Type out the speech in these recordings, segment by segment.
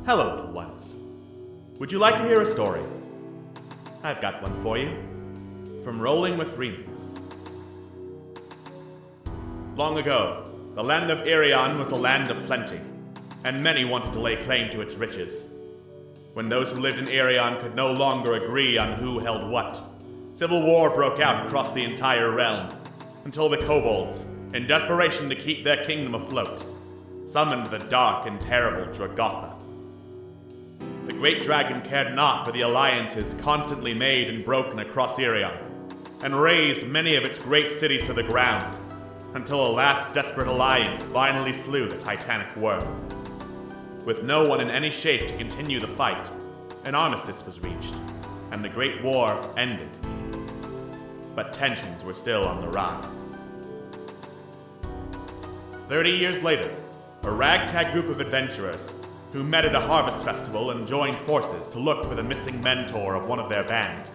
Hello, little ones. Would you like to hear a story? I've got one for you. From Rolling with Remix. Long ago, the land of Ariane was a land of plenty, and many wanted to lay claim to its riches. When those who lived in Ariane could no longer agree on who held what, civil war broke out across the entire realm, until the kobolds, in desperation to keep their kingdom afloat, summoned the dark and terrible Dragotha. The great dragon cared not for the alliances constantly made and broken across Ariane, and razed many of its great cities to the ground, until a last desperate alliance finally slew the titanic worm. With no one in any shape to continue the fight, an armistice was reached, and the Great War ended. But tensions were still on the rise. 30 years later, a ragtag group of adventurers, who met at a harvest festival and joined forces to look for the missing mentor of one of their band,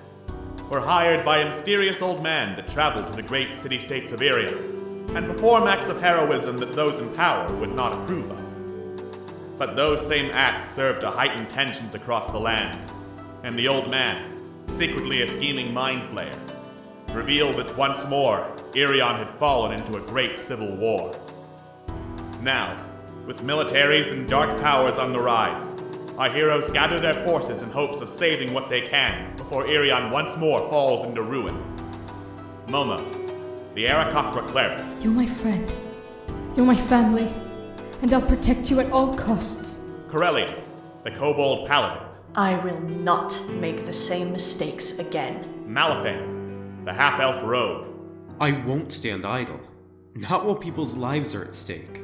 were hired by a mysterious old man to travel to the great city-states of Ariane and perform acts of heroism that those in power would not approve of. But those same acts served to heighten tensions across the land, and the old man, secretly a scheming mind flayer, revealed that once more Ariane had fallen into a great civil war. Now, with militaries and dark powers on the rise, our heroes gather their forces in hopes of saving what they can before Ariane once more falls into ruin. Momo, the Aarakocra cleric. You're my friend. You're my family. And I'll protect you at all costs. Corellia, the kobold paladin. I will not make the same mistakes again. Malifane, the half-elf rogue. I won't stand idle. Not while people's lives are at stake.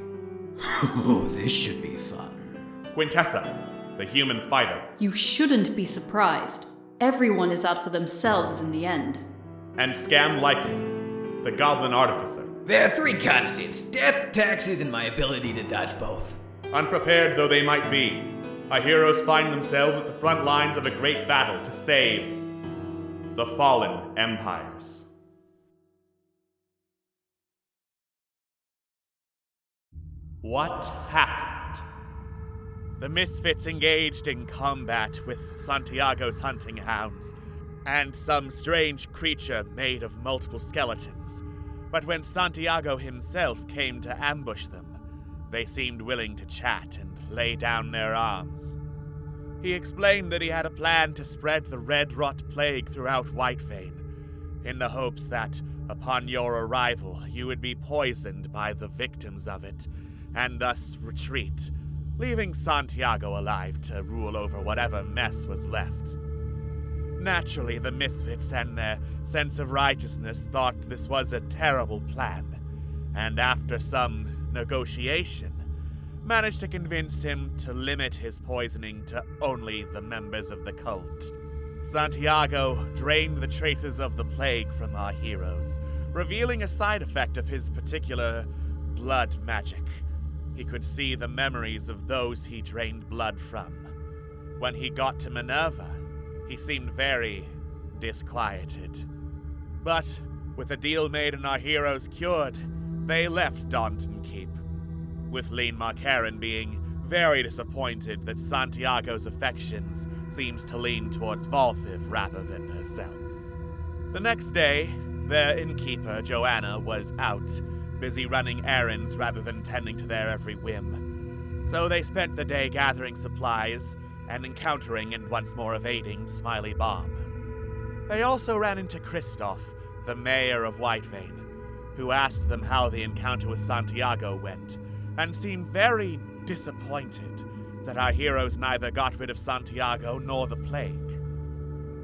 Oh, this should be fun. Quintessa, the human fighter. You shouldn't be surprised. Everyone is out for themselves in the end. And Scam Likely, the goblin artificer. There are three constants: death, taxes, and my ability to dodge both. Unprepared though they might be, our heroes find themselves at the front lines of a great battle to save the fallen empires. What happened? The Misfits engaged in combat with Santiago's hunting hounds and some strange creature made of multiple skeletons. But when Santiago himself came to ambush them, they seemed willing to chat and lay down their arms. He explained that he had a plan to spread the red rot plague throughout Whitevane, in the hopes that, upon your arrival, you would be poisoned by the victims of it, and thus retreat, leaving Santiago alive to rule over whatever mess was left. Naturally, the Misfits and their sense of righteousness thought this was a terrible plan, and after some negotiation, managed to convince him to limit his poisoning to only the members of the cult. Santiago drained the traces of the plague from our heroes, revealing a side effect of his particular blood magic. He could see the memories of those he drained blood from. When he got to Minerva, he seemed very disquieted. But with a deal made and our heroes cured, they left Daunton Keep, with Lean Marcarin being very disappointed that Santiago's affections seemed to lean towards Valthiv rather than herself. The next day, their innkeeper, Joanna, was out, busy running errands rather than tending to their every whim. So they spent the day gathering supplies and encountering and once more evading Smiley Bob. They also ran into Christoph, the mayor of Whitevane, who asked them how the encounter with Santiago went, and seemed very disappointed that our heroes neither got rid of Santiago nor the plague.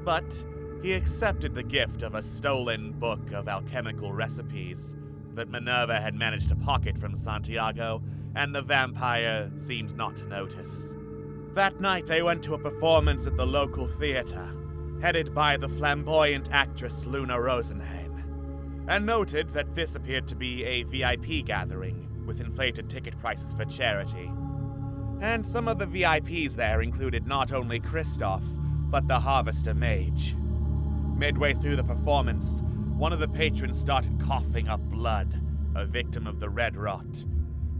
But he accepted the gift of a stolen book of alchemical recipes that Minerva had managed to pocket from Santiago, and the vampire seemed not to notice. That night they went to a performance at the local theater, headed by the flamboyant actress Luna Rosenheim, and noted that this appeared to be a VIP gathering with inflated ticket prices for charity. And some of the VIPs there included not only Christoph, but the Harvester Mage. Midway through the performance, one of the patrons started coughing up blood, a victim of the red rot.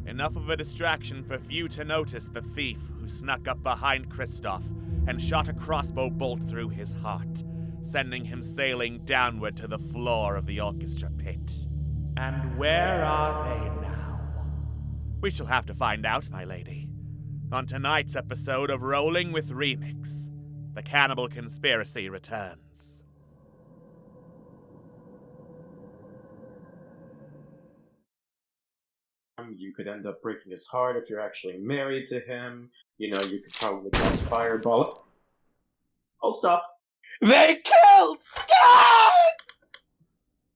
Enough of a distraction for few to notice the thief who snuck up behind Kristoff and shot a crossbow bolt through his heart, sending him sailing downward to the floor of the orchestra pit. And where are they now? We shall have to find out, my lady. On tonight's episode of Rolling with Remix, the Cannibal Conspiracy returns. You could end up breaking his heart if you're actually married to him. You know, you could probably cast Fireball. I'll stop. They killed Scott!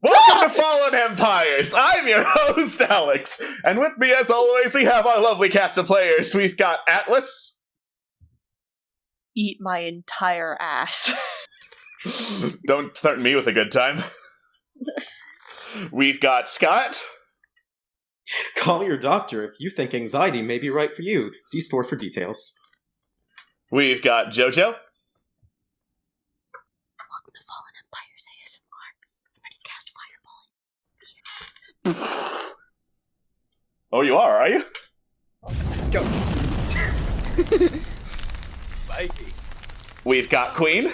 Welcome to Fallen Empires! I'm your host, Alex, and with me, as always, we have our lovely cast of players. We've got Atlas. Eat my entire ass. Don't threaten me with a good time. We've got Scott. Call your doctor if you think anxiety may be right for you. See store for details. We've got Jojo. Welcome to Fallen Empires ASMR. Ready to cast Fireball. Oh, you are you? Spicy. We've got Queen.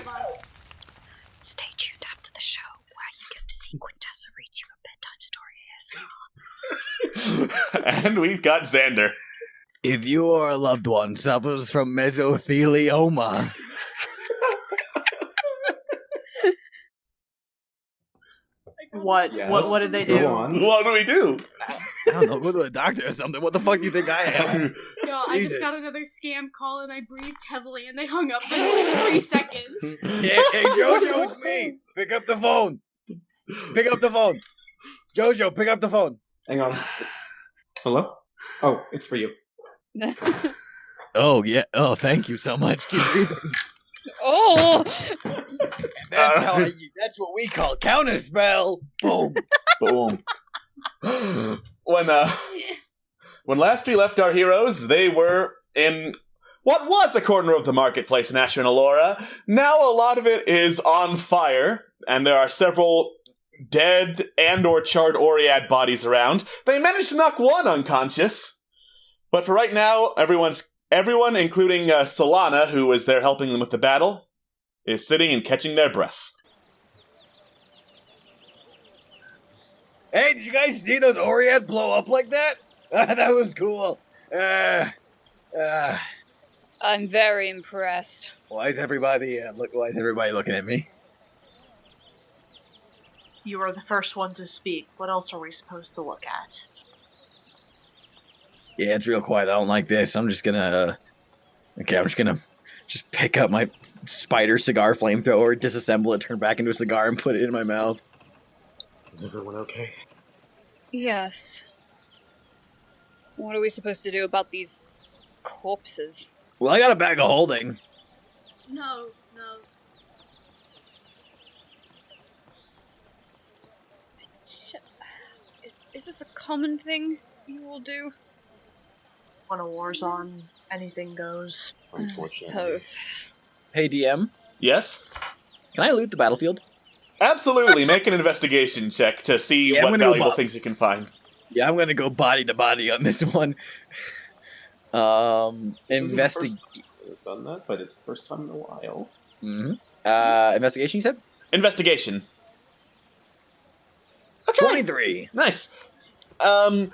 Stay tuned after the show where you get to see Quintessa read you a bedtime story ASMR. And we've got Xander. If your loved one suffers from mesothelioma, What? Yes. What did they Go do? on. What do we do? I don't know, go to a doctor or something. What the fuck do you think I am? No, I just Jesus. got another scam call and I breathed heavily and they hung up in like 3 seconds. Hey, Jojo, it's me. Pick up the phone. Pick up the phone. Jojo, pick up the phone. Hang on. Hello? Oh, it's for you. Oh, yeah. Oh, thank you so much. Keep breathing. Oh! That's what we call counterspell. Boom. Boom. When last we left our heroes, they were in what was a corner of the marketplace in Asher and Alora. Now a lot of it is on fire, and there are several dead and or charred Oread bodies around. They managed to knock one unconscious, but for right now, everyone, including Solana, who was there helping them with the battle, is sitting and catching their breath. Hey, did you guys see those Oread blow up like that? That was cool. I'm very impressed. Why is everybody looking at me? You were the first one to speak. What else are we supposed to look at? Yeah, it's real quiet. I don't like this. I'm just gonna pick up my spider cigar flamethrower, disassemble it, turn it back into a cigar, and put it in my mouth. Is everyone okay? Yes. What are we supposed to do about these corpses? Well, I got a bag of holding. No. Is this a common thing you will do? When a war's on, anything goes. Unfortunately. Suppose. Hey, DM, Yes? can I loot the battlefield? Absolutely, make an investigation check to see Yeah, I'm what gonna go valuable Bob. things you can find. Yeah, I'm gonna go body to body on this one. This isn't the first Investigation. time I've done that, but it's the first time in a while. Investigation, you said? Investigation. Okay. 23. Nice. Well,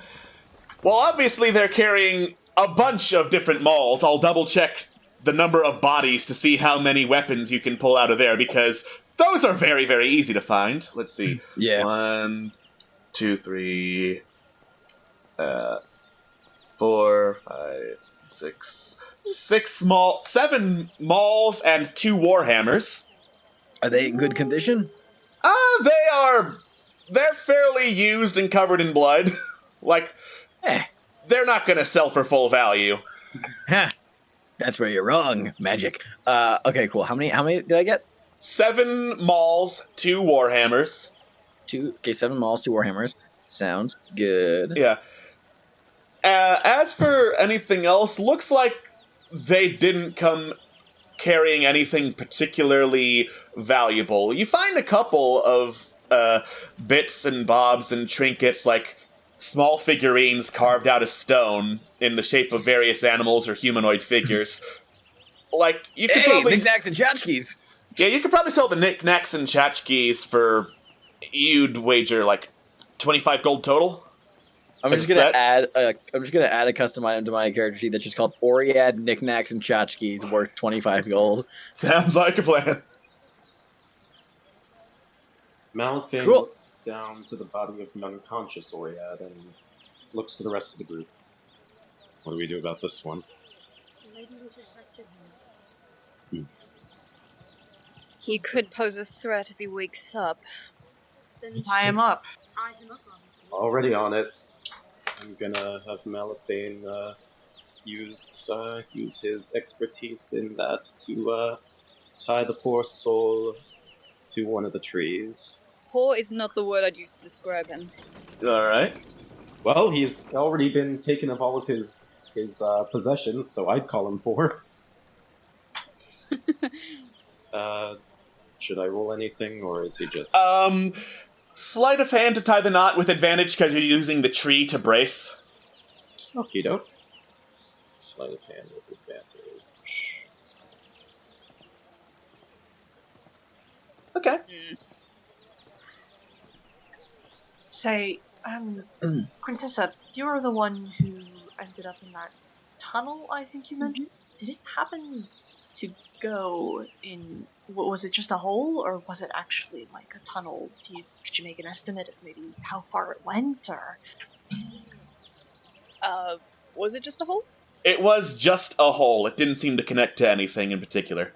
obviously they're carrying a bunch of different mauls. I'll double check the number of bodies to see how many weapons you can pull out of there, because those are very, very easy to find. Let's see. Yeah. 1, 2, 3, 4, 5, 6, 7 mauls and 2 warhammers. Are they in good condition? They're fairly used and covered in blood. They're not gonna sell for full value. Ha! That's where you're wrong, magic. Okay, cool. How many did I get? 7 mauls, 2 warhammers. 7 mauls, 2 warhammers. Sounds good. Yeah. As for anything else, looks like they didn't come carrying anything particularly valuable. You find a couple of bits and bobs and trinkets, like small figurines carved out of stone in the shape of various animals or humanoid figures. Like, you could probably... knickknacks and tchotchkes! Yeah, you could probably sell the knickknacks and tchotchkes for... You'd wager, like, 25 gold total? I'm just gonna add a custom item to my character sheet that's just called Oread knickknacks and tchotchkes worth 25 gold. Sounds like a plan. Malifin Cool. looks down to the body of an unconscious Oread and looks to the rest of the group. What do we do about this one? Maybe we should question him. He could pose a threat if he wakes up. Then Tie him up. tie him up, obviously. Already on it. I'm gonna have Malifin use his expertise in that to tie the poor soul to one of the trees. Poor is not the word I'd use to describe him. Alright. Well, he's already been taken of all of his possessions, so I'd call him poor. Should I roll anything, or is he just... Sleight of hand to tie the knot with advantage because you're using the tree to brace. Okie doke. Sleight of hand with advantage. Okay. Say, Quintessa, you were the one who ended up in that tunnel, I think you mentioned. Did it happen to go in... Was it just a hole, or was it actually like a tunnel? Could you make an estimate of maybe how far it went, or... Was it just a hole? It was just a hole. It didn't seem to connect to anything in particular.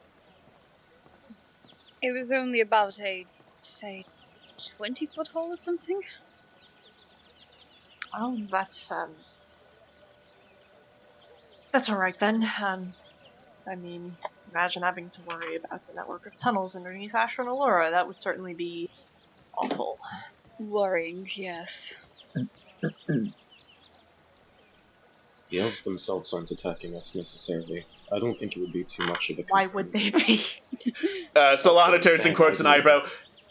It was only about a, say, 20-foot hole or something? Oh, that's alright then. I mean, imagine having to worry about a network of tunnels underneath Ashran Allura. That would certainly be awful. Worrying, yes. The elves themselves aren't attacking us necessarily. I don't think it would be too much of a concern. Why would they be? Solana turns and quirks an eyebrow.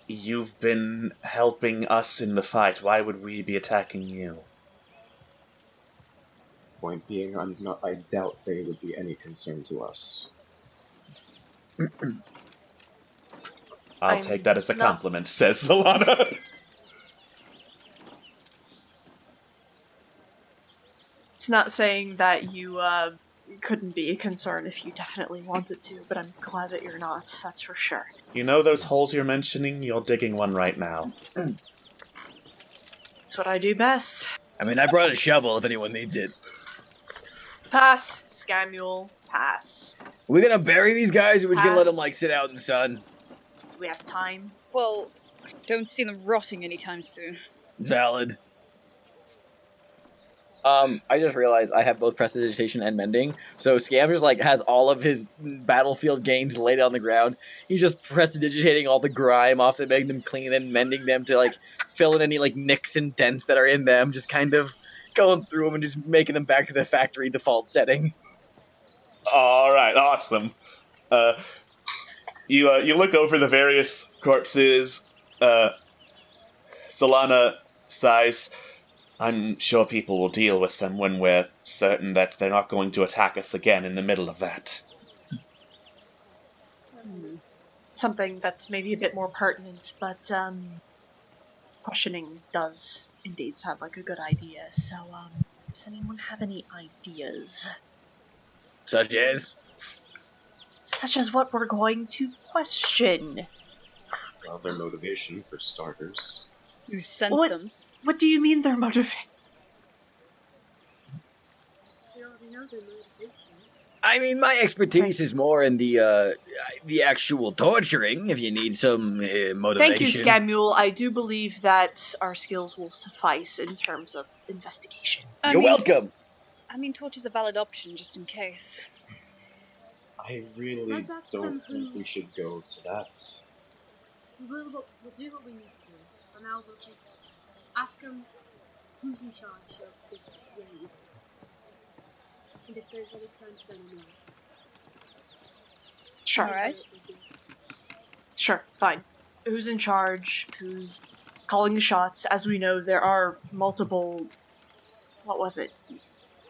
You've been helping us in the fight. Why would we be attacking you? Point being, I doubt they would be any concern to us. I'll take that as a compliment, says Solana. It's not saying that you couldn't be a concern if you definitely wanted to, but I'm glad that you're not, that's for sure. You know those holes you're mentioning? You're digging one right now. That's what I do best. I mean, I brought a shovel if anyone needs it. Pass, Scamuel, pass. Are we gonna bury these guys, or are we just gonna let them, like, sit out in the sun? Do we have time? Well, I don't see them rotting anytime soon. Valid. I just realized I have both prestidigitation and mending. So Scam just like has all of his battlefield gains laid on the ground. He's just prestidigitating all the grime off them, making them clean and mending them to like fill in any like nicks and dents that are in them. Just kind of going through them and just making them back to the factory default setting. All right, awesome. You look over the various corpses. Solana sighs. I'm sure people will deal with them when we're certain that they're not going to attack us again in the middle of that. Something that's maybe a bit more pertinent, but questioning does indeed sound like a good idea. So, does anyone have any ideas? Such as? Such as what we're going to question. Well, their motivation, for starters. You sent them. What do you mean they're motivated? We already know their motivation. I mean, my expertise is more in the actual torturing, if you need some motivation. Thank you, Scamuel. I do believe that our skills will suffice in terms of investigation. You're welcome. I mean, torture's a valid option, just in case. I really Let's ask don't them think who- we should go to that. We'll do what we need to do. For now, we'll just ask them who's in charge of this raid. And if there's any plans for any more. Sure. Alright. Sure, fine. Who's in charge? Who's calling the shots? As we know, there are multiple what was it?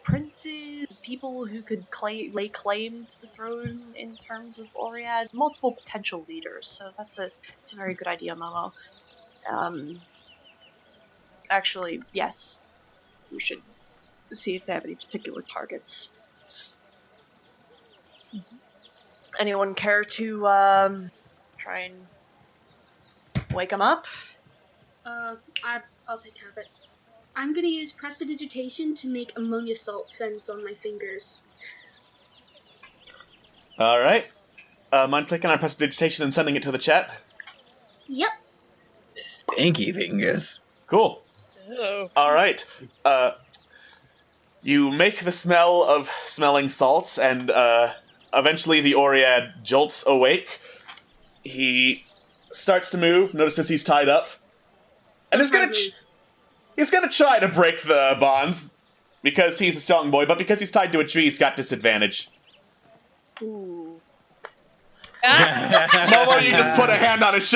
Princes, people who could lay claim to the throne in terms of Oread, multiple potential leaders. So it's a very good idea, Momo. Actually, yes, we should see if they have any particular targets. Anyone care to try and wake them up? I'll take care of it. I'm gonna use prestidigitation to make ammonia salt scents on my fingers. Alright. Mind clicking on prestidigitation and sending it to the chat? Yep. Stinky fingers. Cool. Oh. Alright. You make the smell of smelling salts, and eventually the Oread jolts awake. He starts to move, notices he's tied up, and he's gonna try to break the bonds, because he's a strong boy, but because he's tied to a tree, he's got disadvantage. Ooh. Momo, you just put a hand on his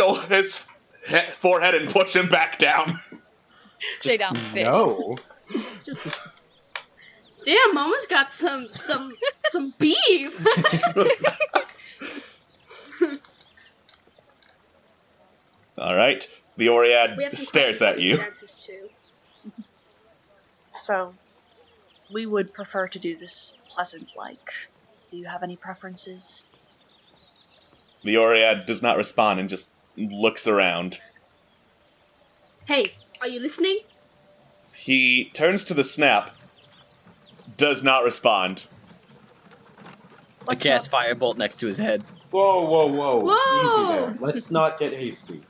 forehead and push him back down. Stay down, bitch. No. Just damn, Mama's got some beef. Alright. The Oread stares at you. So, we would prefer to do this pleasant-like. Do you have any preferences? The Oread does not respond and just looks around. Hey, are you listening? He turns to the snap, does not respond. I cast Firebolt next to his head. Whoa, whoa, whoa. Whoa! Easy there. Let's not get hasty.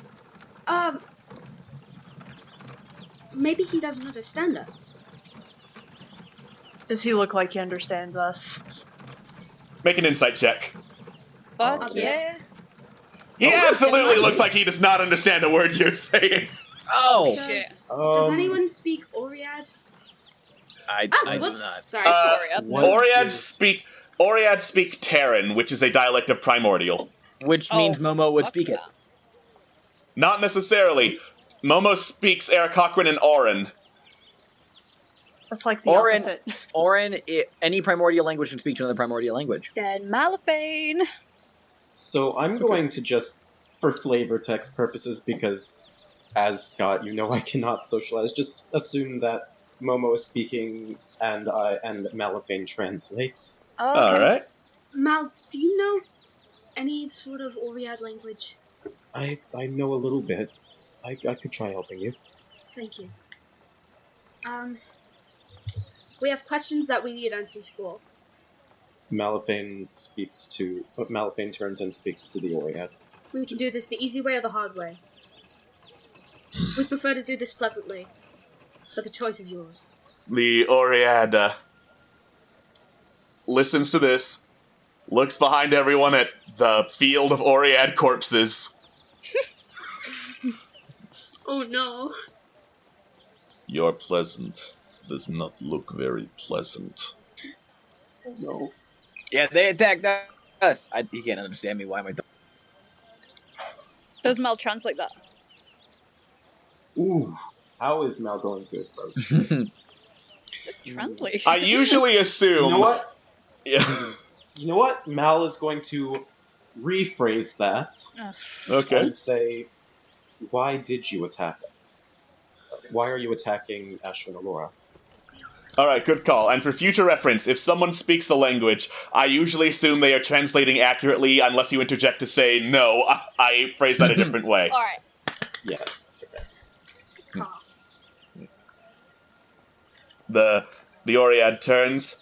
Maybe he doesn't understand us. Does he look like he understands us? Make an insight check. Fuck yeah. He absolutely looks like he does not understand a word you're saying. Oh! Does anyone speak Oread? I do whoops. not. Sorry. Oread speak Terran, which is a dialect of Primordial. Which means Momo would speak it. Not necessarily. Momo speaks Aarakocran and Auran. That's like the opposite. Auran, any primordial language can speak to another primordial language. Then Malifane. So I'm going to just, for flavor text purposes, because as Scott, you know I cannot socialize, just assume that Momo is speaking and Malifane translates. Oh, okay. Alright. Mal, do you know any sort of Oread language? I know a little bit. I could try helping you. Thank you. We have questions that we need answers for. Malifane turns and speaks to the Oread. We can do this the easy way or the hard way. We prefer to do this pleasantly, but the choice is yours. The Oread listens to this, looks behind everyone at the field of Oread corpses. Oh no. Your pleasant does not look very pleasant. Oh no. Yeah, they attacked us. He can't understand me. Why am I... Does Mel translate that? Ooh. How is Mal going to approach this? Just translation. I usually assume... You know what? Yeah. You know what? Mal is going to rephrase that. Okay. And say, why did you attack us? Why are you attacking Ashwin and Laura? Alright, good call. And for future reference, if someone speaks the language, I usually assume they are translating accurately unless you interject to say, no, I phrase that a different way. Alright. Yes. Okay. Call. The Oread turns.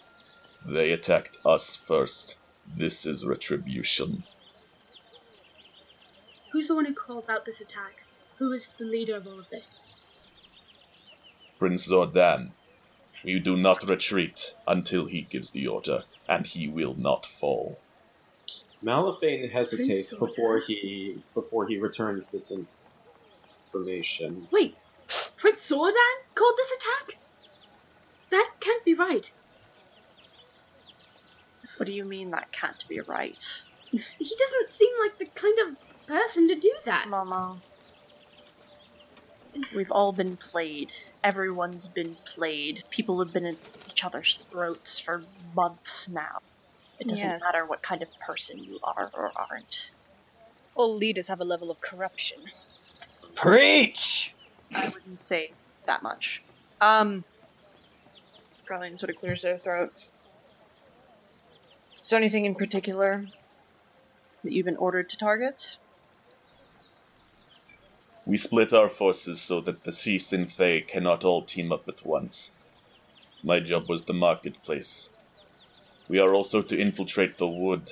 They attacked us first. This is retribution. Who's the one who called out this attack? Who is the leader of all of this? Prince Zordan. You do not retreat until he gives the order, and he will not fall. Malifane hesitates Prince before he returns this information. Wait, Prince Zordan called this attack? That can't be right. What do you mean that can't be right? He doesn't seem like the kind of person to do that. Momo. We've all been played everyone's been played. People have been at each other's throats for months now. It doesn't Yes. matter what kind of person you are or aren't. All leaders have a level of corruption. Preach! I wouldn't say that much. Garland sort of clears their throat. Is there anything in particular that you've been ordered to target? We split our forces so that the Cease and Fae cannot all team up at once. My job was the marketplace. We are also to infiltrate the wood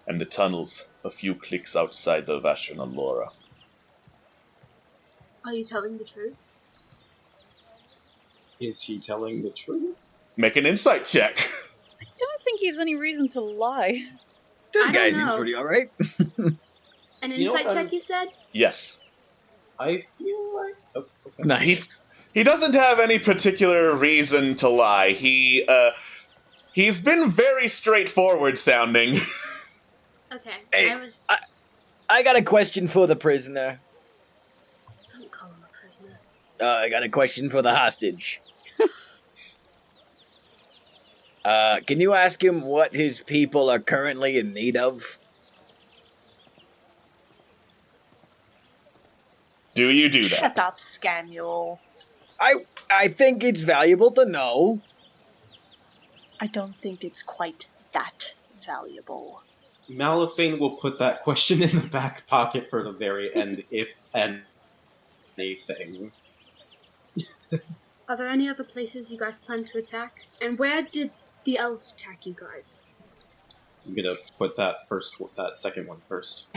and the tunnels a few clicks outside of Ashranalora. Are you telling the truth? Is he telling the truth? Make an insight check. I don't think he has any reason to lie. This I guy don't seems know. pretty alright. An You know insight what, check, you said? Yes. I feel like... Oh, okay. Nice. He doesn't have any particular reason to lie. He's been very straightforward sounding. Okay. Hey, I was. I got a question for the prisoner. Don't call him a prisoner. I got a question for the hostage. Can you ask him what his people are currently in need of? Do you do that? Shut up, Scamuel. I think it's valuable to know. I don't think it's quite that valuable. Malifane will put that question in the back pocket for the very end, if anything. Are there any other places you guys plan to attack? And where did the elves attack you guys? I'm gonna put that second one first.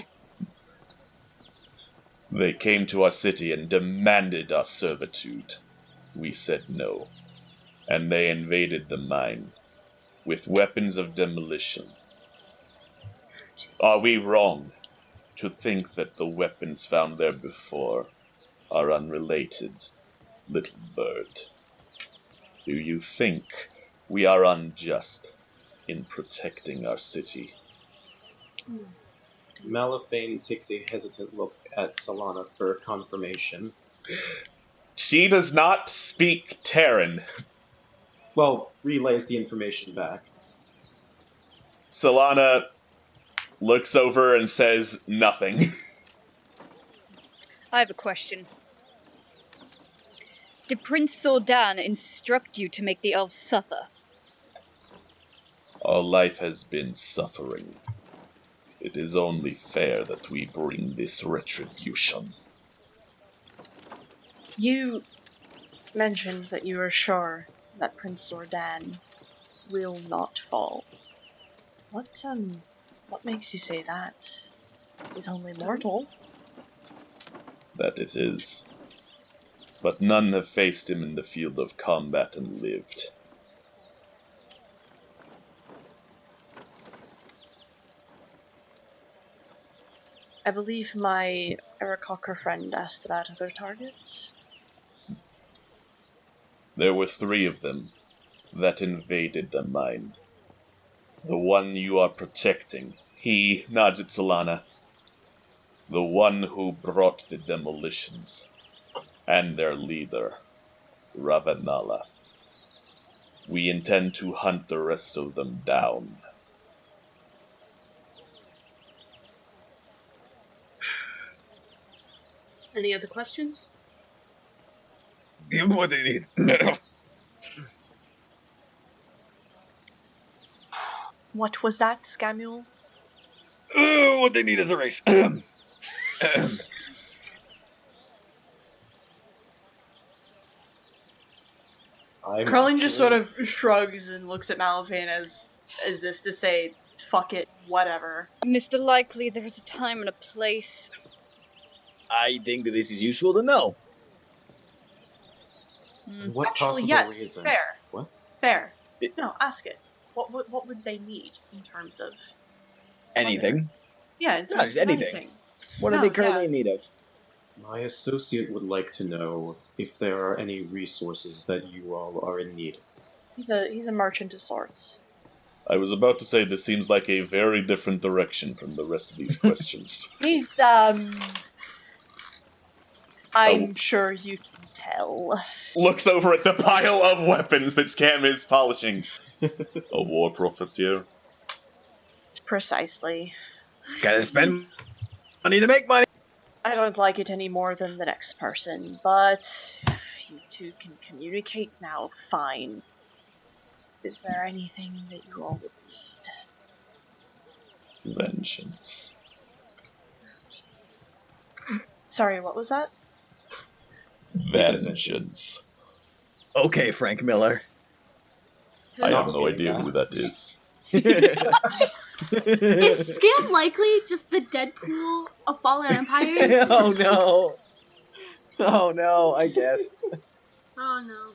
They came to our city and demanded our servitude. We said no. And they invaded the mine with weapons of demolition. Are we wrong to think that the weapons found there before are unrelated, little bird? Do you think we are unjust in protecting our city? Malifane takes a hesitant look at Solana for confirmation. She does not speak Terran. Well, relays the information back. Solana looks over and says nothing. I have a question. Did Prince Sordan instruct you to make the elves suffer? Our life has been suffering. It is only fair that we bring this retribution. You mentioned that you are sure that Prince Sordan will not fall. What makes you say that? He's only mortal. That it is. But none have faced him in the field of combat and lived. I believe my Aarakocra friend asked about other targets. There were 3 of them that invaded the mine. The one you are protecting, he nods at Solana. The one who brought the demolitions, and their leader, Ravenala. We intend to hunt the rest of them down. Any other questions? Give them what they need. What was that, Scamuel? What they need is a race. Carlin just sort of shrugs and looks at Malifane as if to say, fuck it, whatever. Mr. Likely, there is a time and a place. I think that this is useful to know. What Actually, possible yes, reason? fair. What? Fair. No, ask it. What would they need in terms of... Anything. Yeah, in No, terms just of anything. What No, are they currently yeah. in need of? My associate would like to know if there are any resources that you all are in need. He's a merchant of sorts. I was about to say this seems like a very different direction from the rest of these questions. He's I'm sure you can tell. Looks over at the pile of weapons that Scam is polishing. A war profiteer. Precisely. Gotta spend money to make money. I don't like it any more than the next person, but if you two can communicate now, fine. Is there anything that you all would need? Vengeance. Sorry, what was that? Vengeance. Okay, Frank Miller. I have no idea who that is. Is Scam likely just the Deadpool of Fallen Empires? Oh no. Oh no, I guess. Oh no.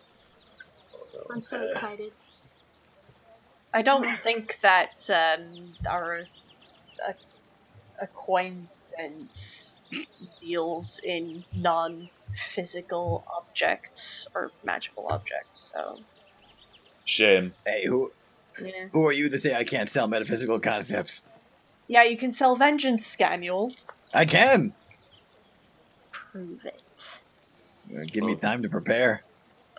I'm so excited. I don't think that our acquaintance deals in non-physical objects or magical objects, so... Shame. Hey, who are you to say I can't sell metaphysical concepts? Yeah, you can sell vengeance, Scamuel. I can. Prove it. Give me time to prepare.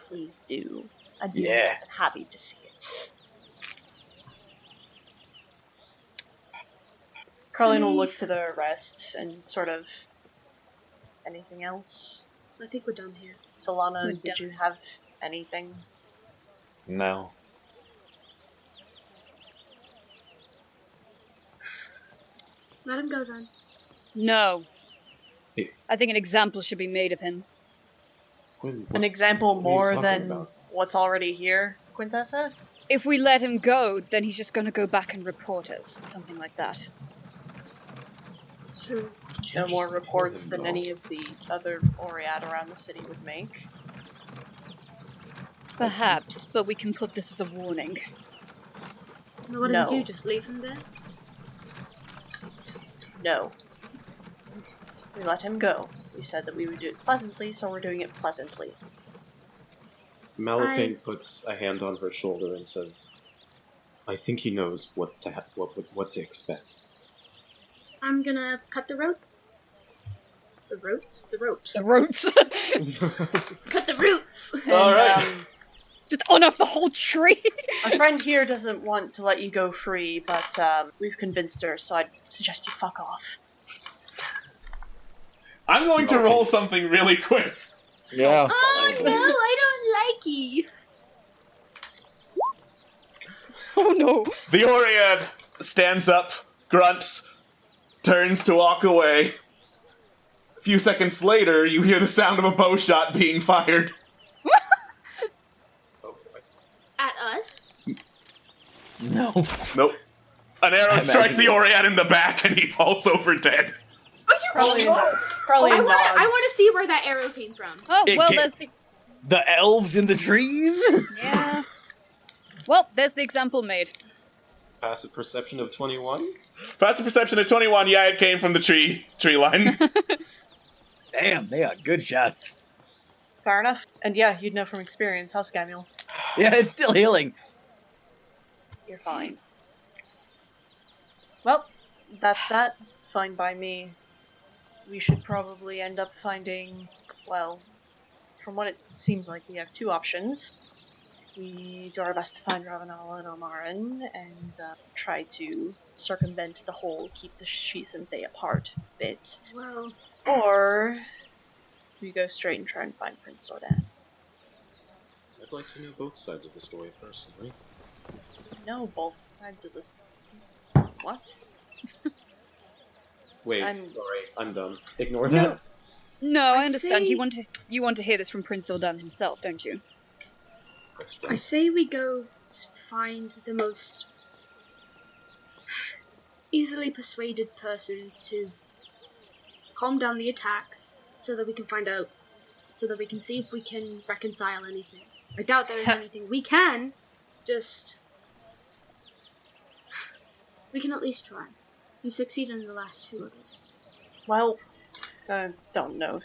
Please do. I'd be Yeah. more than happy to see it. Carlin will look to the rest and sort of... Anything else? I think we're done here. Solana, We're did done. you have anything? No. Let him go then. No. Hey. I think an example should be made of him. An example what are you more talking than about? what's already here, Quintessa? If we let him go, then he's just gonna go back and report us. Something like that. It's true. No Just more kill reports him, than though. any of the other Oread around the city would make. Perhaps, but we can put this as a warning. Now what do No. we do? Just leave him there? No. We let him go. We said that we would do it pleasantly, so we're doing it pleasantly. Malifane puts a hand on her shoulder and says, "I think he knows what to expect." I'm gonna cut the ropes. The ropes? The ropes. The ropes. Cut the roots! All right. Just on off the whole tree. Our friend here doesn't want to let you go free, but we've convinced her, so I'd suggest you fuck off. I'm going to roll something really quick. Yeah. Oh no, I don't like you! Oh no. The Oread stands up, grunts, turns to walk away. A few seconds later, you hear the sound of a bow shot being fired. At us? No. Nope. An arrow I strikes the imagine- Oread in the back and he falls over dead. Probably I want to see where that arrow came from. Oh, It well, ca- there's the... The elves in the trees? Yeah. Well, there's the example made. Passive perception of 21. Passive perception of 21, yeah, it came from the tree line. Damn, they are good shots. Fair enough. And yeah, you'd know from experience, huh, Scamuel? Yeah, it's still healing. You're fine. Well, that's that. Fine by me. We should probably end up finding, well, from what it seems like, we have two options. We do our best to find Ravenala and Omarin and try to circumvent the whole keep the Shees and they apart bit. Well, Or we go straight and try and find Prince Sordan. I'd like to know both sides of the story personally. No, both sides of this. What? Wait, I'm- sorry, I'm done. Ignore No. that. No, I understand. say- You want to hear this from Prince Ordan himself, don't you? That's I right. say we go find the most easily persuaded person to calm down the attacks so that we can find out, so that we can see if we can reconcile anything. I doubt there is anything we can, just. We can at least try. We've succeeded in the last two of us. Well, don't know.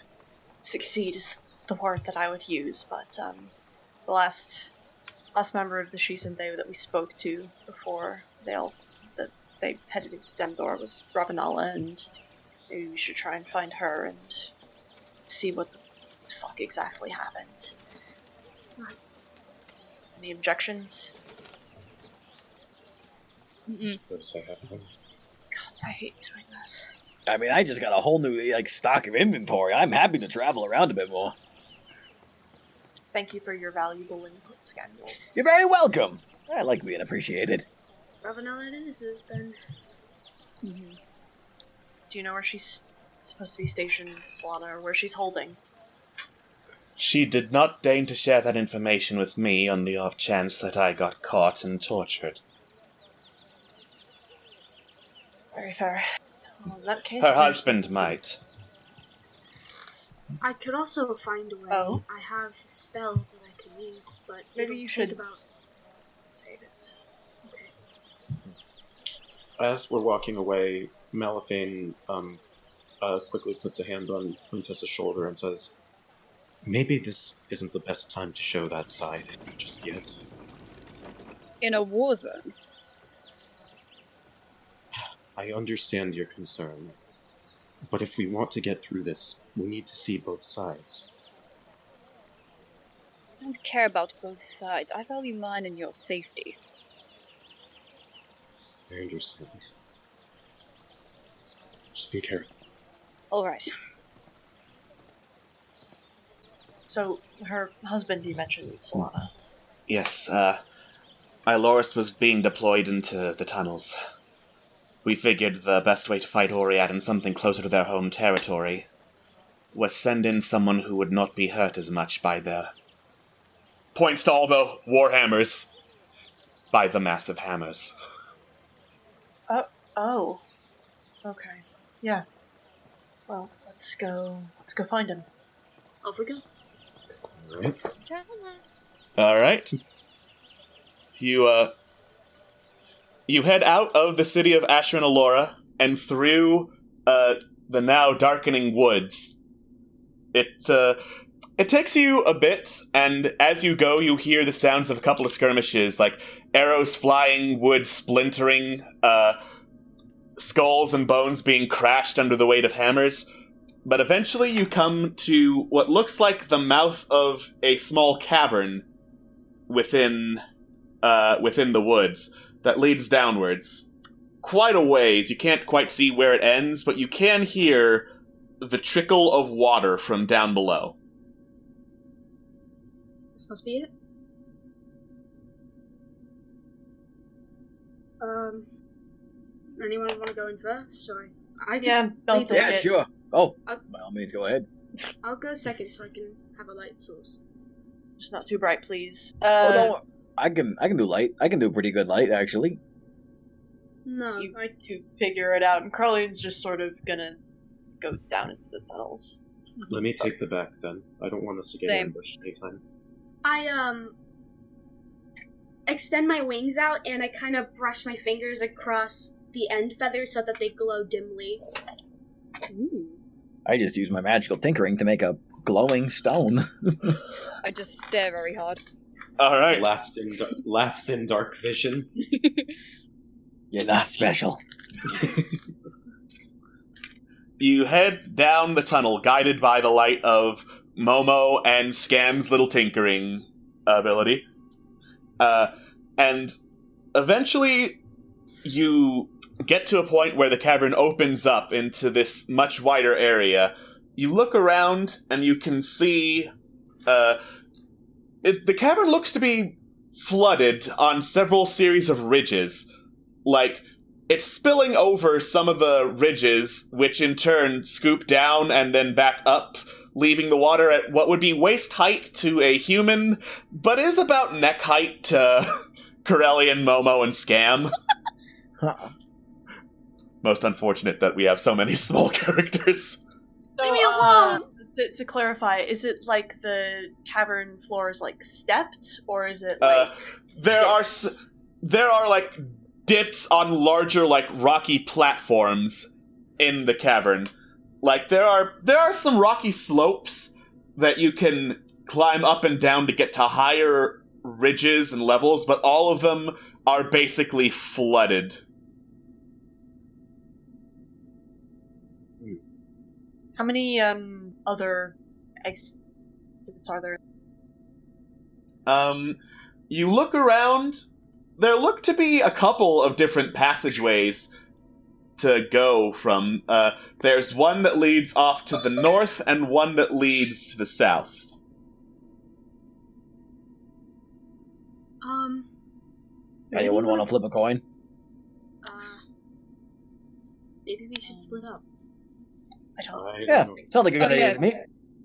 Succeed is the word that I would use, but the last member of the Shees and they that we spoke to before they headed into Demdor was Ravenala, and maybe we should try and find her and see what the the fuck exactly happened. Any objections? I suppose I have one. God, I hate doing this. I mean, I just got a whole new stock of inventory. I'm happy to travel around a bit more. Thank you for your valuable input, Scandal. You're very welcome. I like being appreciated. Ravenel it is, then. Mm-hmm. Do you know where she's supposed to be stationed, Solana, or where she's holding? She did not deign to share that information with me on the off chance that I got caught and tortured. Very fair. Well, in that case, Her husband might. I could also find a way. Oh? I have a spell that I can use, but Maybe you should think about. save it. Okay. As we're walking away, Malifane quickly puts a hand on Quintessa's shoulder and says, "Maybe this isn't the best time to show that side just yet." In a war zone. I understand your concern, but if we want to get through this, we need to see both sides. I don't care about both sides. I value mine and your safety. I understand. Just be careful. Alright. So, her husband, you mentioned, Solana. Yes, Iloris was being deployed into the tunnels. We figured the best way to fight Oread and something closer to their home territory was send in someone who would not be hurt as much by their... Points to all the warhammers. By the massive hammers. Oh. Okay. Yeah. Well, let's go find him. Off we go. Alright. You head out of the city of Asher and Alora and through the now darkening woods. It takes you a bit, and as you go, you hear the sounds of a couple of skirmishes, like arrows flying, wood splintering, skulls and bones being crashed under the weight of hammers. But eventually you come to what looks like the mouth of a small cavern within the woods that leads downwards. Quite a ways. You can't quite see where it ends, but you can hear the trickle of water from down below. This must be it. Anyone want to go in first? Sorry. I can I'll lead take the way. it. Sure. Oh, I'll- by all means, go ahead. I'll go second so I can have a light source. Just not too bright, please. No, I can do light. I can do pretty good light, actually. No, You to figure it out, and Carlene's just sort of gonna go down into the tunnels. Let me take the back then. I don't want us to get Same. ambushed anytime. I extend my wings out and I kind of brush my fingers across the end feathers so that they glow dimly. Ooh. I just use my magical tinkering to make a glowing stone. I just stare very hard. Alright. Laughs in dark vision. You're not special. You head down the tunnel, guided by the light of Momo and Scam's little tinkering ability. And eventually you get to a point where the cavern opens up into this much wider area. You look around and you can see the cavern looks to be flooded on several series of ridges. Like, it's spilling over some of the ridges, which in turn scoop down and then back up, leaving the water at what would be waist height to a human, but is about neck height to Corellian, Momo, and Scam. Most unfortunate that we have so many small characters. So, Leave me alone! To clarify, is it like the cavern floor is like stepped, or is it like There dips? are like dips on larger like rocky platforms in the cavern. Like there are some rocky slopes that you can climb up and down to get to higher ridges and levels, but all of them are basically flooded. How many other exits are there? You look around. There look to be a couple of different passageways to go from. There's one that leads off to the north and one that leads to the south. Anyone want to flip a coin? Maybe we should split up. I don't. Yeah, sounds like a good Oh, idea yeah. to me.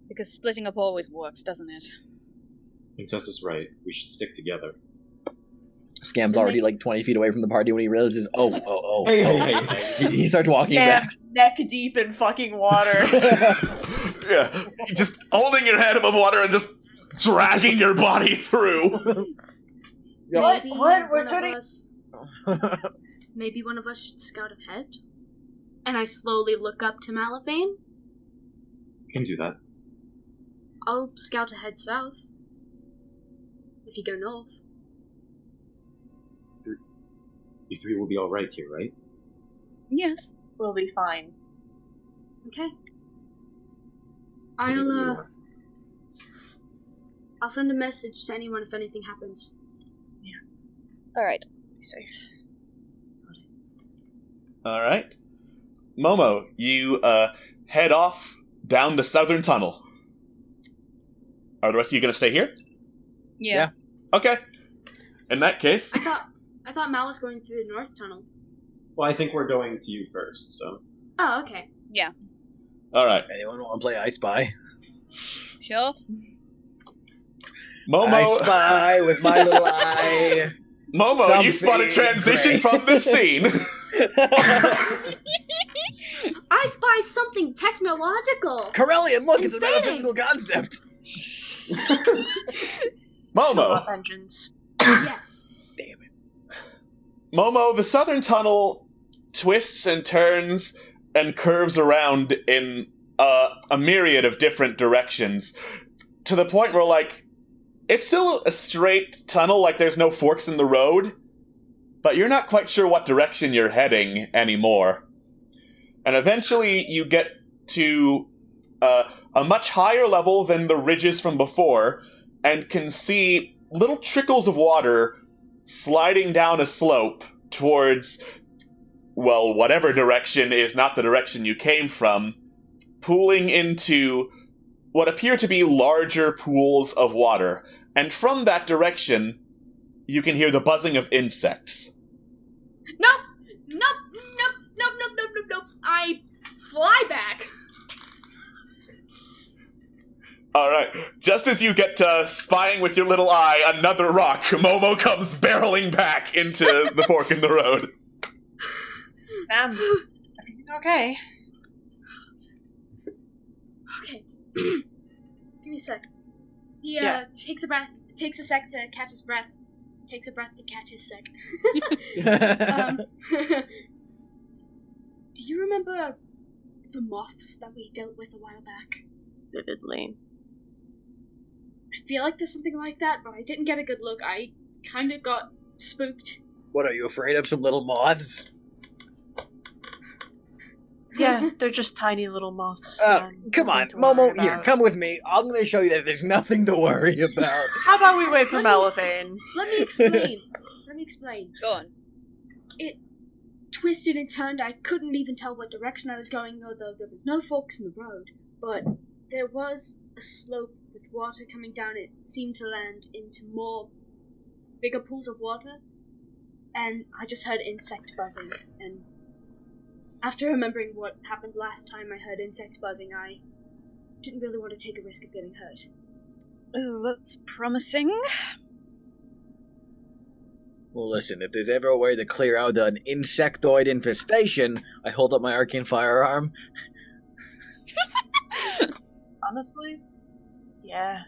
Because splitting up always works, doesn't it? Tessa's right. We should stick together. Scam's already like 20 feet away from the party when he realizes, Hey. he starts walking Scam back. neck deep in fucking water. Yeah, just holding your head above water and just dragging your body through. What? Maybe What? We're one of turning. us- Maybe one of us should scout ahead? And I slowly look up to Malafane. We can do that. I'll scout ahead south. If you go north. You three will be alright here, right? Yes. We'll be fine. Okay. Maybe we I'll are. I'll send a message to anyone if anything happens. Alright. Be safe. Alright. Momo, you head off down the southern tunnel. Are the rest of you going to stay here? Yeah. Okay. In that case... I thought Mal was going through the north tunnel. Well, I think we're going to you first, so... Oh, okay. Yeah. Alright. Anyone want to play I Spy? Sure. Momo... I spy with my little eye. Momo, you Something spotted transition great. from this scene. I spy something technological. Corellian, look, it's a Invading. metaphysical concept. Momo. Off engines. Yes. Damn it. Momo, the southern tunnel twists and turns and curves around in a myriad of different directions to the point where, like, it's still a straight tunnel, like there's no forks in the road, but you're not quite sure what direction you're heading anymore. And eventually you get to a much higher level than the ridges from before and can see little trickles of water sliding down a slope towards, well, whatever direction is not the direction you came from, pooling into what appear to be larger pools of water. And from that direction, you can hear the buzzing of insects. Nope. I fly back. Alright, just as you get spying with your little eye another rock, Momo comes barreling back into the fork in the road. Ma'am, everything okay? Okay. Give me a sec. He takes a breath. Takes a sec to catch his breath. Takes a breath to catch his sec. Do you remember the moths that we dealt with a while back? Vividly. I feel like there's something like that, but I didn't get a good look. I kind of got spooked. What, are you afraid of some little moths? Yeah, they're just tiny little moths. Come on, nothing to worry Momo, here, about. come with me. I'm going to show you that there's nothing to worry about. How about we wait for Malafane? Let me explain. Go on. It twisted and turned. I couldn't even tell what direction I was going, although there was no forks in the road. But there was a slope with water coming down. It seemed to land into more bigger pools of water. And I just heard insect buzzing. And after remembering what happened last time I heard insect buzzing, I didn't really want to take a risk of getting hurt. Ooh, that's promising. Well, listen, if there's ever a way to clear out an insectoid infestation, I hold up my arcane firearm. Honestly? Yeah.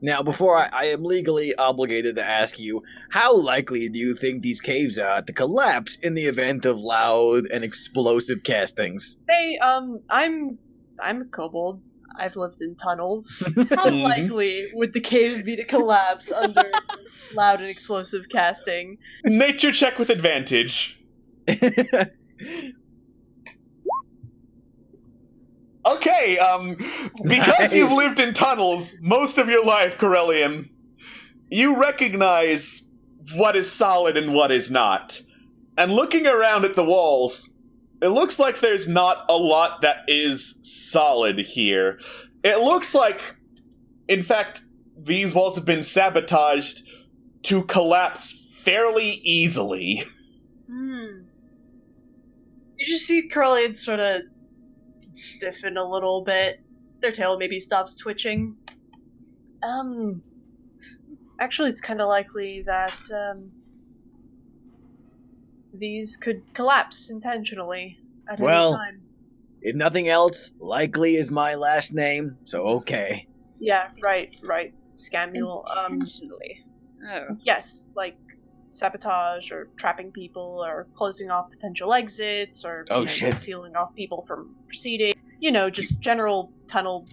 Now, before I am legally obligated to ask you, how likely do you think these caves are to collapse in the event of loud and explosive castings? Hey, I'm a kobold. I've lived in tunnels. How likely would the caves be to collapse under loud and explosive casting? Nature check with advantage. Okay, because you've lived in tunnels most of your life, Corellian, you recognize what is solid and what is not. And looking around at the walls, it looks like there's not a lot that is solid here. It looks like, in fact, these walls have been sabotaged to collapse fairly easily. You just see Corellian sort of stiffen a little bit. Their tail maybe stops twitching. Actually, it's kind of likely that, these could collapse intentionally at any time. If nothing else, likely is my last name, so okay. Yeah, right, Scamule. Intentionally. Oh. Yes, like sabotage or trapping people or closing off potential exits or sealing off people from proceeding. Just general tunnel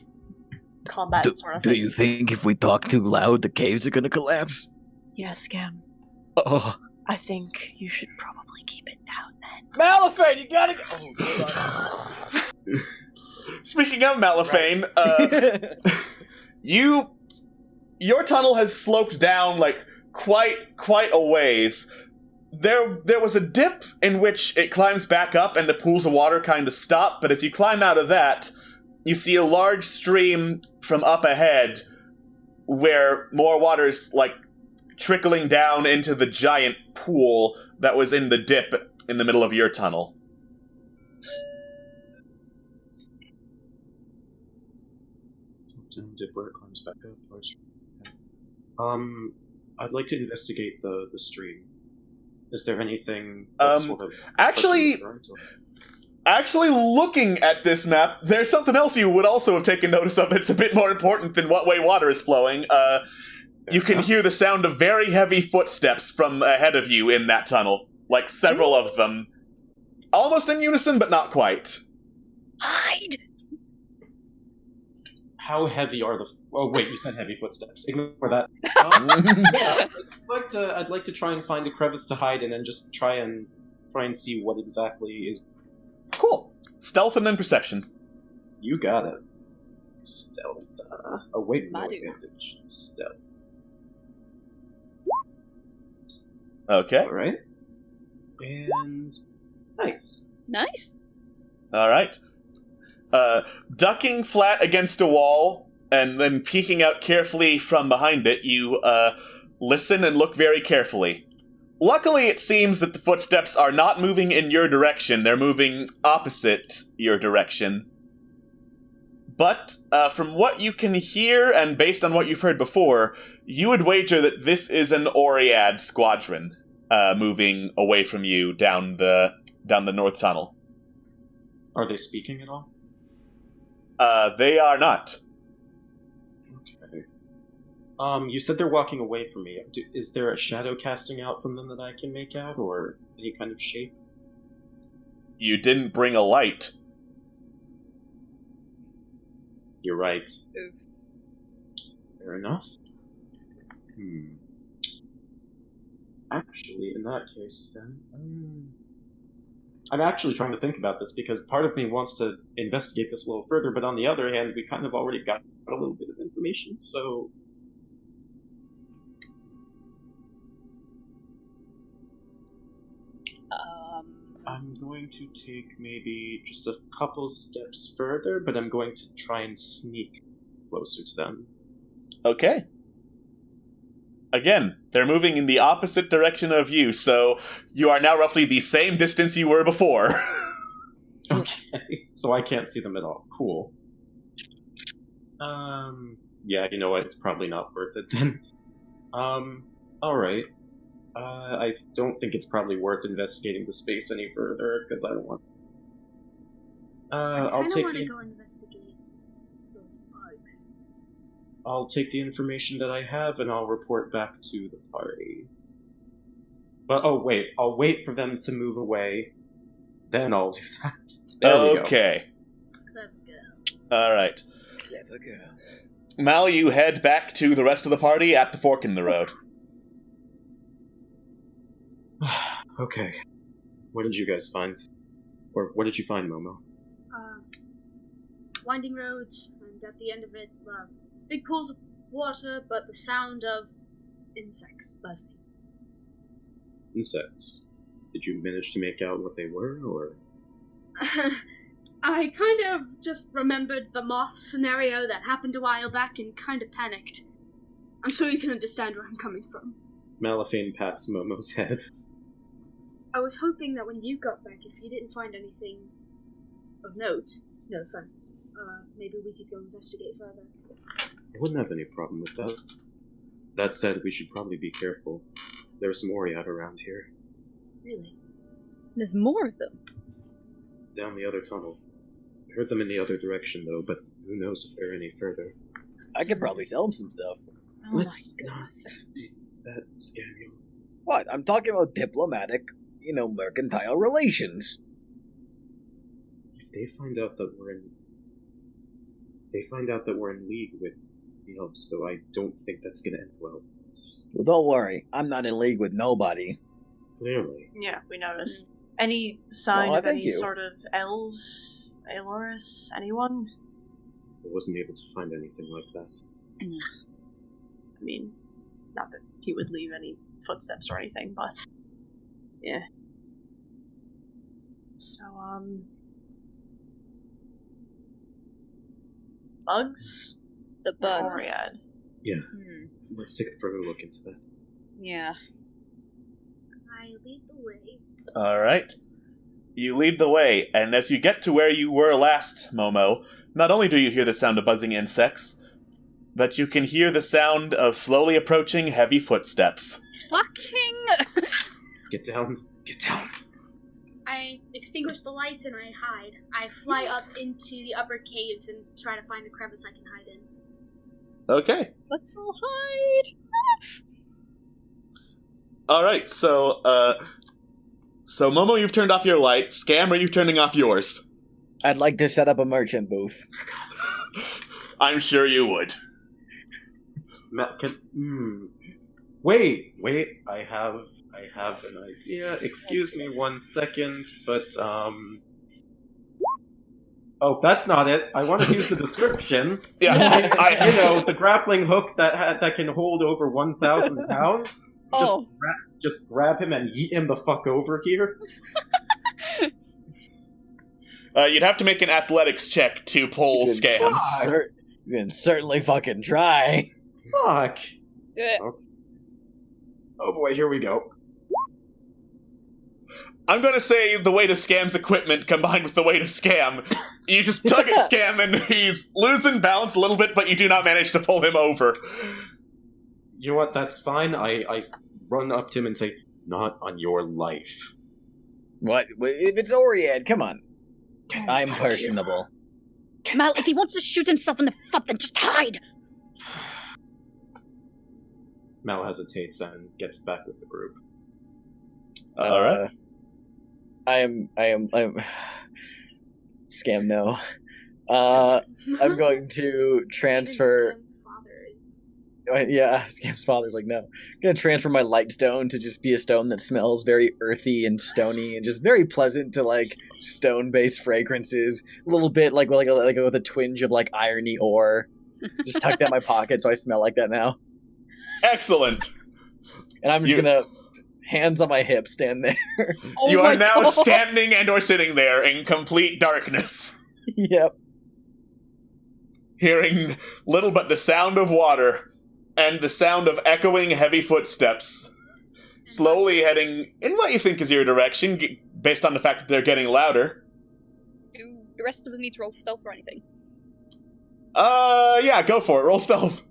combat sort of thing. Do you think if we talk too loud, the caves are gonna collapse? Yeah, Scam. Oh. I think you should probably keep it down then. Malifane, you gotta go! Oh, Speaking of Malifane, your tunnel has sloped down like quite a ways. There was a dip in which it climbs back up and the pools of water kind of stop, but as you climb out of that, you see a large stream from up ahead where more water's like trickling down into the giant pool that was in the dip in the middle of your tunnel. Dip where it climbs back up. I'd like to investigate the stream. Is there anything that's sort of actually, looking at this map, there's something else you would also have taken notice of that's a bit more important than what way water is flowing. You can hear the sound of very heavy footsteps from ahead of you in that tunnel. Like several of them. Almost in unison, but not quite. Hide! How heavy are the... Oh, wait, you said heavy footsteps. Ignore that. I'd like to try and find a crevice to hide in and just try and see what exactly is... Cool. Stealth and then perception. You got it. Stealth. Oh, wait, no advantage. Stealth. Okay. Alright. And... Nice. Nice. Alright. Ducking flat against a wall, and then peeking out carefully from behind it, you, listen and look very carefully. Luckily, it seems that the footsteps are not moving in your direction, they're moving opposite your direction. But, from what you can hear, and based on what you've heard before, you would wager that this is an Oread squadron, moving away from you down the north tunnel. Are they speaking at all? They are not. Okay. You said they're walking away from me. Is there a shadow casting out from them that I can make out, or any kind of shape? You didn't bring a light. You're right. Fair enough. Actually, in that case, then... I'm actually trying to think about this, because part of me wants to investigate this a little further, but on the other hand, we kind of already got a little bit of information, so... I'm going to take maybe just a couple steps further, but I'm going to try and sneak closer to them. Okay. Again, they're moving in the opposite direction of you, so you are now roughly the same distance you were before. Okay, so I can't see them at all. Cool. Yeah, you know what? It's probably not worth it then. Alright. I don't think it's probably worth investigating the space any further, because I don't want... I kind of want to go investigate those bugs. I'll take the information that I have, and I'll report back to the party. But, oh wait, I'll wait for them to move away, then I'll do that. There we go. Okay. Clever girl. Alright. Clever girl. Mal, you head back to the rest of the party at the fork in the road. Okay. What did you guys find? Or what did you find, Momo? winding roads, and at the end of it, big pools of water, but the sound of insects buzzing. Insects. Did you manage to make out what they were, or? I kind of just remembered the moth scenario that happened a while back and kind of panicked. I'm sure you can understand where I'm coming from. Malafine pats Momo's head. I was hoping that when you got back, if you didn't find anything of note, no offense, maybe we could go investigate further. I wouldn't have any problem with that. That said, we should probably be careful. There's some Oread around here. Really? There's more of them. Down the other tunnel. I heard them in the other direction, though, but who knows if they're any further. I could probably sell him some stuff. Oh Let's my not goodness. do that, Scaniel. What? I'm talking about diplomatic, mercantile relations. If they find out that we're in league with the elves, though, I don't think that's gonna end well for us. Well, don't worry. I'm not in league with nobody. Clearly. Yeah, we noticed. Any sign Well, of thank any you. sort of elves? Aeloris? Anyone? I wasn't able to find anything like that. I mean, not that he would leave any footsteps or anything, but... yeah. So, bugs? The bugs. Oread. Yeah. Hmm. Let's take a further look into that. Yeah. I lead the way. Alright. You lead the way, and as you get to where you were last, Momo, not only do you hear the sound of buzzing insects, but you can hear the sound of slowly approaching heavy footsteps. Fucking... Get down. Get down. I extinguish the lights and I hide. I fly up into the upper caves and try to find a crevice I can hide in. Okay. Let's all hide! Alright, so Momo, you've turned off your light. Scam, are you turning off yours? I'd like to set up a merchant booth. I'm sure you would. Wait, I have an idea. Excuse me 1 second, but, oh, that's not it. I want to use the description. Yeah, the grappling hook that can hold over 1,000 pounds. Oh. Just grab him and yeet him the fuck over here. You'd have to make an athletics check to pull Scam. You can certainly fucking try. Fuck. Do it. Oh boy, here we go. I'm gonna say the weight of Scam's equipment combined with the weight of Scam. You just tug at Scam and he's losing balance a little bit, but you do not manage to pull him over. You know what, that's fine. I run up to him and say, not on your life. What? If it's Oread, come on. I'm personable. Mal, if he wants to shoot himself in the foot, then just hide! Mal hesitates and gets back with the group. Alright. I am Scam, no. I'm going to transfer. Scam's father is... Yeah, Scam's father's like, no. I'm going to transfer my light stone to just be a stone that smells very earthy and stony and just very pleasant to, like, stone-based fragrances. A little bit like with a twinge of, like, irony ore. Just tucked in my pocket so I smell like that now. Excellent. And I'm just going to, hands on my hips, stand there. You are now standing and or sitting there in complete darkness. Yep. Hearing little but the sound of water and the sound of echoing heavy footsteps. Slowly heading in what you think is your direction, based on the fact that they're getting louder. Do the rest of us need to roll stealth or anything? Yeah, go for it. Roll stealth.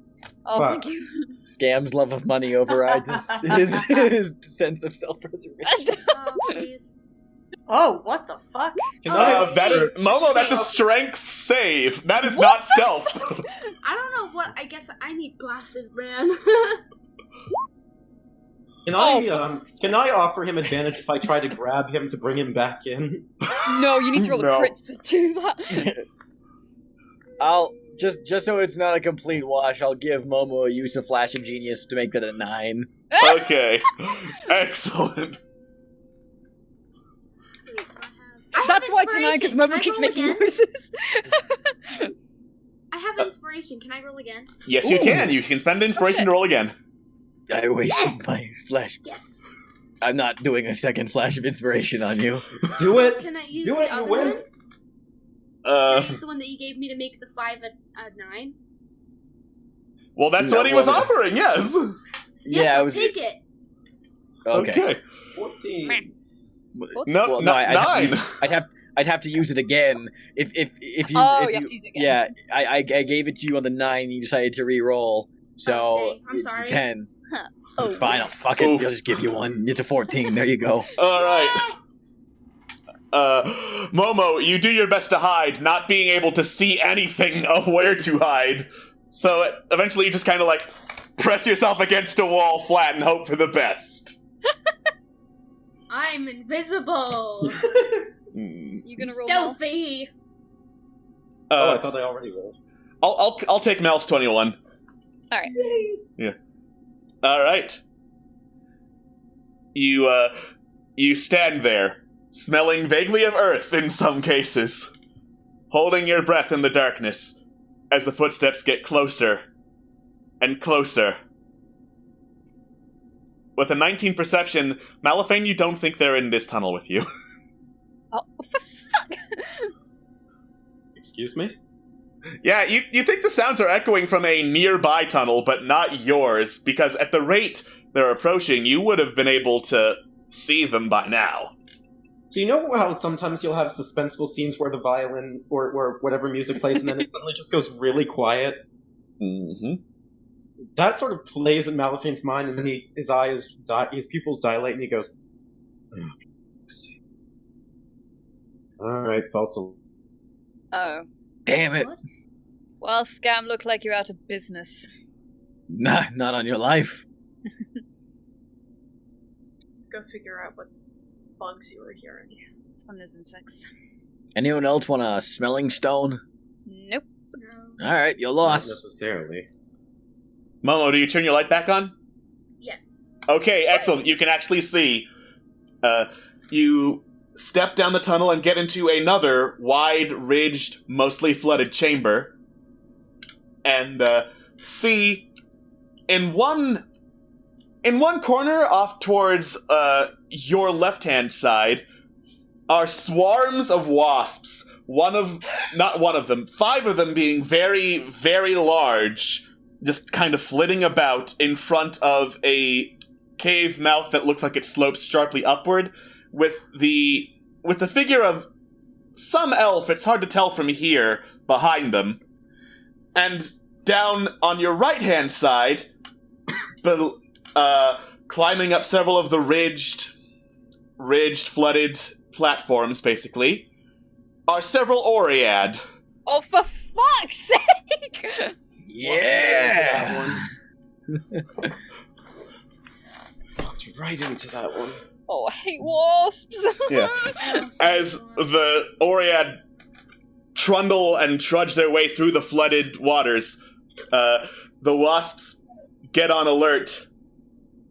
Oh, Fuck. thank you. Scam's love of money overrides his sense of self-preservation. Oh, please. Oh, what the fuck? Momo, that's a strength save. That is not stealth. I don't know what. I guess I need glasses, man. Can I offer him advantage if I try to grab him to bring him back in? No, you need to roll No. a crit to do that. I'll just so it's not a complete wash, I'll give Momo a use of Flash of Genius to make that a 9. Okay. Excellent. I That's have why tonight, because inspiration. Momo Can I keeps roll making again? noises. have inspiration. Can I roll again? Yes, you can. You can spend the inspiration to roll again. I wasted my flash. Yes. I'm not doing a second flash of inspiration on you. Do it. Can I use Do the it. You other win. one? Can I use the one that you gave me to make the 5 at 9? Well, that's No, what he was well, offering, yes. Yes, Yeah, I'll it was. take it. Okay. 14. No, Well, no, I'd 9. I'd have to use it again if you. Oh, if you have to use it again. Yeah, I gave it to you on the 9. And you decided to re-roll, so Oh, dang. I'm it's sorry. a 10. Oh, It's fine. I'll fuck it. Oof. I'll just give you one. It's a 14. There you go. All right. Momo, you do your best to hide, not being able to see anything of where to hide. So eventually you just kind of like press yourself against a wall flat and hope for the best. I'm invisible. You gonna roll now? Stealthy. I thought I already rolled. I'll take Mel's 21. Alright. Yeah. All right. You stand there, smelling vaguely of earth in some cases, holding your breath in the darkness as the footsteps get closer and closer. With a 19 perception, Malifane, you don't think they're in this tunnel with you. Oh, for fuck! Excuse me? Yeah, you think the sounds are echoing from a nearby tunnel, but not yours, because at the rate they're approaching, you would have been able to see them by now. So you know how sometimes you'll have suspenseful scenes where the violin or whatever music plays and then it suddenly just goes really quiet? Mm-hmm. That sort of plays in Malifane's mind, and then his pupils dilate, and he goes, "Alright, fossil." Oh. Damn it! What? Well, Scam, look like you're out of business. Nah, not on your life. Go figure out what bugs you were hearing. It's one of those insects. Anyone else want a smelling stone? Nope. No. All right, you're Not lost. necessarily. Momo, do you turn your light back on? Yes. Okay, excellent. You can actually see. You step down the tunnel and get into another wide, ridged, mostly flooded chamber. And see in one corner off towards your left-hand side are swarms of wasps. Not one of them, 5 of them being very, very large, just kind of flitting about in front of a cave mouth that looks like it slopes sharply upward, with the figure of some elf, it's hard to tell from here, behind them. And down on your right-hand side, climbing up several of the ridged, flooded platforms, basically, are several Oread. Oh, for fuck's sake! Yeah. Walked right into that one. Oh, I hate wasps! Yeah. As the Oread trundle and trudge their way through the flooded waters, the wasps get on alert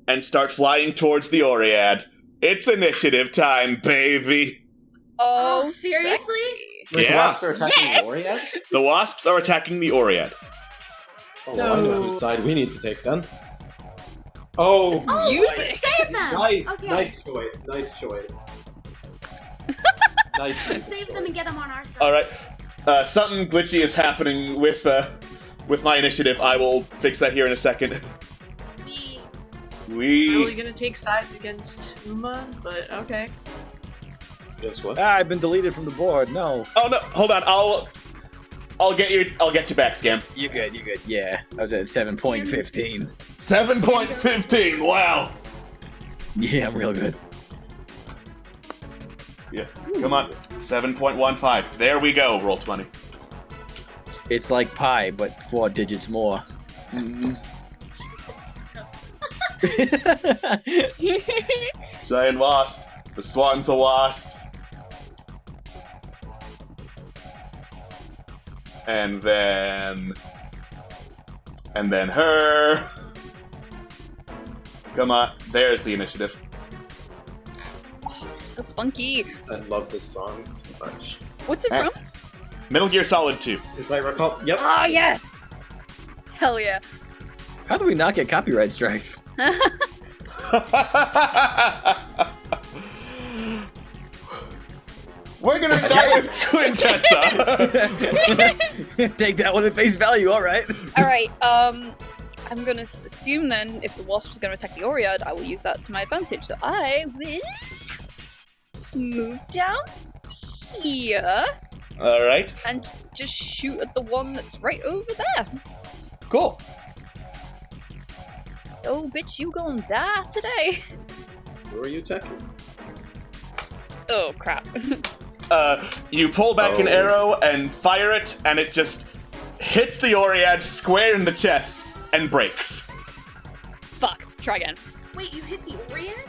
and start flying towards the Oread. It's initiative time, baby! Oh, seriously? Wait, Yeah. the wasps are attacking Yes! Oread? The wasps are attacking the Oread. Oh, well, I know whose side we need to take then. Oh, Oh, we Music. can save them! nice, Okay. nice choice, nice choice. nice Save them and get them on our side. Alright, something glitchy is happening with my initiative. I will fix that here in a second. Really gonna take sides against Uma, but okay. Guess what? I've been deleted from the board. No. Oh no, hold on, I'll get you back, Scam. You good? You good? Yeah. I was at 7.15. 7.15, wow! Yeah, I'm real good. Yeah, come on, 7.15. There we go, roll 20. It's like pi, but 4 digits more. Giant wasp, the swarms of wasps. And then her. Come on, there's the initiative. Oh, it's so funky. I love this song so much. What's it from? Metal Gear Solid 2. If I recall. Yep. Oh, yeah! Hell yeah. How do we not get copyright strikes? We're gonna start with Quintessa. Take that one at face value, alright. Alright, I'm gonna assume then, if the wasp is gonna attack the Oread, I will use that to my advantage. So I will move down here Alright, and just shoot at the one that's right over there. cool. Oh, bitch, you gonna die today. Who are you attacking? Oh, crap. You pull back an arrow and fire it, and it just hits the Oread square in the chest and breaks. Fuck. Try again. Wait, you hit the Oread?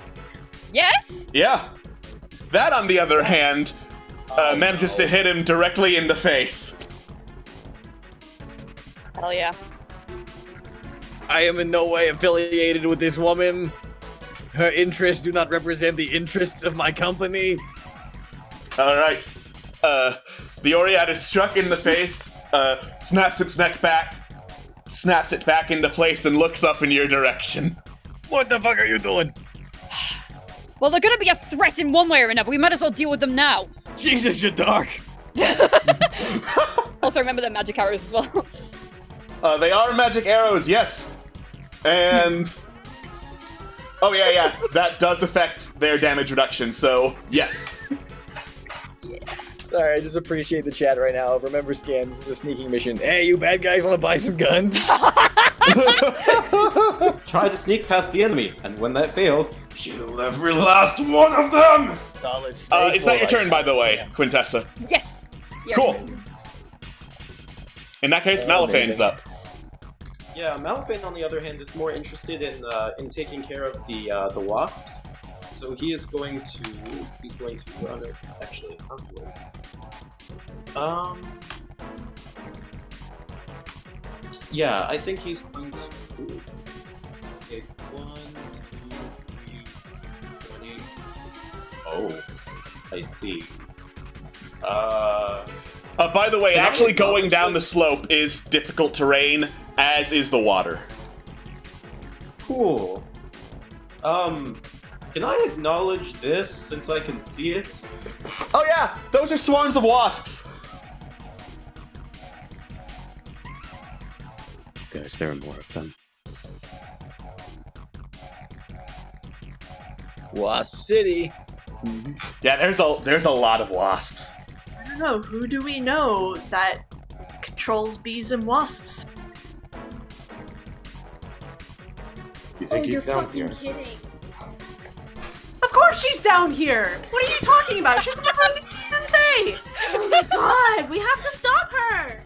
Yes? Yeah. That, on the other hand, manages to hit him directly in the face. Hell yeah. I am in no way affiliated with this woman. Her interests do not represent the interests of my company. Alright. The Oread is struck in the face, snaps its neck back, snaps it back into place, and looks up in your direction. What the fuck are you doing? Well, they're gonna be a threat in one way or another. We might as well deal with them now. Jesus, you're dark. Also, remember their magic arrows as well. They are magic arrows, yes. And... oh, yeah, that does affect their damage reduction, so yes. Sorry, I just appreciate the chat right now. Remember, Scam, this is a sneaking mission. Hey, you bad guys want to buy some guns? Try to sneak past the enemy, and when that fails, kill every last one of them! Solid It's not your turn, by the way, Quintessa. Yes. Yeah, Cool. In that case, Malaphane's up. Yeah, Malapane, on the other hand, is more interested in taking care of the wasps. So he is going to run it. Actually, how do I? Yeah, I think he's going to. Okay, 1, 2, 3, 20. Oh, I see. By the way, actually going down the slope is difficult terrain, as is the water. Cool. Can I acknowledge this since I can see it? Oh yeah, those are swarms of wasps. Guys, there are more of them. Wasp City. Yeah, there's a lot of wasps. I don't know. Who do we know that controls bees and wasps? You think he's you're down fucking here? kidding. Of course she's down here! What are you talking about? She's never in the day! Oh my god, we have to stop her!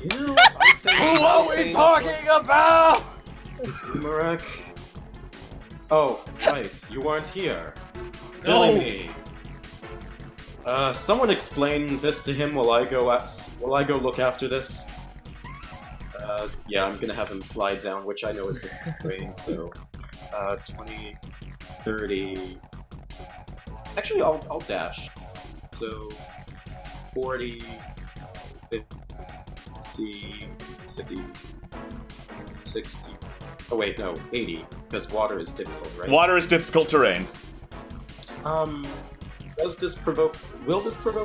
You know, I think Who are we talking about? Marek. Oh, right, you weren't here. Silly me. Someone explain this to him while I go look after this. Yeah, I'm gonna have him slide down, which I know is different terrain, so 20, 30. Actually, I'll dash. So 40, 50, 60. Oh wait, no, 80, because water is difficult, right? Water is difficult terrain. Will this provoke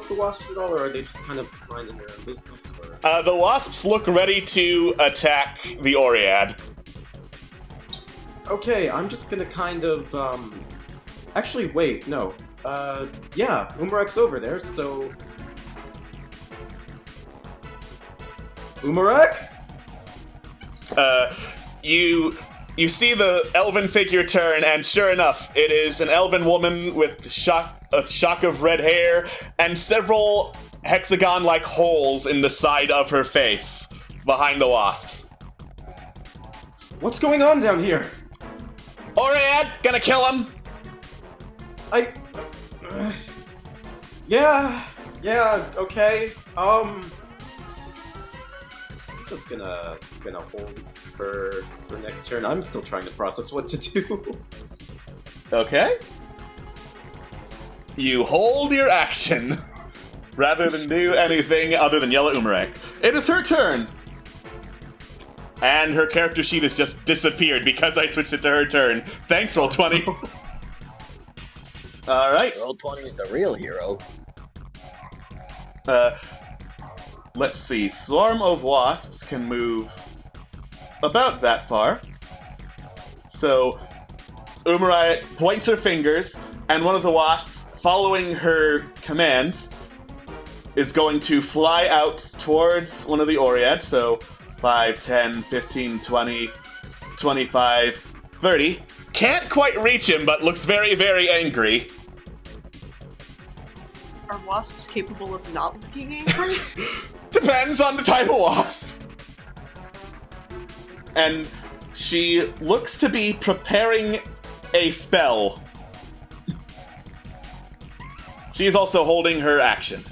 the wasps at all, or are they just kind of minding their own business? Or? The wasps look ready to attack the Oread. Okay, I'm just gonna kind of, actually, wait, no. Yeah, Umarek's over there, so... Umarek? You see the elven figure turn, and sure enough, it is an elven woman with a shock of red hair and several hexagon-like holes in the side of her face behind the wasps. What's going on down here? Oread, gonna kill him. Yeah, okay. I'm just gonna hold for next turn. I'm still trying to process what to do. Okay. you hold your action rather than do anything other than yell at Umarek. It is her turn. And her character sheet has just disappeared because I switched it to her turn. Thanks, Roll20. Alright. Roll20 is the real hero. Let's see. Swarm of wasps can move about that far. So, Umarai points her fingers, and one of the wasps, following her commands, is going to fly out towards one of the Oread. So, 5, 10, 15, 20, 25, 30. Can't quite reach him, but looks very, very angry. Are wasps capable of not looking angry? Depends on the type of wasp. And she looks to be preparing a spell. She is also holding her action.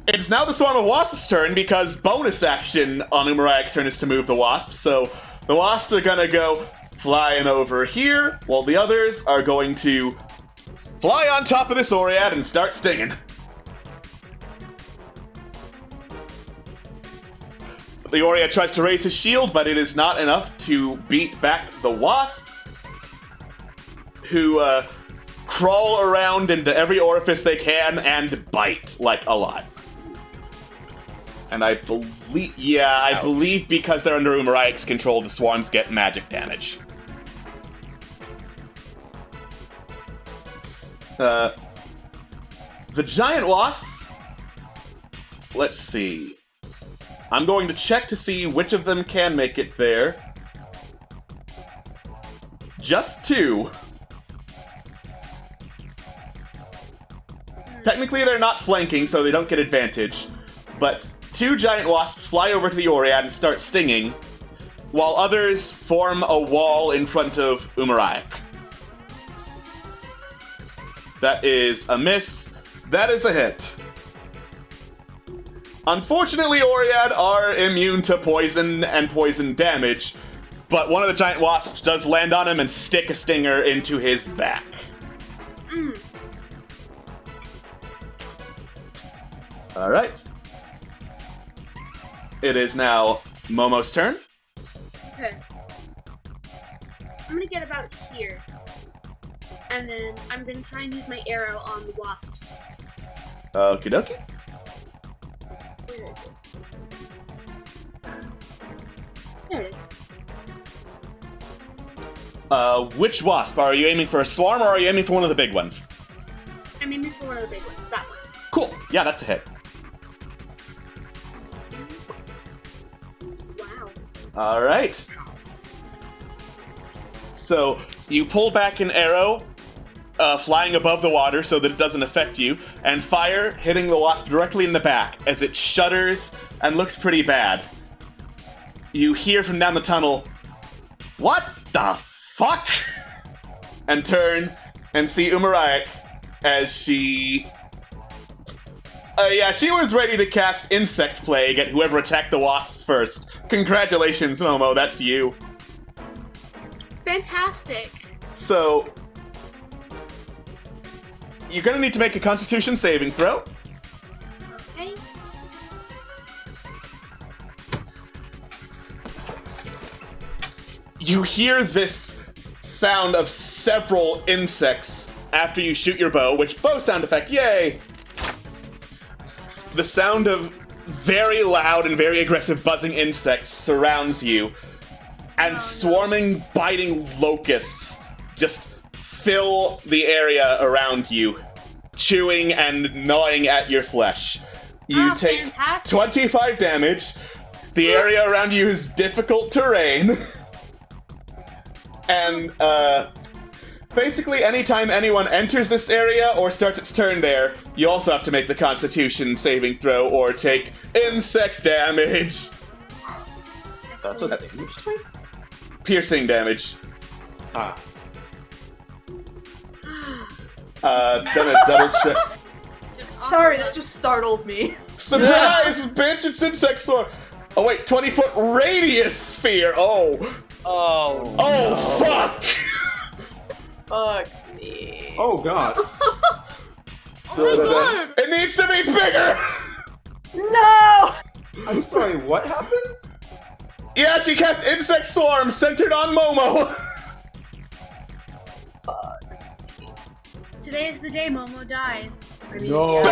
It's now the Swarm of Wasps' turn because bonus action on Umarayak's turn is to move the wasps. So the wasps are gonna go flying over here, while the others are going to fly on top of this Oread and start stinging. The Oread tries to raise his shield, but it is not enough to beat back the wasps, who crawl around into every orifice they can and bite like a lot. And I believe because they're under Umarayak's control, the swarms get magic damage. The giant wasps, let's see. I'm going to check to see which of them can make it there. Just 2. Technically they're not flanking, so they don't get advantage, but 2 giant wasps fly over to the Oread and start stinging, while others form a wall in front of Umarayak. That is a miss. That is a hit. Unfortunately, Oread are immune to poison and poison damage, but one of the giant wasps does land on him and stick a stinger into his back. Alright. It is now Momo's turn. Okay. I'm gonna get about here. And then I'm gonna try and use my arrow on the wasps. Okie dokie. Where is it? There it is. Which wasp? Are you aiming for a swarm or are you aiming for one of the big ones? I'm aiming for one of the big ones, that one. Cool. Yeah, that's a hit. Wow. Alright. So, you pull back an arrow, flying above the water so that it doesn't affect you, and fire, hitting the wasp directly in the back as it shudders and looks pretty bad. You hear from down the tunnel, "What the fuck?" and turn and see Umarayak as she... she was ready to cast Insect Plague at whoever attacked the wasps first. Congratulations, Momo, that's you. Fantastic. So, you're gonna need to make a Constitution saving throw. Okay. You hear this sound of several insects after you shoot your bow, which bow sound effect, yay! The sound of very loud and very aggressive buzzing insects surrounds you, and swarming, biting locusts just fill the area around you, chewing and gnawing at your flesh. You take fantastic. 25 damage. The area around you is difficult terrain. And, basically anytime anyone enters this area or starts its turn there, you also have to make the Constitution saving throw or take insect damage. That's what damage type? Piercing damage. Gonna double check. Sorry, that just startled me. Surprise, bitch! It's insect swarm. Oh wait, 20-foot radius sphere. Oh, Oh, fuck! Fuck me. Oh god. Oh my god! It needs to be bigger! No! I'm sorry, what happens? Yeah, she cast Insect Swarm centered on Momo! Today is the day Momo dies. I mean, No.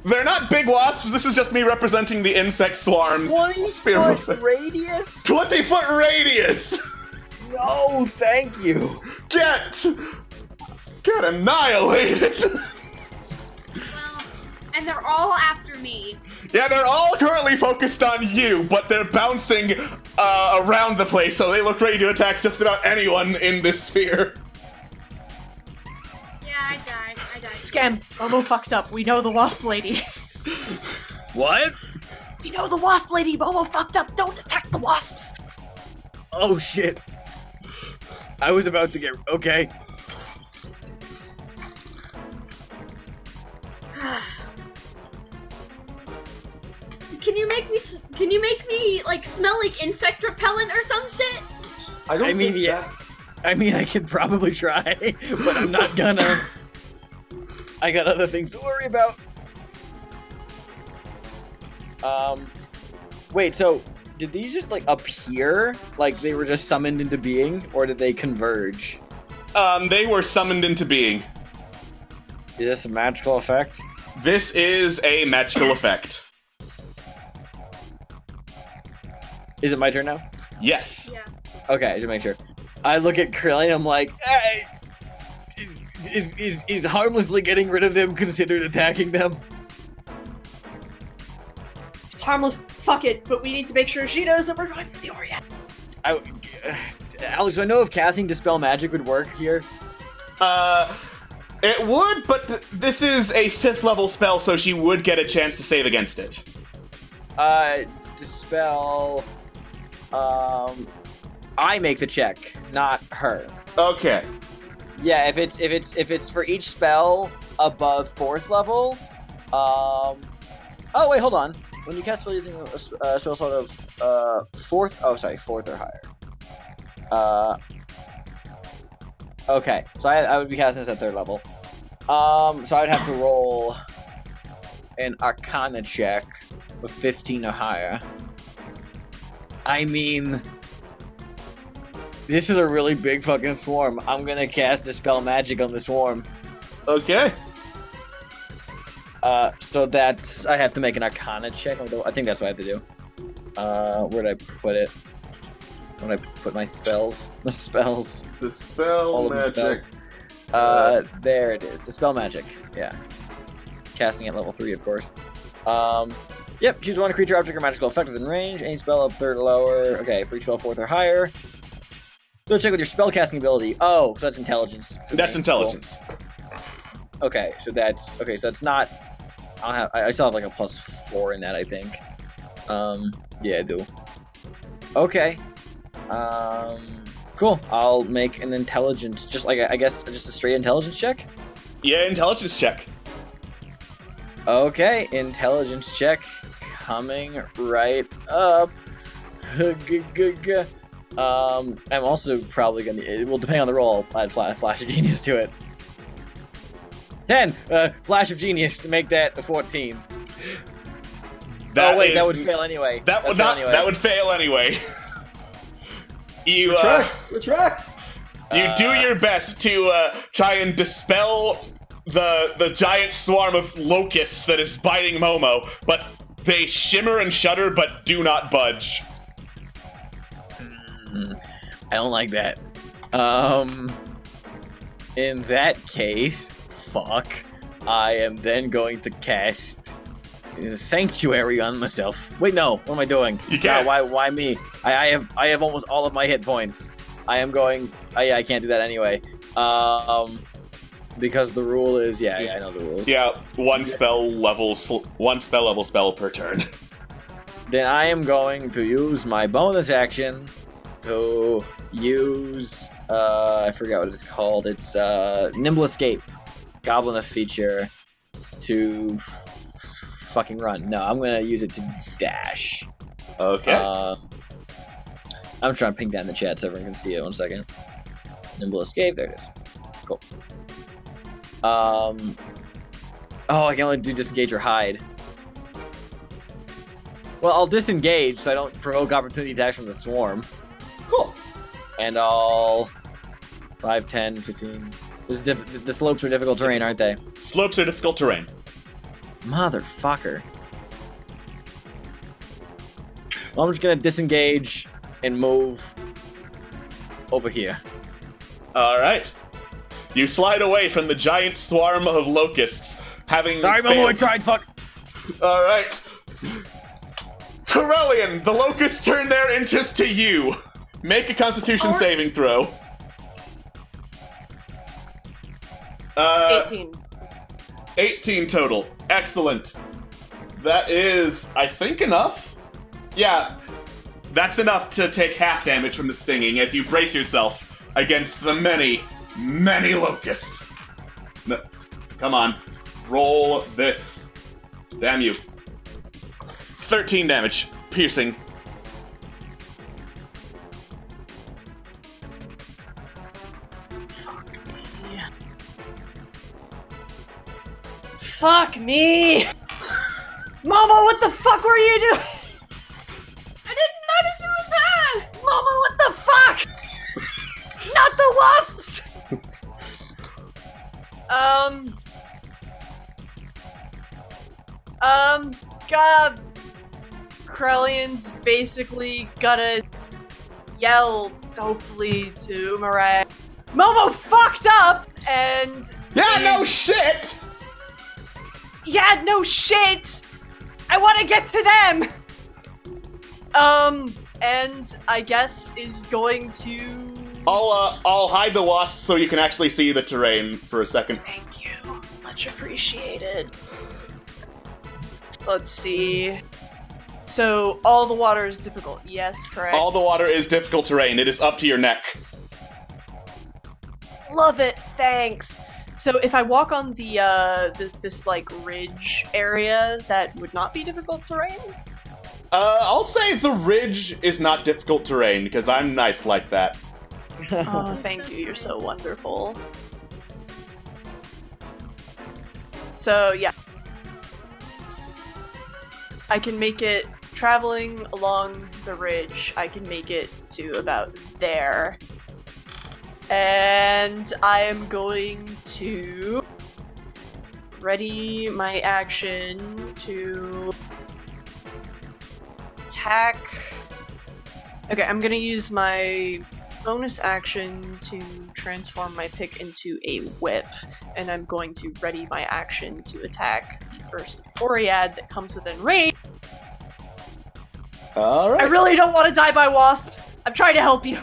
They're not big wasps, this is just me representing the Insect Swarm. 20-foot radius? 20-foot radius! No, thank you. Get annihilated! Well, and they're all after me. Yeah, they're all currently focused on you, but they're bouncing around the place, so they look ready to attack just about anyone in this sphere. Yeah, I died. Scam, Momo fucked up. We know the wasp lady. What? We know the wasp lady. Momo fucked up. Don't attack the wasps. Oh shit. I was about to get... Okay. Can you make me like smell like insect repellent or some shit? I don't think yeah. that's... I mean, I could probably try, but I'm not gonna. I got other things to worry about. Wait, so did these just like appear? Like they were just summoned into being, or did they converge? They were summoned into being. Is this a magical effect? This is a magical effect. Is it my turn now? Yes. Yeah. Okay, to make sure. I look at Krillin, I'm like, hey, is harmlessly getting rid of them considered attacking them? It's harmless. Fuck it. But we need to make sure she knows that we're going for the Oread. Alex, do I know if casting Dispel Magic would work here? It would, but this is a 5th level spell, so she would get a chance to save against it. Dispel... I make the check, not her. Okay. Yeah, if it's for each spell above 4th level, oh wait, hold on. When you cast spell using a spell sort of 4th or higher. Okay, so I would be casting this at 3rd level. So I'd have to roll an Arcana check with 15 or higher. I mean, this is a really big fucking swarm. I'm gonna cast Dispel Magic on the swarm. Okay. So that's... I have to make an Arcana check. I think that's what I have to do. Where'd I put it? Where'd I put my spells? The spells. Dispel All of the magic. spells. There it is. Dispel Magic. Yeah. Casting at level 3, of course. Yep, choose one creature, object, or magical effect within range. Any spell up 3rd or lower. Okay, for each spell 4th or higher. Go check with your spellcasting ability. Oh, so that's intelligence. That's intelligence. Cool. Okay, so that's not... I still have like a +4 in that, I think. Yeah, I do. Okay. Cool. I'll make an intelligence, just like, I guess, just a straight intelligence check? Yeah, intelligence check. Okay, intelligence check coming right up. I'm also probably gonna, it will depend on the roll, I'll add Flash of Genius to it. 10! Flash of Genius to make that a 14. That would fail anyway. That would fail anyway. You Retract! You do your best to try and dispel the giant swarm of locusts that is biting Momo, but they shimmer and shudder but do not budge. I don't like that. In that case, fuck. I am then going to cast Sanctuary on myself. Wait, no. What am I doing? You can't. Why me? I have almost all of my hit points. I am going... I can't do that anyway. Because the rule is... Yeah, I know the rules. Yeah, one spell level spell per turn. Then I am going to use my bonus action to use... I forgot what it's called. It's Nimble Escape. Goblin feature to fucking run. No, I'm gonna use it to dash. Okay. I'm trying to ping that in the chat so everyone can see it. 1 second. Nimble escape. There it is. Cool. Oh, I can only do disengage or hide. Well, I'll disengage so I don't provoke opportunity attacks from the swarm. Cool. And I'll 5, 10, 15. The slopes are difficult terrain, aren't they? Slopes are difficult terrain. Motherfucker. Well, I'm just gonna disengage and move over here. Alright. You slide away from the giant swarm of locusts, having Sorry, Momo, I tried, fuck. Alright. Corellian, the locusts turn their interest to you. Make a constitution saving throw. 18. 18 total. Excellent. That is, I think, enough. Yeah, that's enough to take half damage from the stinging as you brace yourself against the many, many locusts. No, come on. Roll this. Damn you. 13 damage. Piercing. Fuck me! Mama, what the fuck were you doing? I didn't notice it was her! Mama, what the fuck? Not the wasps! God. Krellian's basically gonna yell, hopefully, to Oread. Momo fucked up, and... Yeah, no shit! Yeah, no shit! I want to get to them! And I guess is going to... I'll hide the wasp so you can actually see the terrain for a second. Thank you. Much appreciated. Let's see. So, all the water is difficult. Yes, correct. All the water is difficult terrain. It is up to your neck. Love it. Thanks. So if I walk on this like ridge area, that would not be difficult terrain? I'll say the ridge is not difficult terrain because I'm nice like that. Oh, thank you. You're so wonderful. So yeah, I can make it traveling along the ridge. I can make it to about there. And I am going to ready my action to attack. Okay, I'm gonna use my bonus action to transform my pick into a whip, and I'm going to ready my action to attack the first Oread that comes within range. Alright. I really don't want to die by wasps. I'm trying to help you.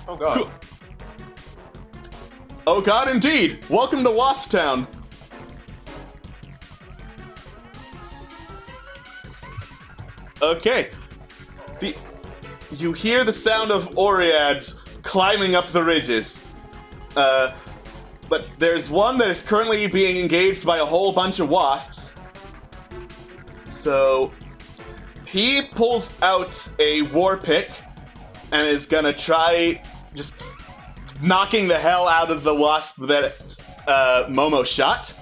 Oh god. Oh god, indeed! Welcome to Wasp Town! Okay. You hear the sound of Oreads climbing up the ridges. But there's one that is currently being engaged by a whole bunch of wasps. So he pulls out a war pick and is gonna try just knocking the hell out of the wasp that Momo shot.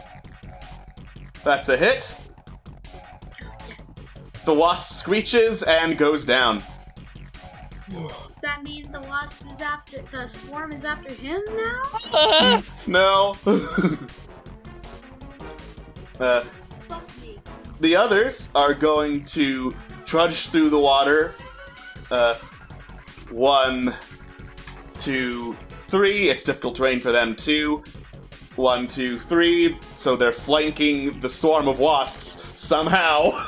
That's a hit. Yes. The wasp screeches and goes down. Does that mean the swarm is after him now? No. Fuck me. The others are going to trudge through the water. 1, 2, 3. It's difficult terrain for them too. 1, 2, 3. So they're flanking the swarm of wasps somehow.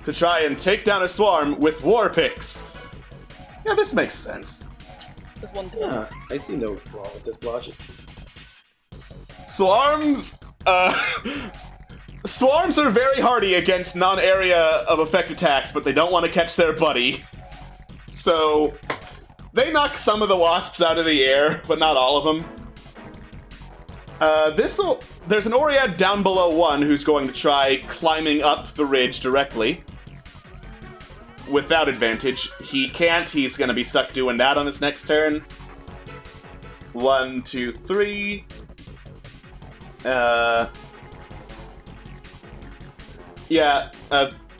To try and take down a swarm with war picks. Yeah, this makes sense. There's one thing. Yeah, I see no flaw with this logic. Swarms, Swarms are very hardy against non-area of effect attacks, but they don't want to catch their buddy. So, they knock some of the wasps out of the air, but not all of them. There's an Oread down below one who's going to try climbing up the ridge directly. Without advantage. He can't. He's going to be stuck doing that on his next turn. 1, 2, 3.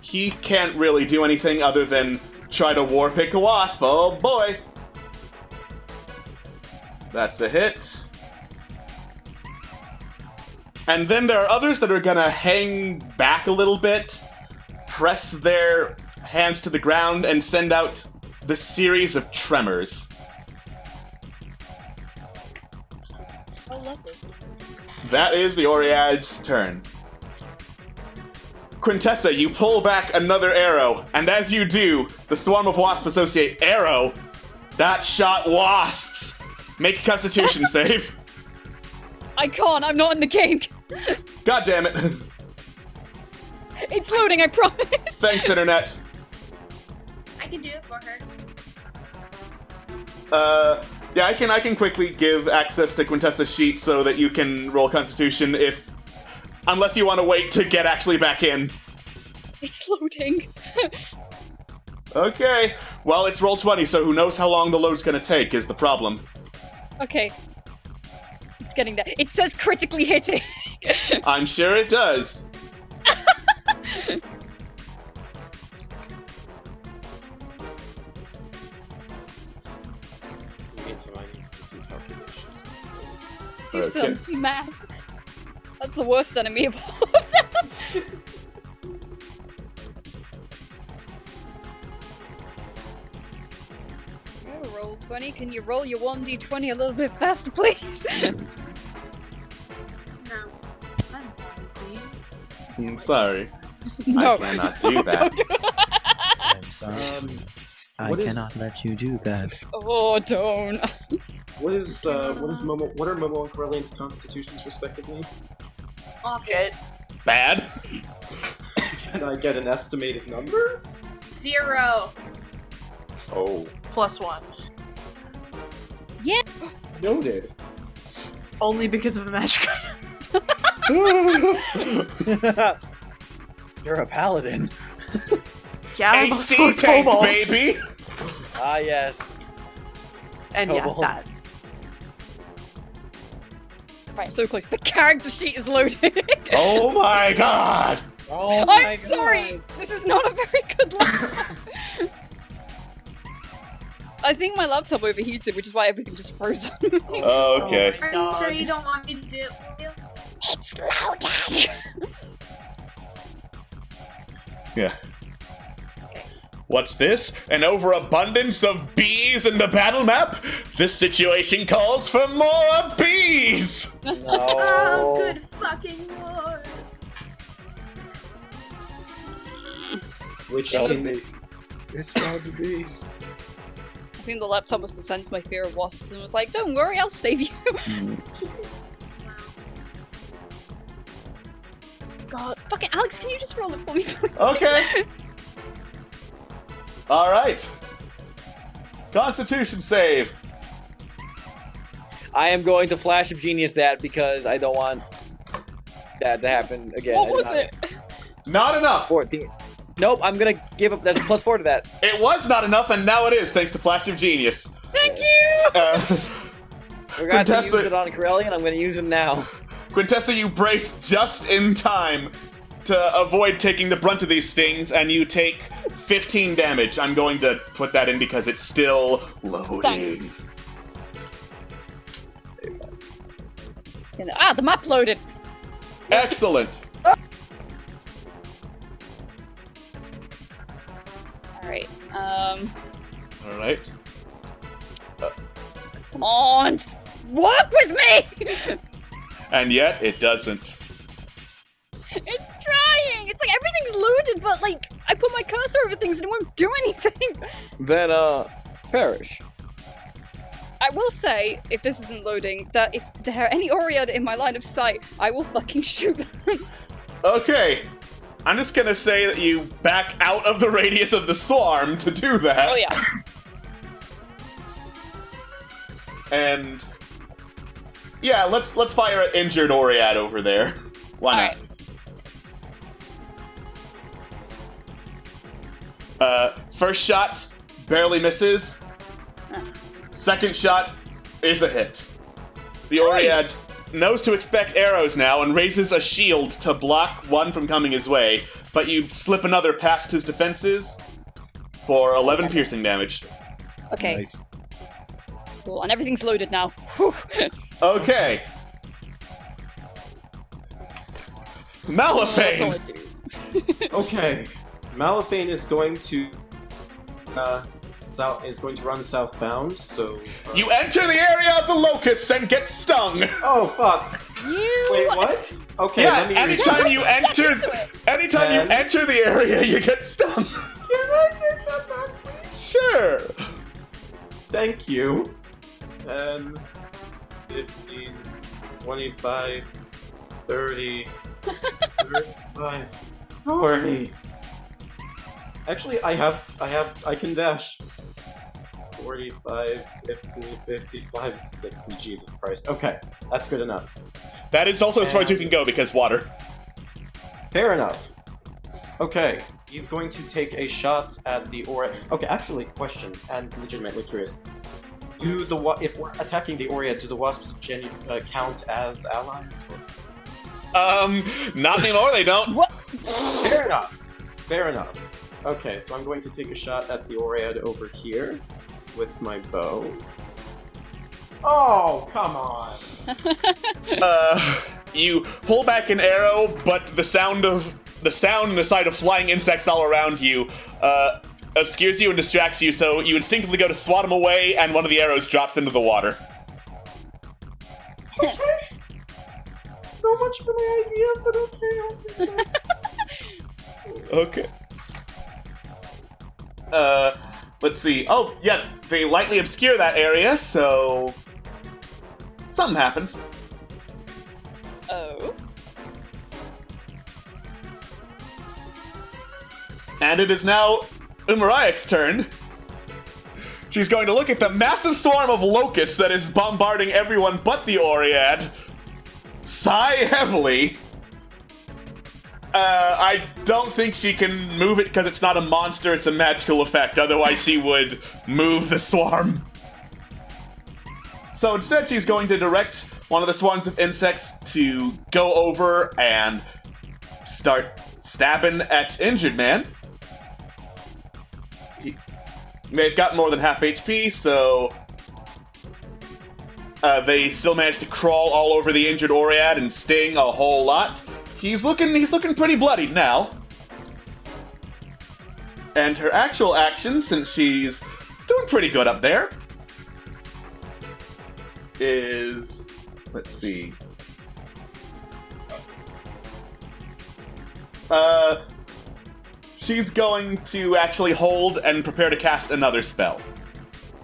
He can't really do anything other than try to war pick a wasp. Oh boy. That's a hit. And then there are others that are gonna hang back a little bit, press their hands to the ground, and send out the series of tremors. Oh, lovely. That is the Oread's turn. Quintessa, you pull back another arrow, and as you do, the swarm of wasps associate arrow. That shot wasps. Make a Constitution save. I can't, I'm not in the game. God damn it. It's loading, I promise. Thanks, Internet. I can do it for her. Yeah, I can quickly give access to Quintessa's sheet so that you can roll Constitution unless you want to wait to get actually back in. It's loading. Okay. Well, it's roll 20, so who knows how long the load's gonna take is the problem. Okay. It's getting there. It says critically hitting. I'm sure it does. Meantime, I need to do some calculations. Do Okay. some math. That's the worst enemy of all of them. Oh, roll 20. Can you roll your 1d20 a little bit faster, please? No. I'm sorry, Queen. I'm sorry. No. I cannot do No, that. don't do it. I'm sorry. I what is- cannot let you do that. Oh, don't. What are Momo and Corellian's constitutions, respectively? Off Shit. Bad? Can I get an estimated number? 0. Oh. +1. Yeah. Noted. Only because of a magic item. You're a paladin. Yeah, I'm AC also a tank, kobold. baby! Ah, yes. And yeah, Kobold. that. Right, so close. The character sheet is loading. Oh my god! Oh I'm sorry. This is not a very good laptop. I think my laptop overheated, which is why everything just froze on me. Oh, okay. Are you sure you don't want me to do it for you? It's loading. Yeah. What's this? An overabundance of bees in the battle map? This situation calls for more bees! Oh, No. good fucking lord. Which Spelled is bee. It's spelled to be. I think the laptop must have sensed my fear of wasps and was like, don't worry, I'll save you. God, fucking Alex, can you just roll it for me, please? Okay. Alright. Constitution save. I am going to Flash of Genius that because I don't want that to happen again. What I was did not- it? Not enough. 14. Nope, I'm gonna give up. That's +4 to that. It was not enough, and now it is, thanks to Flash of Genius. Thank you! Forgot to use Quintessa- it on Corellian. I'm gonna use it now. Quintessa, you brace just in time to avoid taking the brunt of these stings, and you take 15 damage. I'm going to put that in because it's still loading. Thanks. Ah, the map loaded. Excellent. Alright, Alright. come on, just walk with me! And yet, it doesn't. It's trying! It's like everything's loaded, but like, I put my cursor over things and it won't do anything! Then, perish. I will say, if this isn't loading, that if there are any Oread in my line of sight, I will fucking shoot them. Okay. I'm just gonna say that you back out of the radius of the swarm to do that. Oh yeah. And Yeah, let's fire an injured Oread over there. Why not? First shot barely misses. Second shot is a hit. The Oread knows to expect arrows now and raises a shield to block one from coming his way, but you slip another past his defenses for 11 piercing damage. Okay. Nice. Cool, and everything's loaded now. Whew. Okay. That's all I Malifane! do. Okay. Malifane is going to run southbound, so You enter the area of the locusts and get stung! Oh fuck. Wait, what? Okay, Yeah, let me anytime you enter the area, you get stung. Can I take that back, please? Sure. Thank you. 10, 15, 25, 30, 35, 40. Actually, I can dash. 45, 50, 55, 60. Jesus Christ. Okay, that's good enough. That is also as far as you can go because water. Fair enough. Okay, he's going to take a shot at the Oread. Okay, actually, question, and legitimately curious. If we're attacking the Oread, do the wasps count as allies? Not anymore, they don't. What? Fair enough. Fair enough. Okay, so I'm going to take a shot at the Oread over here with my bow. Oh, come on! You pull back an arrow, but the sound and the sight of flying insects all around you, obscures you and distracts you, so you instinctively go to swat him away, and one of the arrows drops into the water. Okay. So much for my idea, but okay, I'll take that. Okay. Let's see. Oh, yeah, they lightly obscure that area, so something happens. Oh. And it is now Umarayek's turn. She's going to look at the massive swarm of locusts that is bombarding everyone but the Oread. Sigh heavily. I don't think she can move it because it's not a monster, it's a magical effect. Otherwise, she would move the swarm. So instead, she's going to direct one of the swarms of insects to go over and start stabbing at Injured Man. They've got more than half HP, so they still managed to crawl all over the injured Oread and sting a whole lot. He's looking pretty bloodied now. And her actual action, since she's doing pretty good up there, is, let's see. She's going to actually hold and prepare to cast another spell.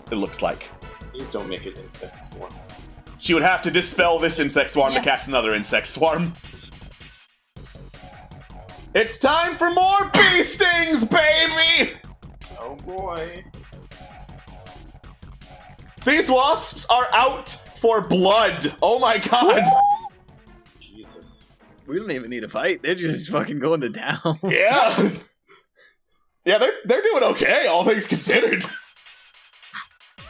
It looks like. Please don't make it insect swarm. She would have to dispel this insect swarm to cast another insect swarm. It's time for more bee stings, baby! Oh boy. These wasps are out for blood. Oh my god. Jesus. We don't even need to fight. They're just fucking going to town. Yeah. Yeah, they're doing okay, all things considered.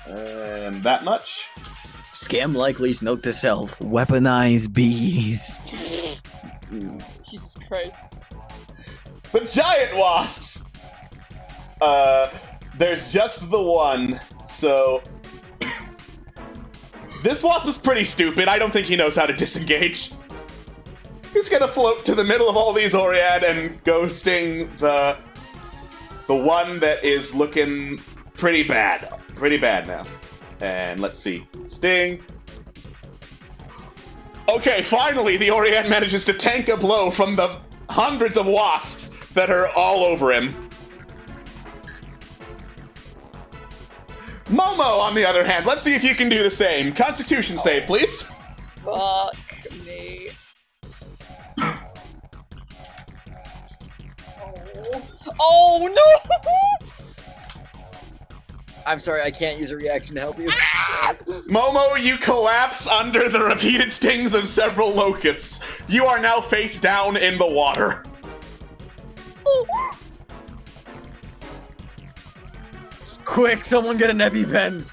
And that much. Scam likely's note to self: weaponize bees. Jesus Christ. The giant wasps! There's just the one, so... This wasp is pretty stupid. I don't think he knows how to disengage. He's gonna float to the middle of all these Oread and go sting the one that is looking pretty bad. Pretty bad now. And let's see. Sting. Okay, finally the Oread manages to tank a blow from the hundreds of wasps that are all over him. Momo, on the other hand, let's see if you can do the same. Constitution save, please. Fuck me. Oh no! I'm sorry, I can't use a reaction to help you. Momo, you collapse under the repeated stings of several locusts. You are now face down in the water. Quick, someone get an EpiPen.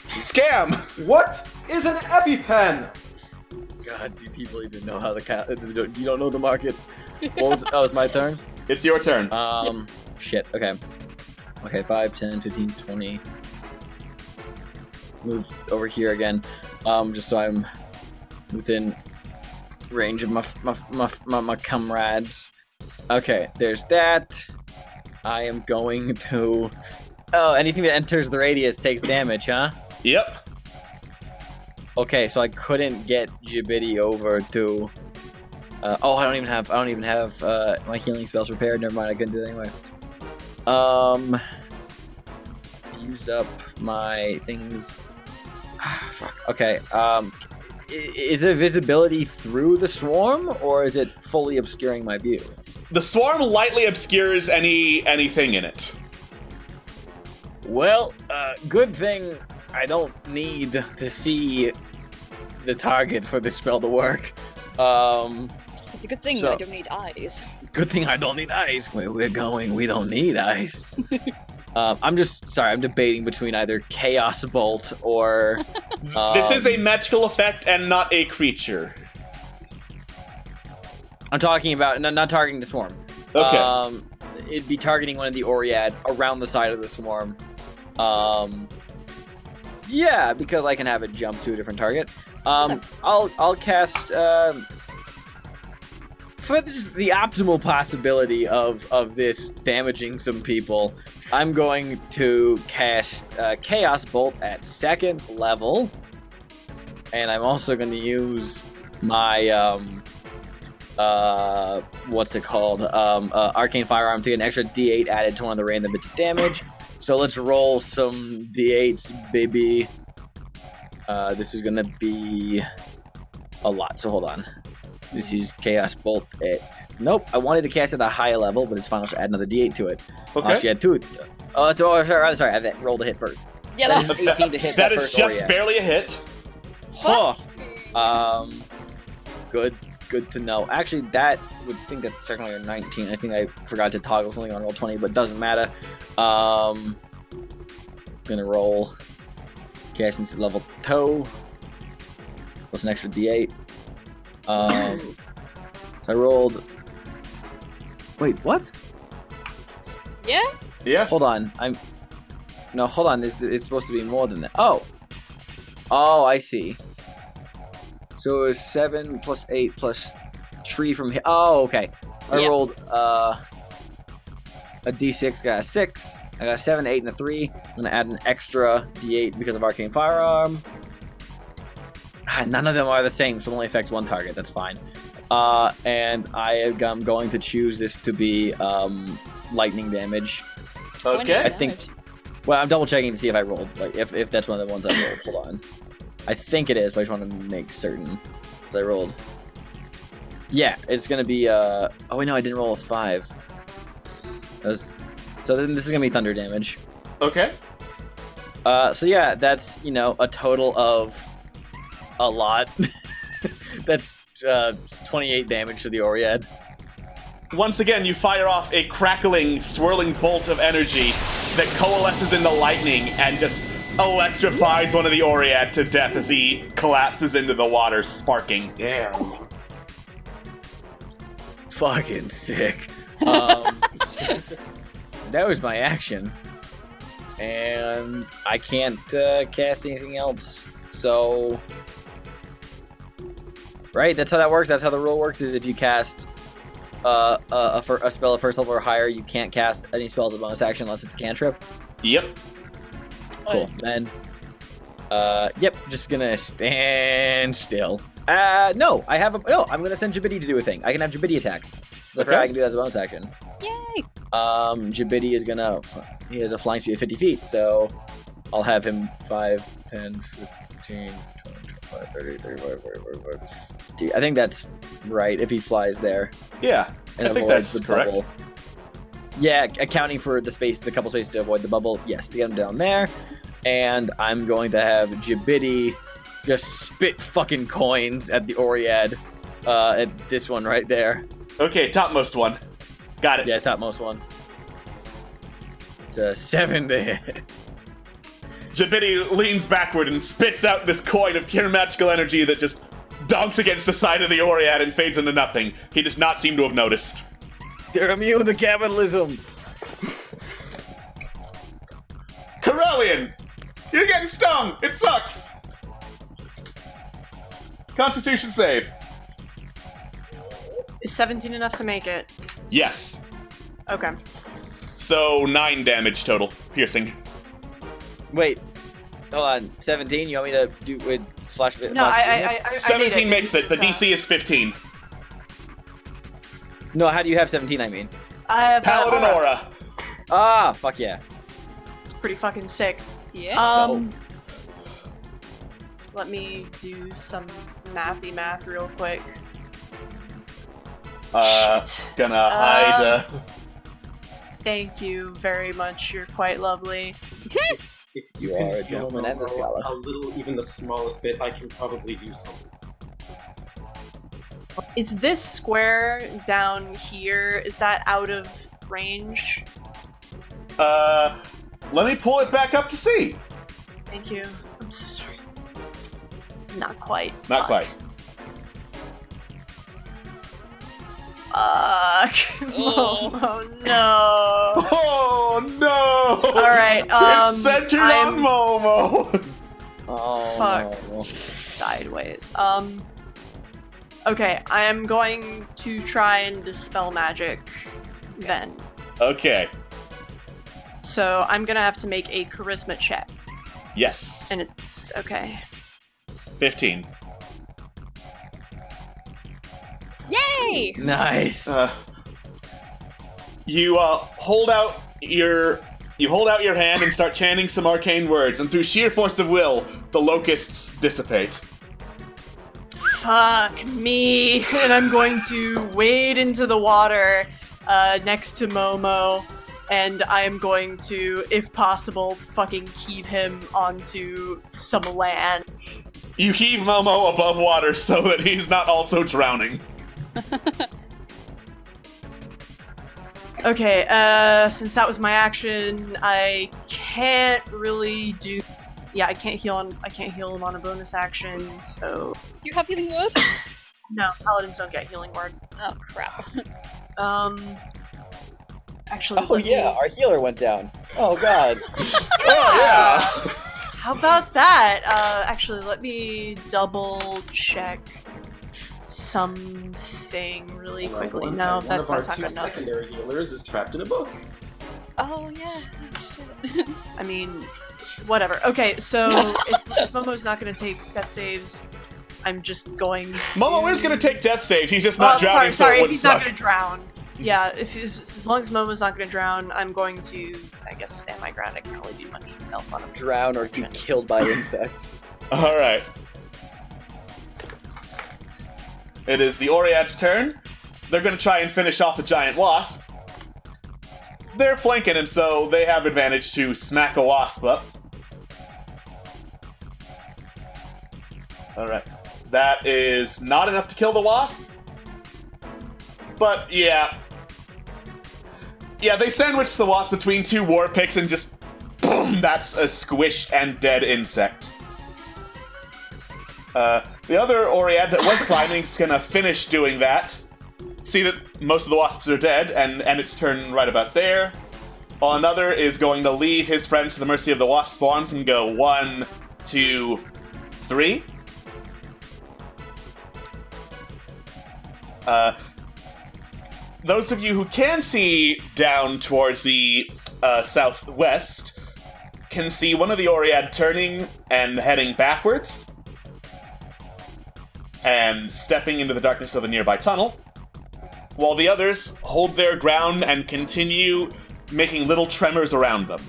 Scam! What is an EpiPen? God, do people even know how you don't know the market? It's my turn? It's your turn. Shit, okay. Okay, 5, 10, 15, 20. Move over here again. Just so I'm within range of my comrades. Okay, there's that. I am going to... Oh, anything that enters the radius takes damage, huh? Yep. Okay, so I couldn't get Jibidi over to... I don't even have my healing spells prepared. Never mind, I couldn't do that anyway. Used up my things. Fuck. Okay. Is it visibility through the swarm, or is it fully obscuring my view? The swarm lightly obscures anything in it. Well, good thing I don't need to see the target for this spell to work. It's a good thing I don't need eyes. Good thing I don't need eyes. Where we're going, we don't need eyes. I'm debating between either Chaos Bolt or... This is a magical effect and not a creature. I'm talking about... not targeting the swarm. Okay. It'd be targeting one of the Oread around the side of the swarm. Yeah, because I can have it jump to a different target. I'll cast... for the optimal possibility of this damaging some people, I'm going to cast Chaos Bolt at 2nd level, and I'm also going to use my what's it called? Arcane Firearm to get an extra D8 added to one of the random bits of damage. So let's roll some D8s, baby. This is going to be a lot. So hold on. This is Chaos Bolt at... Nope, I wanted to cast it at a higher level, but it's fine. I'll just add another D8 to it. Okay. She had 2. Oh, sorry, I rolled a hit first. Yeah, that is 18 to hit. That is first just Oread. barely a hit. Huh. Good to know. Actually, that would think that's technically a 19. I think I forgot to toggle something on roll 20, but doesn't matter. Gonna roll cast into level 2. Plus an extra D8. I rolled. Wait, what? Yeah? Yeah. Hold on. Hold on. It's supposed to be more than that. Oh, I see. So it was 7 plus 8 plus 3 from here. Oh, okay. I rolled a D6, got a 6. I got a 7, 8, and a 3. I'm gonna add an extra D8 because of Arcane Firearm. None of them are the same, so it only affects one target. That's fine. And I'm going to choose this to be lightning damage. Okay. I think. Well, I'm double checking to see if I rolled. Like, if that's one of the ones I rolled. Hold on. I think it is, but I just want to make certain. Because I rolled. Yeah, it's gonna be. Oh wait, no, I didn't roll a 5. So then this is gonna be thunder damage. Okay. So yeah, that's a total of a lot. That's 28 damage to the Oread. Once again, you fire off a crackling, swirling bolt of energy that coalesces into lightning and just electrifies one of the Oread to death as he collapses into the water, sparking. Damn. Fucking sick. That was my action. And I can't cast anything else. So... Right? That's how that works. That's how the rule works, is if you cast a spell at 1st level or higher, you can't cast any spells as a bonus action unless it's a cantrip. Yep. Cool. Then, yep, just gonna stand still. No, I'm gonna send Jibidi to do a thing. I can have Jibidi attack. So I can do that as a bonus action. Yay! Jibidi is gonna... He has a flying speed of 50 feet, so I'll have him 5, 10, 15, 20, 30, 35, 45, 50. I think that's right, if he flies there. Yeah, And I think avoids that's the correct. bubble. Yeah, accounting for the couple spaces to avoid the bubble. Yes, to get him down there. And I'm going to have Jabidi just spit fucking coins at the Oread. At this one right there. Okay, topmost one. Got it. Yeah, topmost one. It's a 7 to hit. Jabidi leans backward and spits out this coin of pure magical energy that just dunks against the side of the Oread and fades into nothing. He does not seem to have noticed. They're immune to capitalism. Corellian! You're getting stung! It sucks! Constitution save. Is 17 enough to make it? Yes. Okay. So 9 damage total. Piercing. Wait. Hold on. 17? You want me to do with slash? No, I 17 makes it. The It's, DC is 15. No, how do you have 17, I mean? I have Paladin Aura. Ah, fuck yeah. It's pretty fucking sick. Yeah. Let me do some mathy math real quick. Gonna hide. Thank you very much. You're quite lovely. If you You can are a feel gentleman and a scholar. a little, even the smallest bit, I can probably do something. Is this square down here, is that out of range? Let me pull it back up to see. Thank you. I'm so sorry. Not quite. Not quite. Oh no. Oh no! Alright, it's centered on Momo! Oh, Fuck. no. Sideways. Okay, I am going to try and dispel magic then. Okay. So I'm gonna have to make a charisma check. Yes. And it's okay. 15. Yay! Nice. You hold out your hand and start chanting some arcane words, and through sheer force of will, the locusts dissipate. Fuck me. And I'm going to wade into the water next to Momo, and I am going to, if possible, fucking heave him onto some land. You heave Momo above water so that he's not also drowning. Okay, since that was my action, I can't really do. Yeah, I can't heal him on a bonus action. So You have healing word? no, paladins don't get healing word. Oh crap. Actually, Oh yeah, our healer went down. Oh god. Oh yeah. How about that? Actually, let me double check something really quickly. No, One that's of our not two good enough. secondary healers is trapped in a book. Oh yeah. I mean, whatever. Okay, so if Momo's not going to take death saves, I'm just going. Momo is going to take death saves. He's just not drowning, sorry, so it wouldn't he's not suck. going to drown. Yeah, if as long as Momo's not going to drown, I'm going to, I guess, stand my ground. I can't really do much else on him. Drown or be killed by insects. All right. It is the Oread's turn. They're going to try and finish off the giant wasp. They're flanking him, so they have advantage to smack a wasp up. All right. That is not enough to kill the wasp. But yeah. Yeah, they sandwiched the wasp between two war picks and just boom, that's a squished and dead insect. The other Oread that was climbing is gonna finish doing that. See that most of the wasps are dead, and its turn right about there. While another is going to leave his friends to the mercy of the wasp spawns and go 1, 2, 3. Those of you who can see down towards the southwest can see one of the Oread turning and heading backwards and stepping into the darkness of a nearby tunnel, while the others hold their ground and continue making little tremors around them.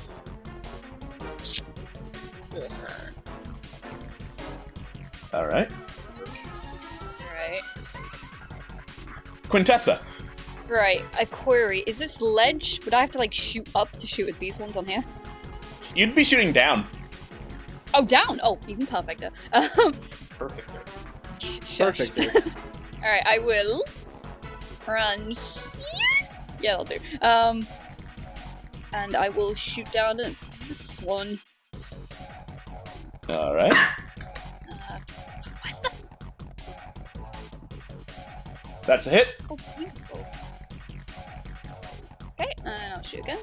All right. Right. Quintessa. Right, I query. Is this ledge? Would I have to, like, shoot up to shoot at these ones on here? You'd be shooting down. Oh, down! Oh, even perfecter. Perfect. Perfect. Alright, I will run here. Yeah, I'll do. And I will shoot down at this one. Alright. Where's the... That's a hit. Oh, beautiful. Okay, and I'll shoot again.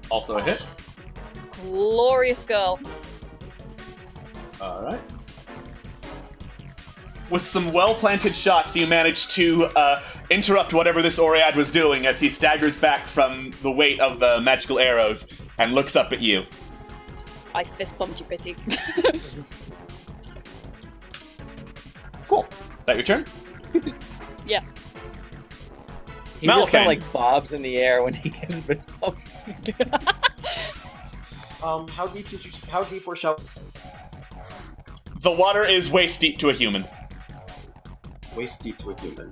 Also a hit. Glorious girl. Alright. With some well-planted shots, you manage to interrupt whatever this Oread was doing as he staggers back from the weight of the magical arrows and looks up at you. I fist bumped you, Pity. Cool. That your turn? Yeah. He just kind Malphane. of like bobs in the air when he gets fist bumped. How deep or shall... The water is waist deep to a human. Waist deep to a human.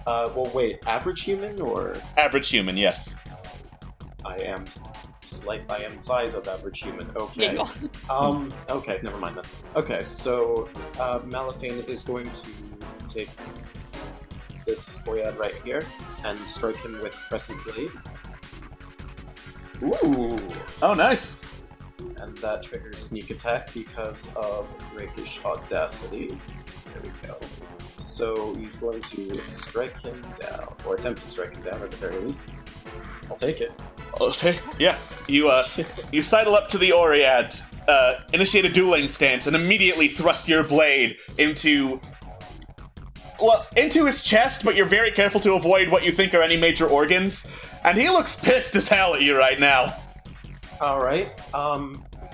Well, wait, average human or? Average human, yes. I am size of average human. Okay. Yeah, you are. Okay, never mind then. Okay, so Malphane is going to take this Oread right here and strike him with Crescent Blade. Ooh. Oh, nice. And that triggers sneak attack because of Rakish Audacity. There we go. So he's going to strike him down, or attempt to strike him down at the very least. I'll take it. Okay, yeah. You sidle up to the Oread, initiate a dueling stance, and immediately thrust your blade into his chest, but you're very careful to avoid what you think are any major organs. And he looks pissed as hell at you right now. Alright,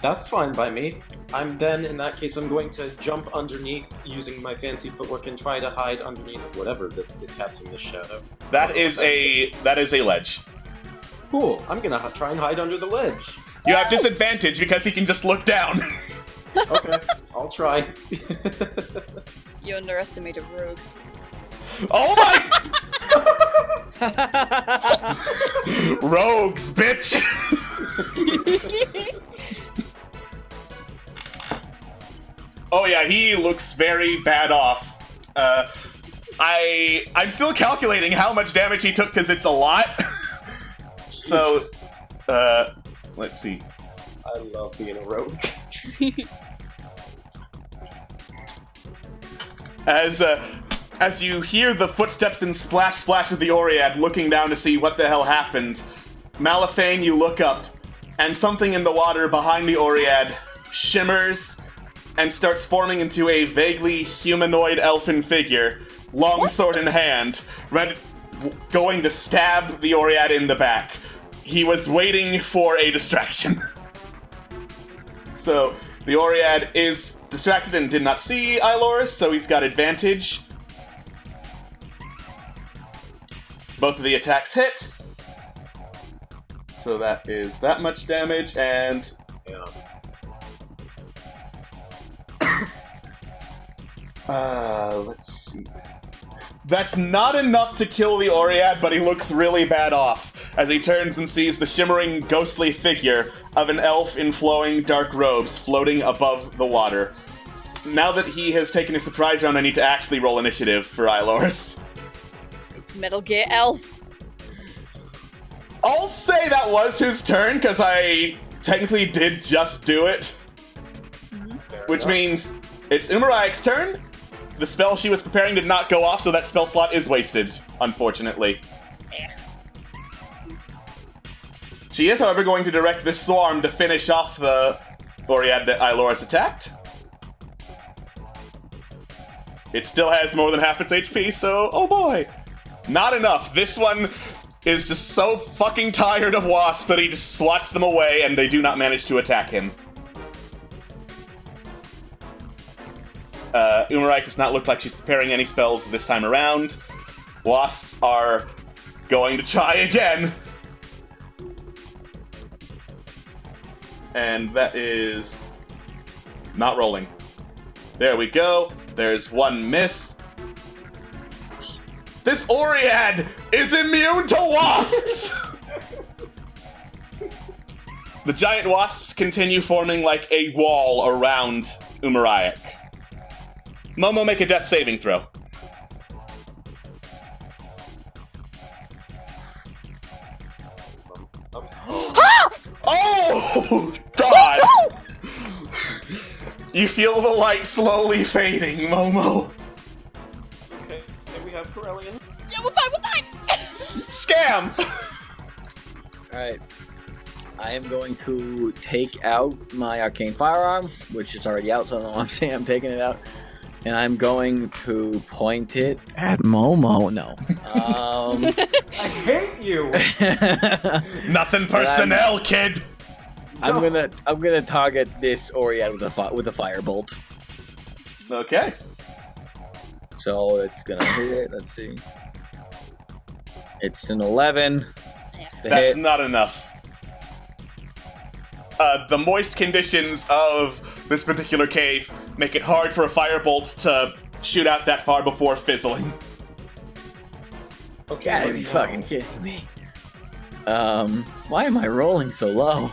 that's fine by me. In that case, I'm going to jump underneath using my fancy footwork and try to hide underneath whatever this is casting this shadow. That is a ledge. Cool, I'm gonna try and hide under the ledge. You have disadvantage because he can just look down. Okay, I'll try. You underestimate a rogue. Oh my! Rogues, bitch! Oh yeah, he looks very bad off. I'm still calculating how much damage he took because it's a lot. So, let's see. I love being a rogue. As you hear the footsteps and splash of the Oread looking down to see what the hell happened, Malphane, you look up, and something in the water behind the Oread shimmers and starts forming into a vaguely humanoid elfin figure, long sword in hand, going to stab the Oread in the back. He was waiting for a distraction. So, the Oread is distracted and did not see Iloris, so he's got advantage. Both of the attacks hit. So that is that much damage, and... Yeah. Let's see. That's not enough to kill the Oread, but he looks really bad off as he turns and sees the shimmering, ghostly figure of an elf in flowing dark robes floating above the water. Now that he has taken a surprise round, I need to actually roll initiative for Iloris. It's Metal Gear Elf. I'll say that was his turn, because I technically did just do it. Which means it's Umaraik's turn. The spell she was preparing did not go off, so that spell slot is wasted, unfortunately. She is, however, going to direct this swarm to finish off the Oread that Iloris attacked. It still has more than half its HP, so oh boy. Not enough. This one is just so fucking tired of wasps that he just swats them away and they do not manage to attack him. Umaraik does not look like she's preparing any spells this time around. Wasps are going to try again. And that is not rolling. There we go. There's one miss. This Oread is immune to wasps! The giant wasps continue forming like a wall around Umarayak. Momo, make a death saving throw. Oh, God! You feel the light slowly fading, Momo. Okay, and we have Corellian. Yeah, we're fine. Scam! Alright. I am going to take out my arcane firearm, which is already out, so I don't know why I'm saying I'm taking it out. And I'm going to point it at Momo. No. I hate you! Nothing personnel, kid! I'm gonna target this Oread with a firebolt. Okay. So it's gonna hit it. Let's see. It's an 11. That's not enough. The moist conditions of this particular cave make it hard for a firebolt to shoot out that far before fizzling. Okay, gotta be fucking kidding me. Why am I rolling so low?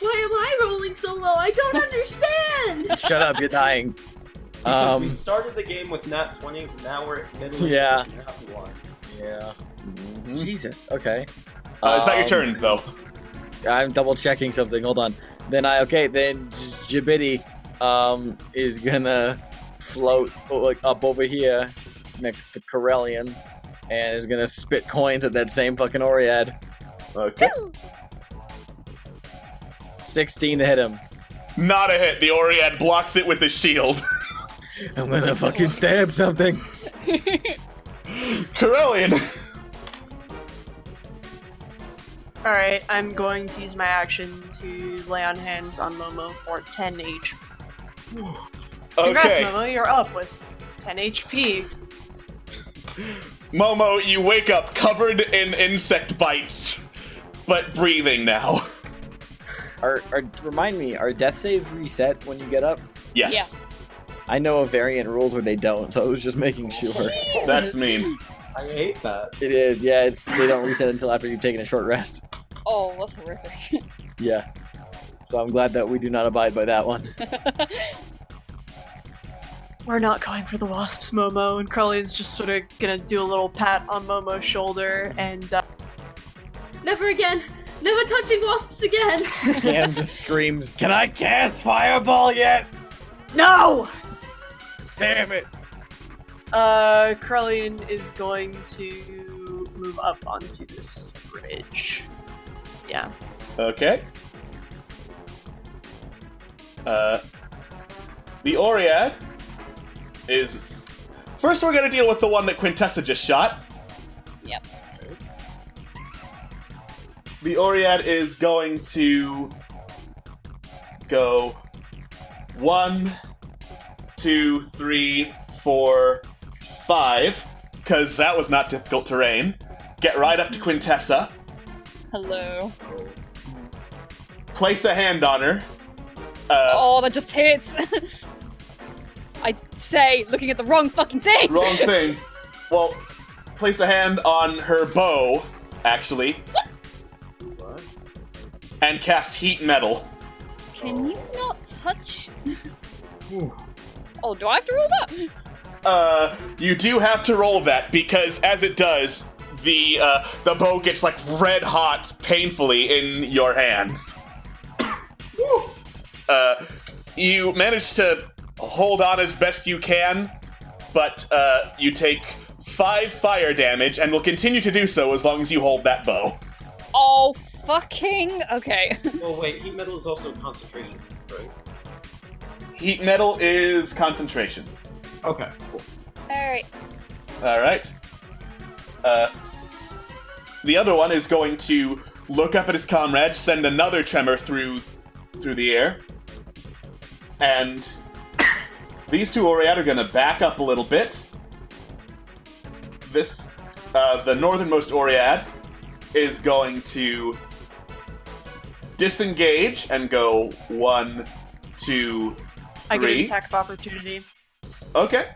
Why am I rolling so low? I don't understand! Shut up, you're dying. Because we started the game with nat 20s and now we're middle Yeah. nat 1. Yeah. Jesus, okay. It's not your turn, though. I'm double checking something, hold on. Then Jibidi is gonna float up over here next to Corellian and is gonna spit coins at that same fucking Oread. Okay. 16 to hit him. Not a hit. The Oread blocks it with his shield. I'm gonna fucking stab something. Corellian. Alright, I'm going to use my action to lay on hands on Momo for 10 HP. Congrats, Okay. Momo, you're up with 10 HP. Momo, you wake up covered in insect bites, but breathing now. Remind me, are death saves reset when you get up? Yes. Yeah. I know of variant rules where they don't, so I was just making sure. That's mean. I hate that. It is, yeah, they don't reset until after you've taken a short rest. Oh, that's horrific. Yeah. So I'm glad that we do not abide by that one. We're not going for the wasps, Momo, and Corellian's just sort of gonna do a little pat on Momo's shoulder and Never again! Never touching wasps again! Scam just screams, "Can I cast Fireball yet?" No! Damn it! Corellian is going to move up onto this bridge. Yeah. Okay. The Oread is... First we're gonna deal with the one that Quintessa just shot. Yep. The Oread is going to go 1, 2, 3, 4, 5, because that was not difficult terrain. Get right up to Quintessa. Hello. Place a hand on her. Oh, that just hits. I say, looking at the wrong fucking thing. Wrong thing. Well, place a hand on her bow, actually. What? And cast heat metal. Can you not touch? Oh, do I have to roll that? You do have to roll that because as it does, the bow gets like red hot painfully in your hands. You manage to hold on as best you can, but you take 5 fire damage and will continue to do so as long as you hold that bow. Oh, fucking... Okay. Oh wait, heat metal is also concentration, right? Heat metal is concentration. Okay, cool. Alright. Alright. The other one is going to look up at his comrade, send another tremor through the air, and these two Oread are going to back up a little bit. This, the northernmost Oread is going to disengage and go 1, 2, 3. I get an attack of opportunity. Okay.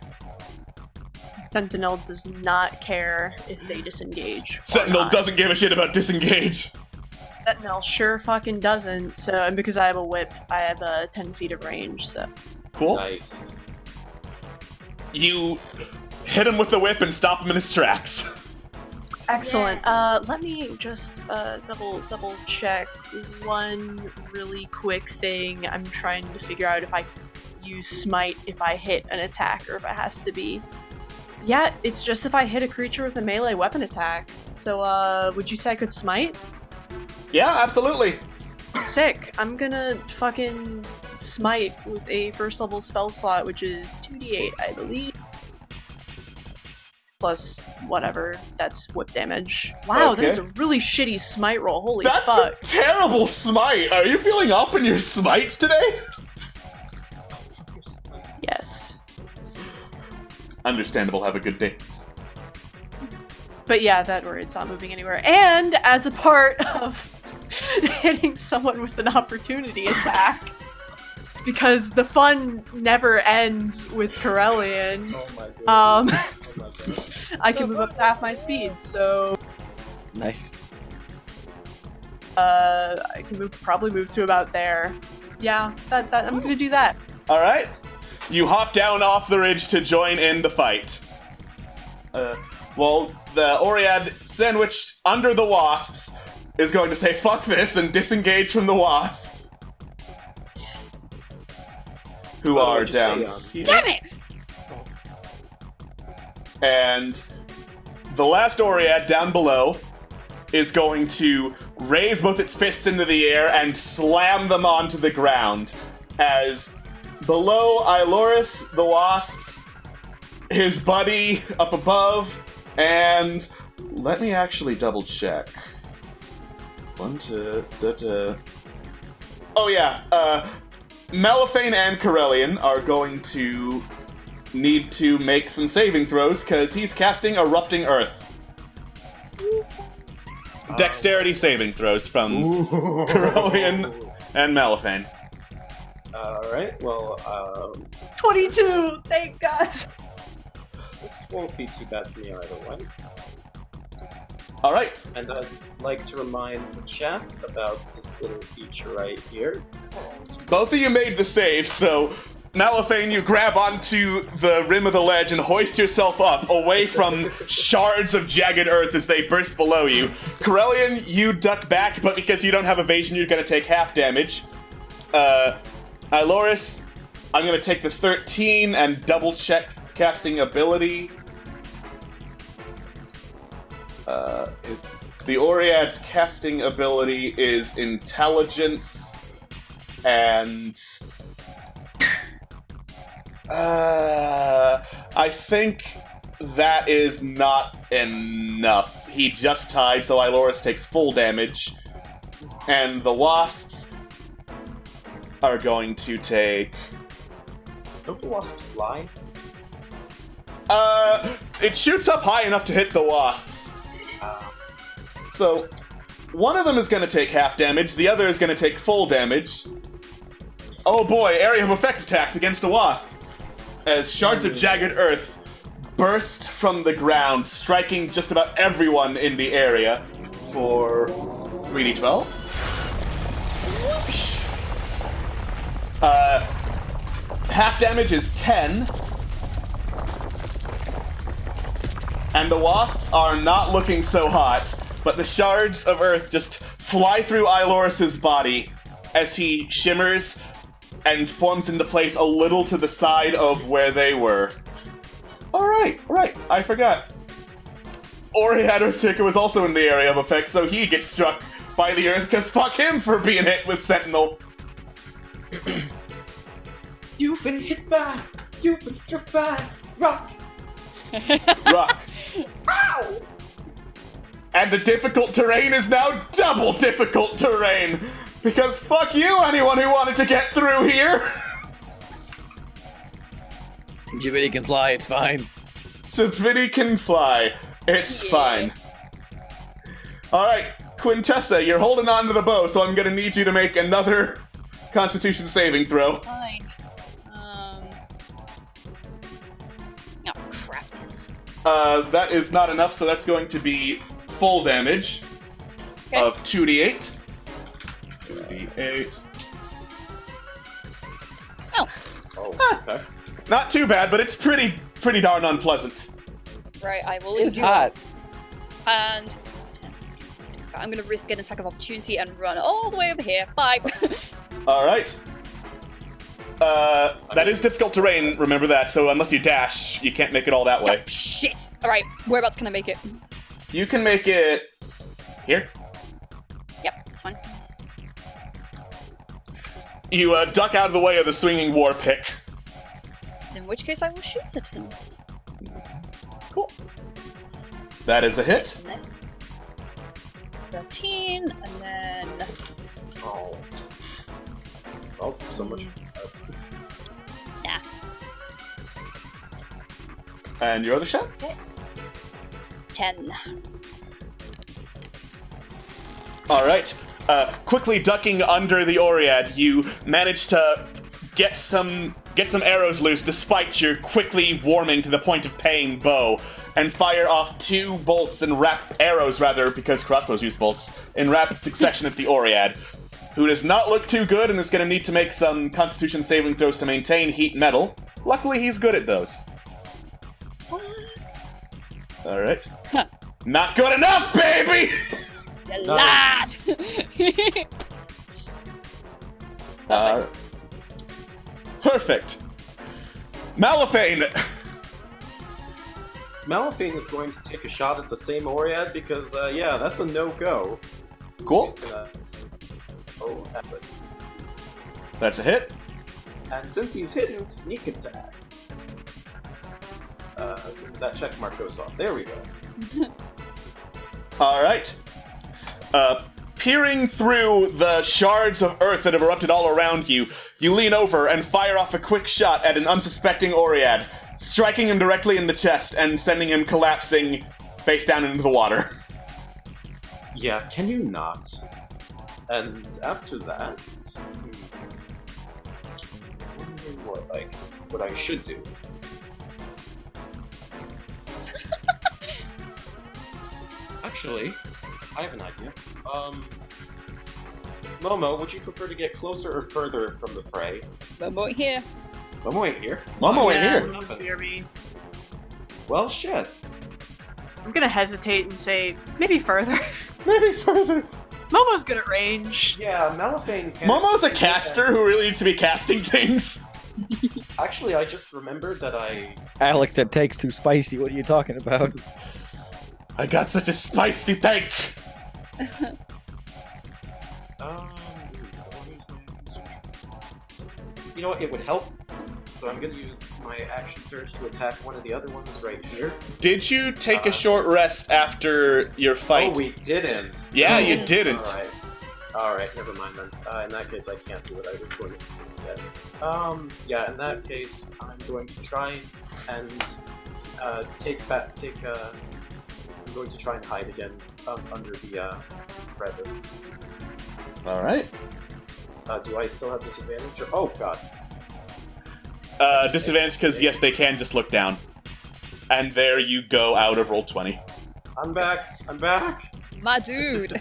Sentinel does not care if they disengage. Sentinel doesn't give a shit about disengage. Sentinel sure fucking doesn't. So, and because I have a whip, I have 10 feet of range. So cool. Nice. You hit him with the whip and stop him in his tracks. Excellent. Let me just double check one really quick thing. I'm trying to figure out if I use smite if I hit an attack or if it has to be. Yeah, it's just if I hit a creature with a melee weapon attack. So, would you say I could smite? Yeah, absolutely. Sick. I'm gonna fucking smite with a first level spell slot, which is 2d8, I believe. Plus whatever, that's whip damage. Wow, Okay. that is a really shitty smite roll. Holy That's fuck. a terrible smite. Are you feeling off in your smites today? Yes. Understandable. Have a good day. But yeah, that where it's not moving anywhere. And as a part of hitting someone with an opportunity attack, because the fun never ends with Corellian, I can move up to half my speed, so Nice. I can probably move to about there. Yeah, that I'm gonna do that. All right. You hop down off the ridge to join in the fight. Well, the Oread sandwiched under the wasps is going to say fuck this and disengage from the wasps. Who are down here. Damn it! And the last Oread down below is going to raise both its fists into the air and slam them onto the ground. As below Iloris, the wasps, his buddy up above, and let me actually double check. Oh yeah, Malifane and Corellian are going to need to make some saving throws because he's casting Erupting Earth. Dexterity saving throws from Corellian and Malifane. Alright, well, 22! Thank God! this won't be too bad for me either way. Alright. And I'd like to remind the chat about this little feature right here. Both of you made the save, so Malifane, you grab onto the rim of the ledge and hoist yourself up away from shards of jagged earth as they burst below you. Corellian, you duck back, but because you don't have evasion, you're going to take half damage. Iloris, I'm going to take the 13 and double check casting ability. The Oread's casting ability is Intelligence, and I think that is not enough. He just tied, so Iloris takes full damage, and the wasps are going to take... Don't the wasps fly? It shoots up high enough to hit the wasps. So, one of them is going to take half damage, the other is going to take full damage. Oh boy, area of effect attacks against a wasp. As shards of jagged earth burst from the ground, striking just about everyone in the area for 3d12. Half damage is 10. And the wasps are not looking so hot, but the shards of earth just fly through Iloris's body as he shimmers and forms into place a little to the side of where they were. Alright, I forgot. Oread Earthshaker was also in the area of effect, so he gets struck by the earth, because fuck him for being hit with Sentinel. You've been hit bad! You've been struck bad! Rock! Rock. Ow! And the difficult terrain is now double difficult terrain! Because fuck you, anyone who wanted to get through here! Jiminy can fly, it's fine. Jiminy can fly, it's fine. Alright, Quintessa, you're holding on to the bow, so I'm gonna need you to make another Constitution saving throw. Fine. Oh, crap. That is not enough, so that's going to be full damage of 2d8. 2d8. Oh. Okay. Not too bad, but it's pretty darn unpleasant. Right, I will It's leave hot. And I'm going to risk an attack of opportunity and run all the way over here. Bye. All right. That is difficult terrain, remember that, so unless you dash, you can't make it all that way. Oh, shit. Alright, whereabouts can I make it? You can make it... here. Yep, that's fine. You duck out of the way of the swinging war pick. In which case I will shoot at him. Cool. That is a hit. 13, and then... Oh. Oh, so much. Nah. And your other shot? Okay. 10. Alright. Quickly ducking under the Oread, you manage to get some arrows loose despite your quickly warming to the point of pain bow, and fire off two arrows, because crossbows use bolts, in rapid succession at the Oread, who does not look too good and is going to need to make some Constitution saving throws to maintain heat metal. Luckily, he's good at those. Alright. Huh. Not good enough, baby! You lad! Perfect. Malifane! Malifane is going to take a shot at the same Oread because, yeah, that's a no-go. Cool. He's gonna... Oh, happen. That's a hit. And since he's hitting, sneak attack. As soon as that check mark goes off. There we go. Alright. Peering through the shards of earth that have erupted all around you, you lean over and fire off a quick shot at an unsuspecting Oread, striking him directly in the chest and sending him collapsing face down into the water. Yeah, can you not? And after that... I'm wondering what I should do. Actually, I have an idea. Momo, would you prefer to get closer or further from the fray? Momo ain't here. Momo ain't here? Momo ain't here. Don't fear me. Well, shit. I'm gonna hesitate and say, maybe further. Maybe further. Momo's good at range. Yeah, Malifane can... Momo's a caster who really needs to be casting things. Actually, I just remembered that I... Alex, that take's too spicy. What are you talking about? I got such a spicy tank. You know what? It would help. So I'm gonna use my action surge to attack one of the other ones right here. Did you take a short rest after your fight? Oh, we didn't. Yeah, you didn't. Alright, never mind then. In that case, I can't do what I was going to do instead. Yeah, in that case, I'm going to try and I'm going to try and hide again under the crevice. Alright. Do I still have disadvantage? Oh, God. Disadvantage because, yes, they can just look down. And there you go out of Roll20. I'm back. I'm back. My dude.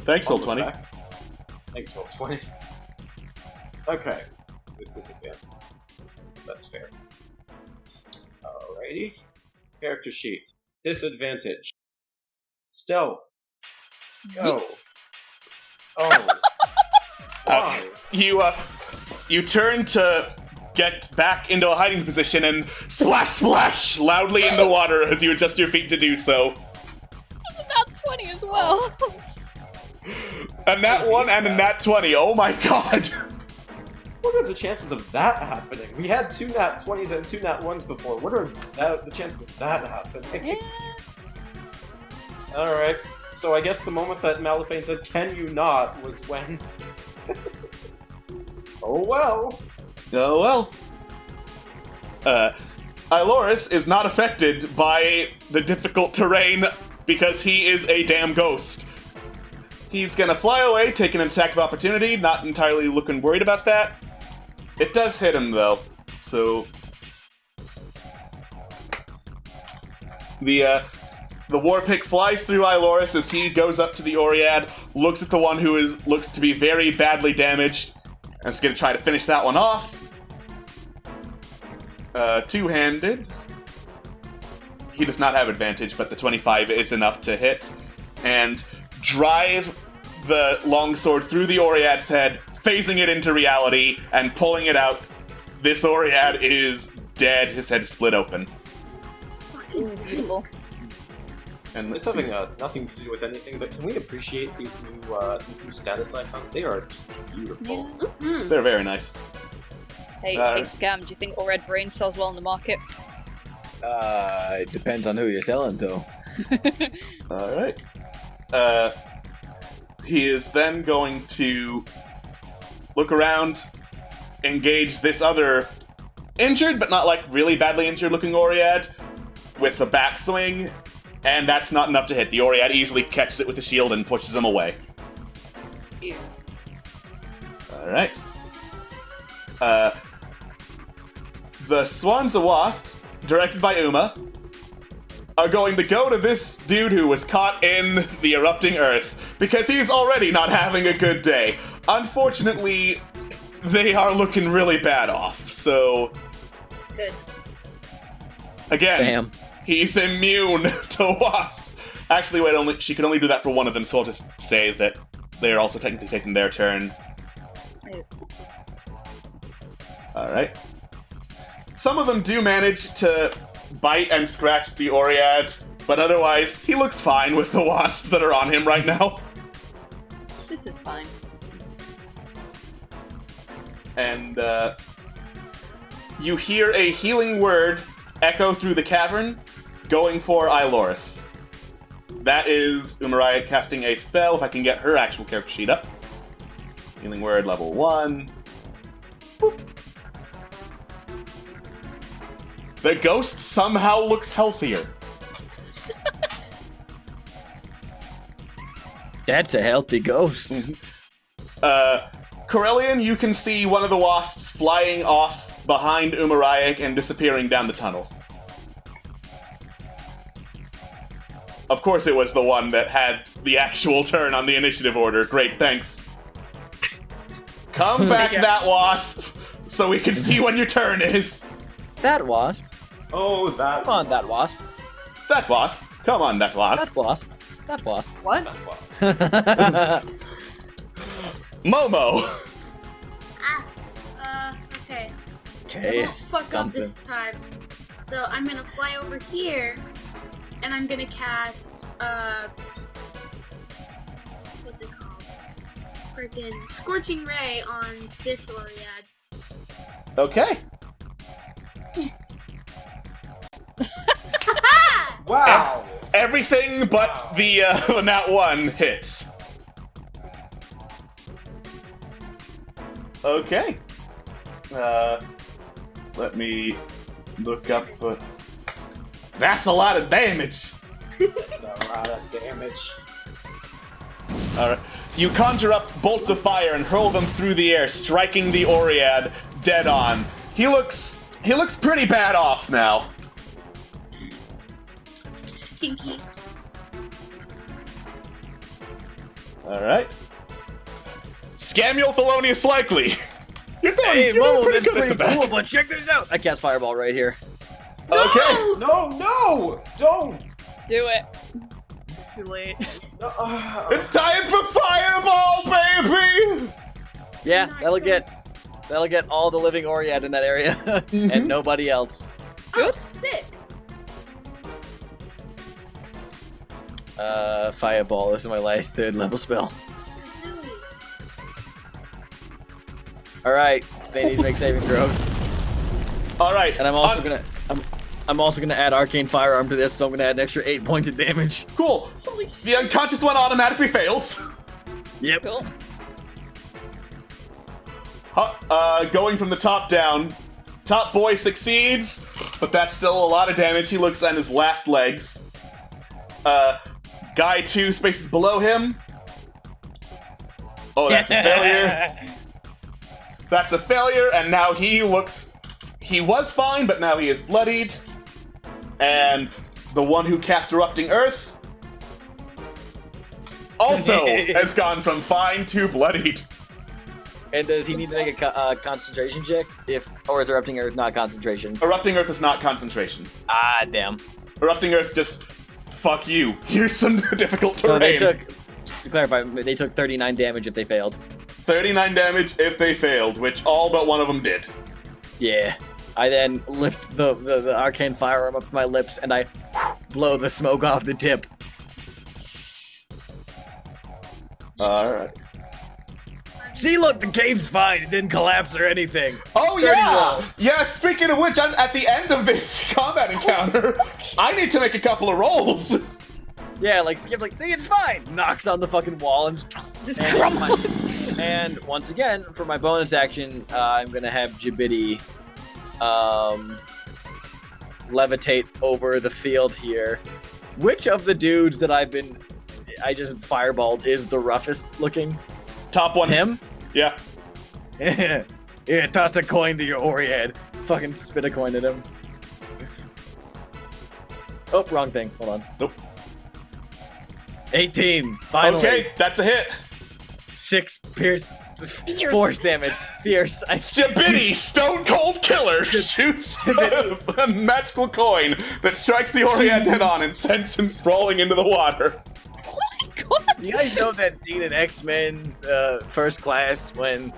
Thanks, Roll20. Thanks, Roll20. Okay. With disadvantage. That's fair. Alrighty. Character sheet. Disadvantage. Stealth. Go. Oh. Why? You turn to get back into a hiding position and splash, splash loudly in the water as you adjust your feet to do so. That's 20 as well. A nat 1 and a nat 20. Oh my god. What are the chances of that happening? We had 2 nat 20s and 2 nat 1s before. What are the chances of that happening? Yeah. Alright. So I guess the moment that Malifane said, "Can you not?" was when... Oh well. Oh well. Iloris is not affected by the difficult terrain because he is a damn ghost. He's gonna fly away, take an attack of opportunity, not entirely looking worried about that. It does hit him though, so... The war pick flies through Iloris as he goes up to the Oread, looks at the one who looks to be very badly damaged, and is going to try to finish that one off. Two-handed. He does not have advantage, but the 25 is enough to hit. And drive the longsword through the Oread's head, phasing it into reality, and pulling it out. This Oread is dead. His head is split open. Beautiful. And this having nothing to do with anything, but can we appreciate these new status icons? They are just beautiful. Mm-hmm. They're very nice. Hey, Scam, do you think Oread Brain sells well in the market? It depends on who you're selling, though. Alright. He is then going to look around, engage this other injured, but not like really badly injured looking Oread with a backswing, and that's not enough to hit. The Oread easily catches it with the shield and pushes him away. Ew. Alright. The Swans of Wasp, directed by Uma, are going to go to this dude who was caught in the erupting earth, because he's already not having a good day. Unfortunately, they are looking really bad off, so... Good. Again, he's immune to wasps. Actually, wait, she can only do that for one of them, so I'll just say that they're also technically taking their turn. Alright. Some of them do manage to bite and scratch the Oread, but otherwise, he looks fine with the wasps that are on him right now. This is fine. And, you hear a healing word echo through the cavern, going for Iloris. That is Umaraya casting a spell, if I can get her actual character sheet up. Healing word level 1. Boop. The ghost somehow looks healthier. That's a healthy ghost. Corellian, you can see one of the wasps flying off behind Umaraya and disappearing down the tunnel. Of course it was the one that had the actual turn on the initiative order. Great, thanks. Come back, that wasp, so we can see when your turn is. That wasp. Oh, that. Come on, that wasp. That wasp. Come on, that wasp. That wasp. That wasp. What? Momo. Okay. Okay. I won't fuck up this time. So I'm gonna fly over here, and I'm gonna cast, what's it called? Freaking Scorching Ray on this Oread. Okay. Wow! Everything but the nat 1 hits. Okay. Let me look up. That's a lot of damage. That's a lot of damage. Alright. You conjure up bolts of fire and hurl them through the air, striking the Oread dead on. He looks pretty bad off now. Stinky. Alright. Scamuel Thelonious Likely. You're doing, Hey, you're Momo, doing that's good at pretty the back. cool, but check this out. I cast Fireball right here. Okay. No! Don't! Do it. Too late. It's time for Fireball, baby! Yeah, that'll get all the living Oread in that area, and nobody else. Oh, sick. Fireball. This is my last 3rd level spell. All right, they need to make saving throws. All right, and I'm also gonna add Arcane Firearm to this, so I'm gonna add an extra 8 points of damage. Cool. The unconscious one automatically fails. Yep. Cool. Going from the top down, top boy succeeds, but that's still a lot of damage. He looks on his last legs. Guy 2 spaces below him. Oh, that's a failure. That's a failure, and now he was fine, but now he is bloodied. And the one who cast Erupting Earth also has gone from fine to bloodied. And does he need to make a concentration check? Or is Erupting Earth not concentration? Erupting Earth is not concentration. Ah, damn. Erupting Earth just, fuck you. Here's some difficult terrain. So they took, to clarify, they took 39 damage if they failed. 39 damage if they failed, which all but one of them did. Yeah. I then lift the arcane firearm up to my lips and I blow the smoke off the tip. Alright. See, look, the cave's fine. It didn't collapse or anything. Oh, Sturdy yeah! walls. Yeah, speaking of which, I'm at the end of this combat encounter. I need to make a couple of rolls. Yeah, like, Skip, like, see, it's fine! Knocks on the fucking wall and just crumbles. And once again, for my bonus action, I'm gonna have Jibidi levitate over the field here. Which of the dudes that I just fireballed is the roughest looking? Top one. Him? Yeah. Yeah, toss a coin to your Oread. Fucking spit a coin at him. Oh, wrong thing. Hold on. Nope. 18. Finally. Okay, that's a hit. 6 pierce. Force damage. Fierce. Jabidi, Stone Cold Killer, shoots a magical coin that strikes the Oread head on and sends him sprawling into the water. You guys know that scene in X-Men First Class when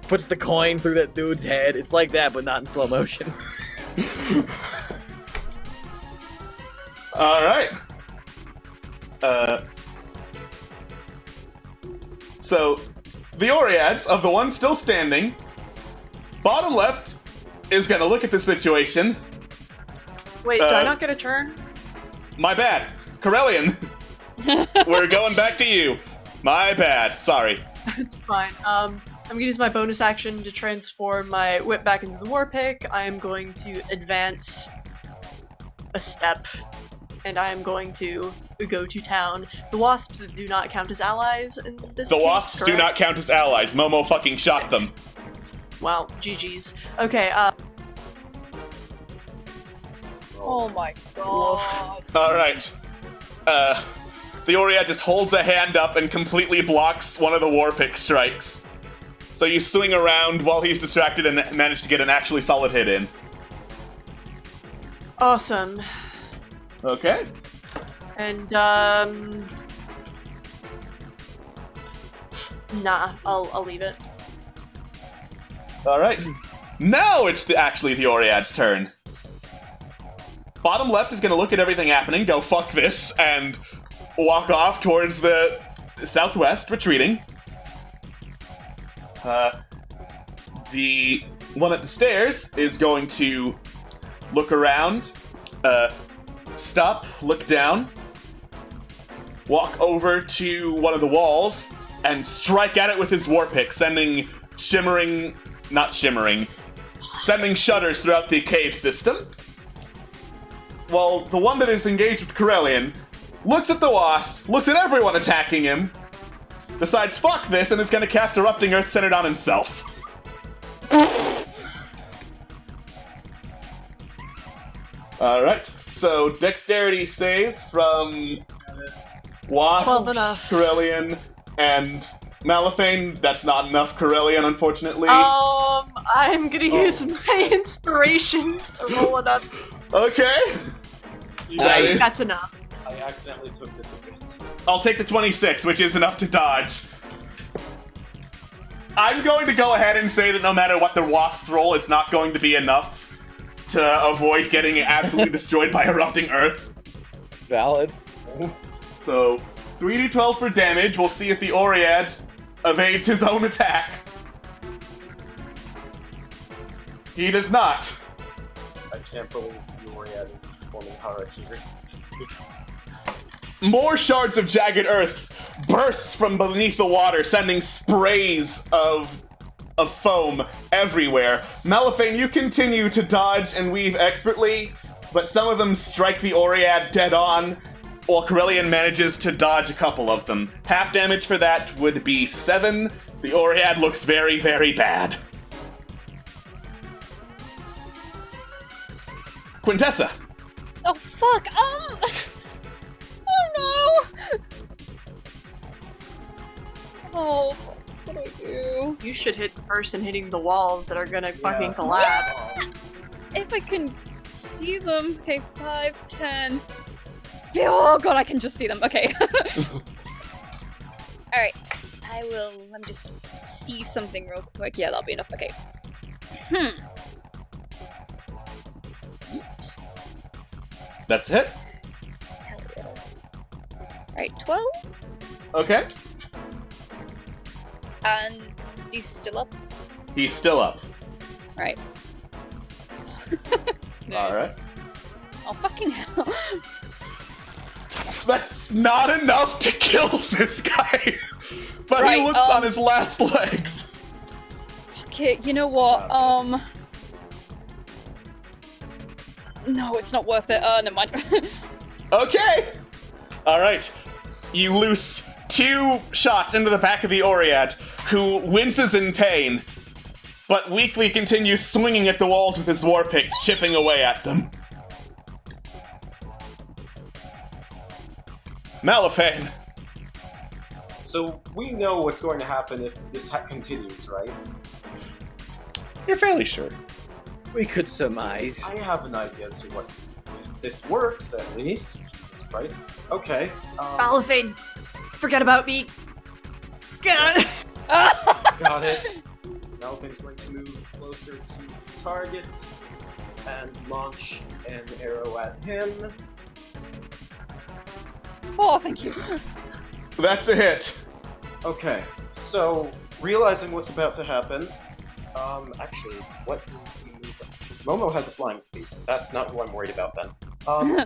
puts the coin through that dude's head? It's like that, but not in slow motion. Alright. So, the Oreads, of the one still standing, bottom left is gonna look at the situation. Wait, do I not get a turn? My bad. Corellian. We're going back to you. My bad. Sorry. It's fine. I'm gonna use my bonus action to transform my whip back into the war pick. I am going to advance a step, and I am going to go to town. The wasps do not count as allies in this The case, wasps do correct? not count as allies. Momo fucking shot them. Wow, GG's. Okay, Oh my god. Alright. The Oread just holds a hand up and completely blocks one of the war pick strikes. So you swing around while he's distracted and manage to get an actually solid hit in. awesome. Okay. And, nah, I'll leave it. Alright. Now it's actually the Oread's turn. Bottom left is gonna look at everything happening, go fuck this, and walk off towards the southwest, retreating. The one at the stairs is going to look around, stop, look down, walk over to one of the walls, and strike at it with his war pick, sending sending shudders throughout the cave system. While the one that is engaged with Corellian looks at the wasps, looks at everyone attacking him, decides fuck this, and is going to cast Erupting Earth centered on himself. Alright, so dexterity saves from Wasp, 12 enough. Corellian, and Malifane. That's not enough, Corellian, unfortunately. I'm gonna use my inspiration to roll it up. Okay. Nice. That's enough. I accidentally took this event. I'll take the 26, which is enough to dodge. I'm going to go ahead and say that no matter what the wasp roll, it's not going to be enough to avoid getting absolutely destroyed by Erupting Earth. Valid. So, 3d12 for damage. We'll see if the Oread evades his own attack. He does not. I can't believe the Oread is performing Harakiri. More shards of jagged earth bursts from beneath the water, sending sprays of foam everywhere. Malifane, you continue to dodge and weave expertly, but some of them strike the Oread dead on, while Corellian manages to dodge a couple of them. Half damage for that would be 7. The Oread looks very, very bad. Quintessa. Oh fuck! Oh no! Oh, what do I do? You should hit the person hitting the walls that are gonna fucking collapse. If I can see them. Okay, 5, 10. Yeah, oh god, I can just see them. Okay. Alright. Let me just see something real quick. Yeah, that'll be enough. Okay. That's it? Hell yes. Alright, 12. Okay. And Steve's still up. He's still up. Right. Alright. Oh, fucking hell. That's not enough to kill this guy! But Right, he looks on his last legs. Okay, you know what? No, it's not worth it. Never mind. Okay! Alright. You loose 2 shots into the back of the Oread, who winces in pain, but weakly continues swinging at the walls with his war pick, chipping away at them. Malifane. So we know what's going to happen if this continues, right? You're fairly sure. We could surmise. I have an idea as to what, if this works at least. Jesus Christ. Okay. Malifane, forget about me. God. Got it. Malifane's going to move closer to the target and launch an arrow at him. Oh, thank you. That's a hit. Okay, so realizing what's about to happen, actually, what is the move? Momo has a flying speed. That's not who I'm worried about then.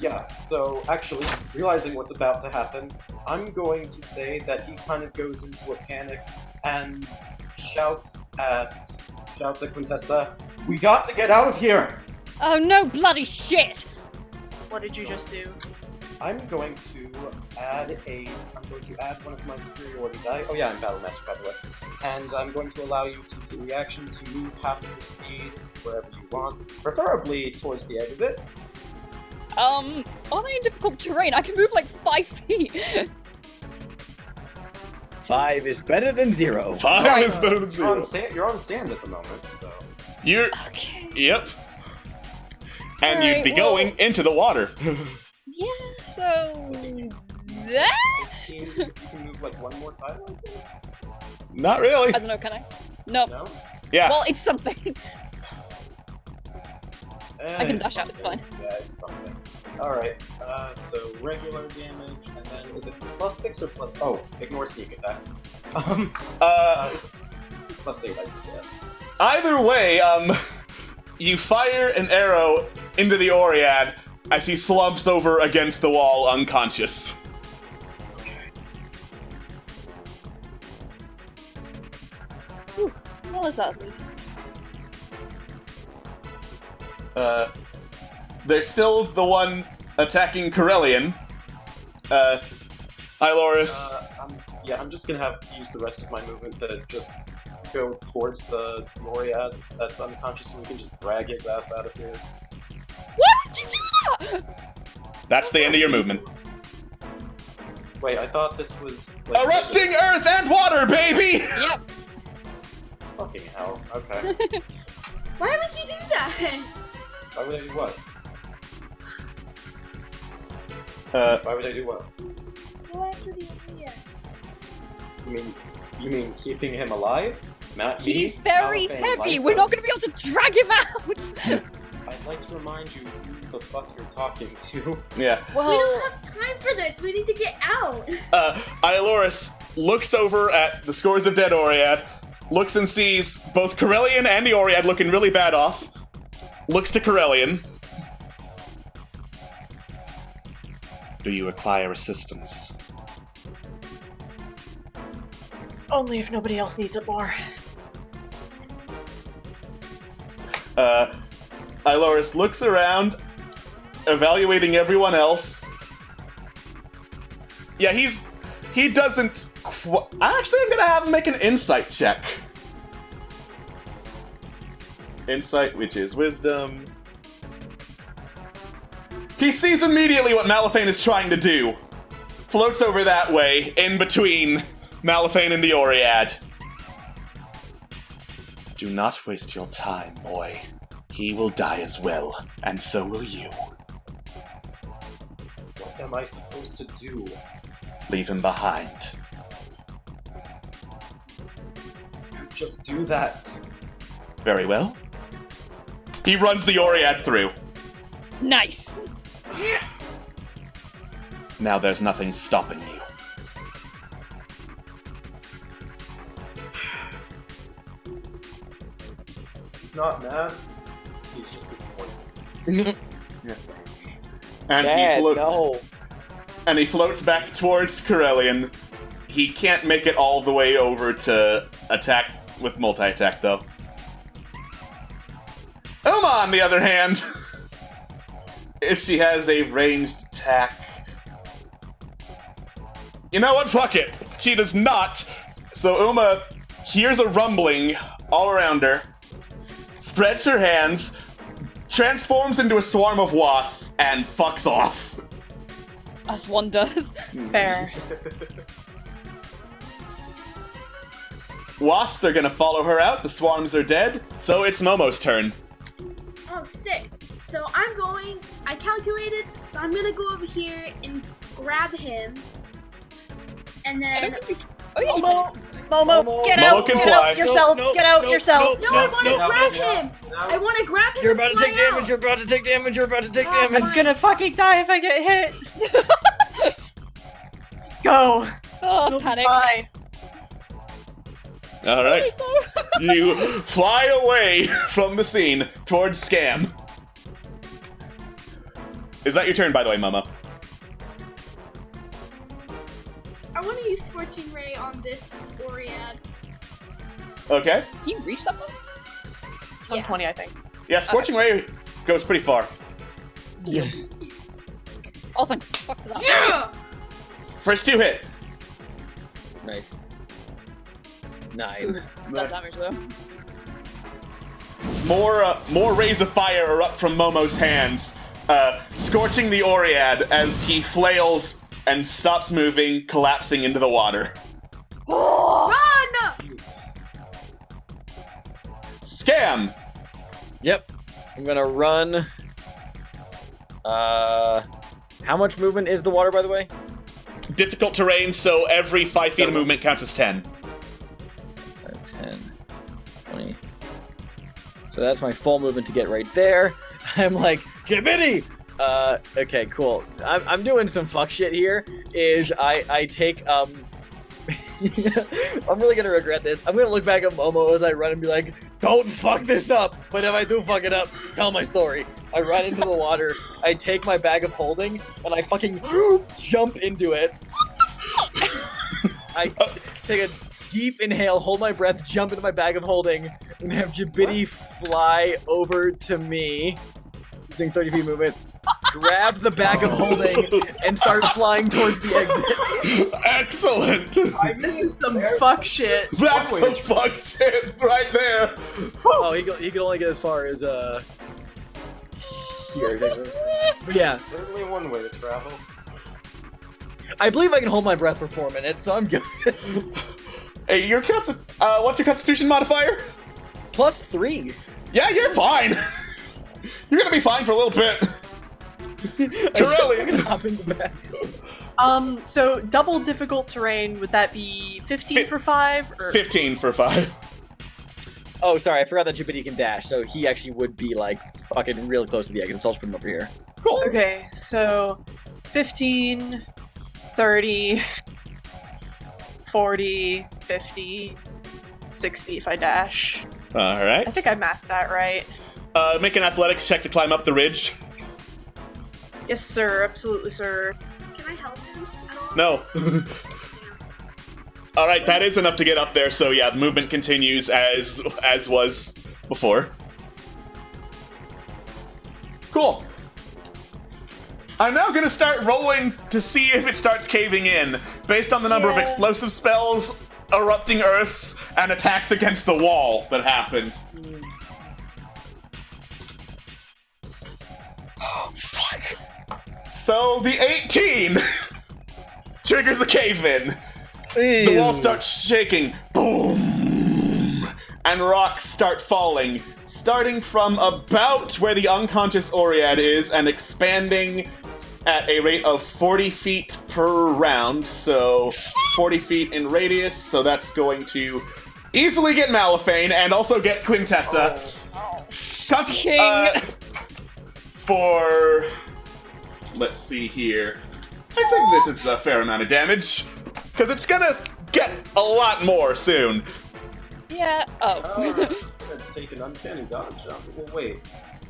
Yeah, so actually, realizing what's about to happen, I'm going to say that he kind of goes into a panic and shouts at Quintessa, "We got to get out of here!" Oh no, bloody shit! What did you just do? I'm going to add one of my superiority die. Oh yeah, I'm Battle Master, by the way. And I'm going to allow you to use a reaction to move half of your speed wherever you want, preferably towards the exit. Aren't they in difficult terrain? I can move like 5 feet. 5 is better than 0. 5 is better than 0. You're on sand at the moment, so... You're... Okay. Yep. And Alright, you'd be going into the water. Yeah, so... That? 15, you can move like one more time, I think? Not really. I don't know, can I? Nope. No? Yeah. Well, it's something. I can dash out, it's fine. Yeah, it's something. Alright, so regular damage, and then is it +6 or plus... Oh, ignore sneak attack. Is it +8, I guess. Either way, you fire an arrow into the Oread as he slumps over against the wall unconscious. Okay. Whew, well, is that at least? There's still the one attacking Corellian. Iloris. I'm just gonna have to use the rest of my movement to just go towards the Oread that's unconscious, and we can just drag his ass out of here. Why did you do that? That's the end of your movement. Wait, I thought this was... like, Erupting earth and water, baby! Yep. Fucking hell, okay. Why would you do that? Why would I do what? Why would I do what? Go after the idea. You mean keeping him alive? He's very heavy. We're not going to be able to drag him out. I'd like to remind you who the fuck you're talking to. Yeah. Well, we don't have time for this. We need to get out. Iloris looks over at the scores of dead Oread, looks and sees both Corellian and the Oread looking really bad off, looks to Corellian. Do you require assistance? Only if nobody else needs it more. Iloris looks around, evaluating everyone else. Yeah, he doesn't actually, I'm gonna have him make an insight check. Insight, which is wisdom. He sees immediately what Malifane is trying to do. Floats over that way, in between Malifane and the Oread. Do not waste your time, boy. He will die as well, and so will you. What am I supposed to do? Leave him behind. Just do that. Very well. He runs the Oread through. Nice. Yes! Now there's nothing stopping you. He's not mad. He's just disappointed. And Dad, no. And he floats back towards Corellian. He can't make it all the way over to attack with multi-attack, though. Uma, on the other hand, if she has a ranged attack... You know what? Fuck it. She does not. So Uma hears a rumbling all around her, spreads her hands, transforms into a swarm of wasps, and fucks off. As one does. Fair. Wasps are gonna follow her out, the swarms are dead, so it's Momo's turn. Oh, sick. So I calculated, so I'm gonna go over here and grab him. And then... Momo, get Momo out! can Get fly. out yourself! Get out yourself! No, I want to grab him! I want to grab him. You're about and to take fly damage, out. you're about to take damage, you're about to take Oh, damage! I'm gonna fucking die if I get hit! Go! Oh, You'll panic. fly. Alright. You fly away from the scene towards Scam. Is that your turn, by the way, Momo? I want to use Scorching Ray on this Oread. Okay. Can you reach that one? 120, I think. Yeah, Scorching Ray goes pretty far. Oh, thank fuck for that. Yeah! First two hit. Nice. 9. That damage though. More rays of fire erupt from Momo's hands, scorching the Oread as he flails and stops moving, collapsing into the water. Run! Scam! Yep. I'm gonna run. How much movement is the water, by the way? Difficult terrain, so every 5 feet of movement counts as 10. 10, 20. So that's my full movement to get right there. I'm like, Jiminy! Okay, cool. I'm doing some fuck shit here. I take, I'm really gonna regret this. I'm gonna look back at Momo as I run and be like, don't fuck this up! But if I do fuck it up, tell my story. I run into the water, I take my bag of holding, and I fucking jump into it. I take a deep inhale, hold my breath, jump into my bag of holding, and have Jibiti fly over to me, using 30 feet movement, grab the bag of holding, and start flying towards the exit. Excellent! This is some fuck shit. That's some fuck shit right there! Oh, he can only get as far as, here. But yeah. Certainly one way to travel. I believe I can hold my breath for 4 minutes, so I'm good. Hey, what's your constitution modifier? +3. Yeah, you're fine! You're gonna be fine for a little bit. Corellian. Hop in the back. So double difficult terrain, would that be 15 for 5? Or? 15 for 5. Oh, sorry, I forgot that Jibiti can dash, so he actually would be, like, fucking real close to the exit, so I'll just put him over here. Cool. Okay, so 15, 30, 40, 50, 60 if I dash. Alright. I think I mathed that right. Make an athletics check to climb up the ridge. Yes, sir. Absolutely, sir. Can I help him at all? No. Alright, that is enough to get up there, so yeah, the movement continues as was before. Cool. I'm now gonna start rolling to see if it starts caving in, based on the number of explosive spells, erupting earths, and attacks against the wall that happened. Fuck. So the 18 triggers the cave-in. The wall starts shaking. Boom! And rocks start falling, starting from about where the unconscious Oread is and expanding at a rate of 40 feet per round. So 40 feet in radius, so that's going to easily get Malifane and also get Quintessa. For... let's see here. I think this is a fair amount of damage. Because it's gonna get a lot more soon. Yeah. Oh. I'm gonna take an uncanny dodge. Well, wait.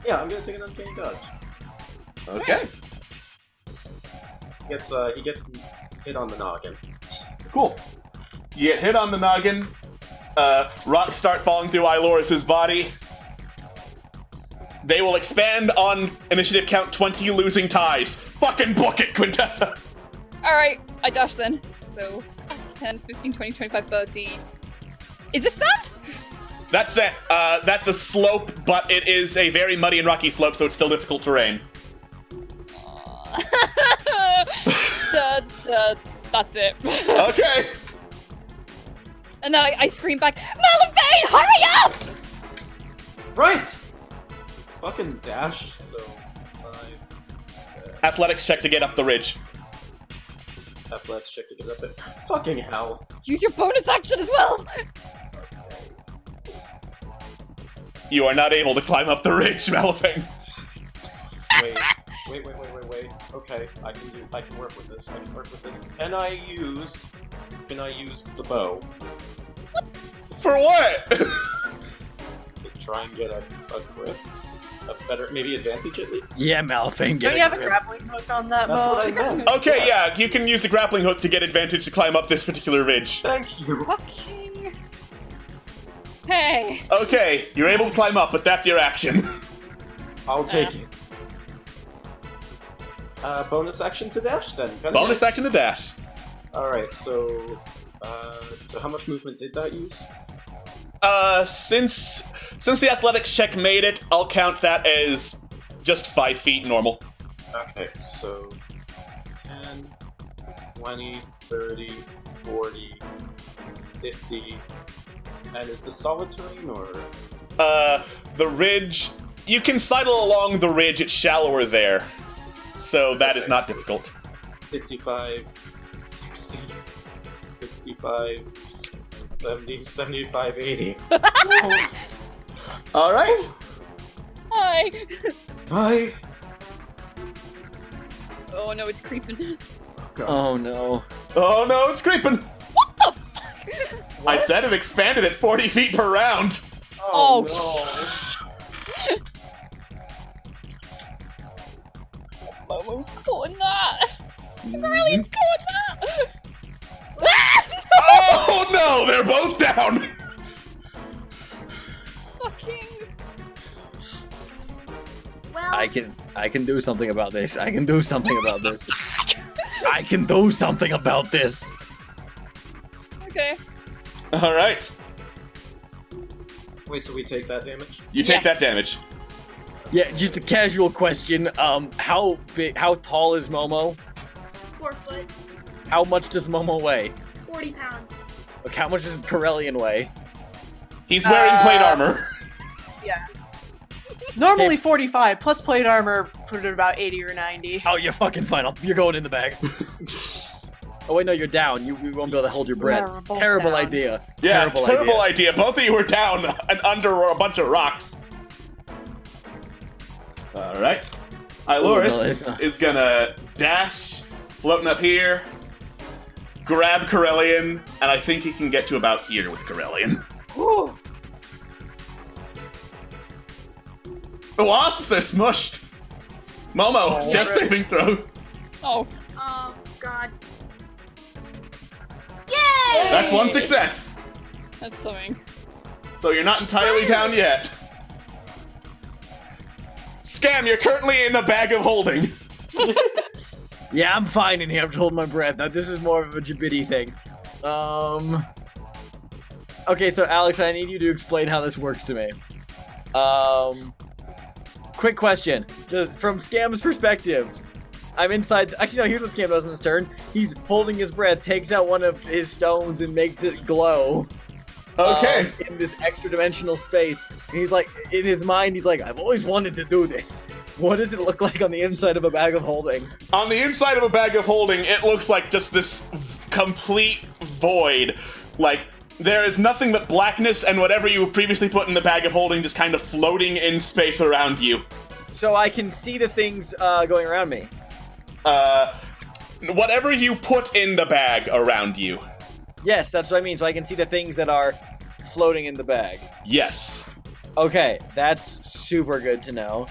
Yeah, I'm gonna take an uncanny dodge. Okay. He gets hit on the noggin. Cool. You get hit on the noggin. Rocks start falling through Iloris's body. They will expand on initiative count 20, losing ties. Fucking book it, Quintessa! Alright, I dash then. So, 10, 15, 20, 25, 30. Is this sand? That's it. That's a slope, but it is a very muddy and rocky slope, so it's still difficult terrain. That's it. Okay. And then I scream back, Malifane, hurry up! Right! Fucking dash, so... Athletics check to get up the ridge. Athletics check to get up it. Fucking hell. Use your bonus action as well! You are not able to climb up the ridge, Malifane. Wait. Okay, I can work with this. Can I use the bow? For what? To try and get a grip? A better, maybe advantage at least? Yeah, Malifane, Don't you have a grappling hook on that bow? That's what I meant. Okay, yeah, you can use the grappling hook to get advantage to climb up this particular ridge. Thank you. Fucking... Hey. Okay, you're able to climb up, but that's your action. I'll take it. Bonus action to dash then. Bonus action to dash. Alright, so how much movement did that use? Since the athletics check made it, I'll count that as just 5 feet normal. Okay, so 10, 20, 30, 40, 50, and is this solid terrain or? The ridge, you can sidle along the ridge, it's shallower there. So that is not difficult. 55, 60, 65, 70, 75, 80. Alright. Hi. Hi. Oh no, it's creeping. Oh no. Oh no, it's creeping. What the fuck? I said it expanded at 40 feet per round. Oh, Momo's caught in that. Brilliant's caught in that. Oh no, they're both down. Fucking. Well, I can do something about this. I can do something about this. I can do something about this. Okay. All right. Wait, so we take that damage? You take that damage. Yeah, just a casual question. How tall is Momo? 4 foot, How much does Momo weigh? 40 pounds. Like, how much does Corellian weigh? He's wearing plate armor. Yeah. Normally 45, plus plate armor, put it at about 80 or 90. Oh, you're fucking fine. You're going in the bag. Oh wait, no, you're down. You won't be able to hold your breath. Yeah, we're both Terrible down. idea. Yeah, terrible idea. Both of you were down and under a bunch of rocks. All right. Iloris is gonna dash, floating up here, grab Corellian, and I think he can get to about here with Corellian. Woo. The wasps are smushed. Momo, death saving throw. Oh. Oh, God. Yay! That's one success. That's something. So you're not entirely down yet. Scam, you're currently in a bag of holding. Yeah, I'm fine in here. I'm just holding my breath. Now, this is more of a Jabidi thing. Okay, so Alex, I need you to explain how this works to me. Quick question. Just from Scam's perspective, I'm inside. Actually, no. Here's what Scam does in his turn. He's holding his breath, takes out one of his stones, and makes it glow. Okay. In this extra dimensional space, and he's like, in his mind, he's like, I've always wanted to do this. What does it look like on the inside of a bag of holding? On the inside of a bag of holding, it looks like just this complete void. Like, there is nothing but blackness and whatever you previously put in the bag of holding just kind of floating in space around you. So I can see the things going around me. Whatever you put in the bag around you. Yes, that's what I mean. So I can see the things that are floating in the bag. Yes. Okay, that's super good to know.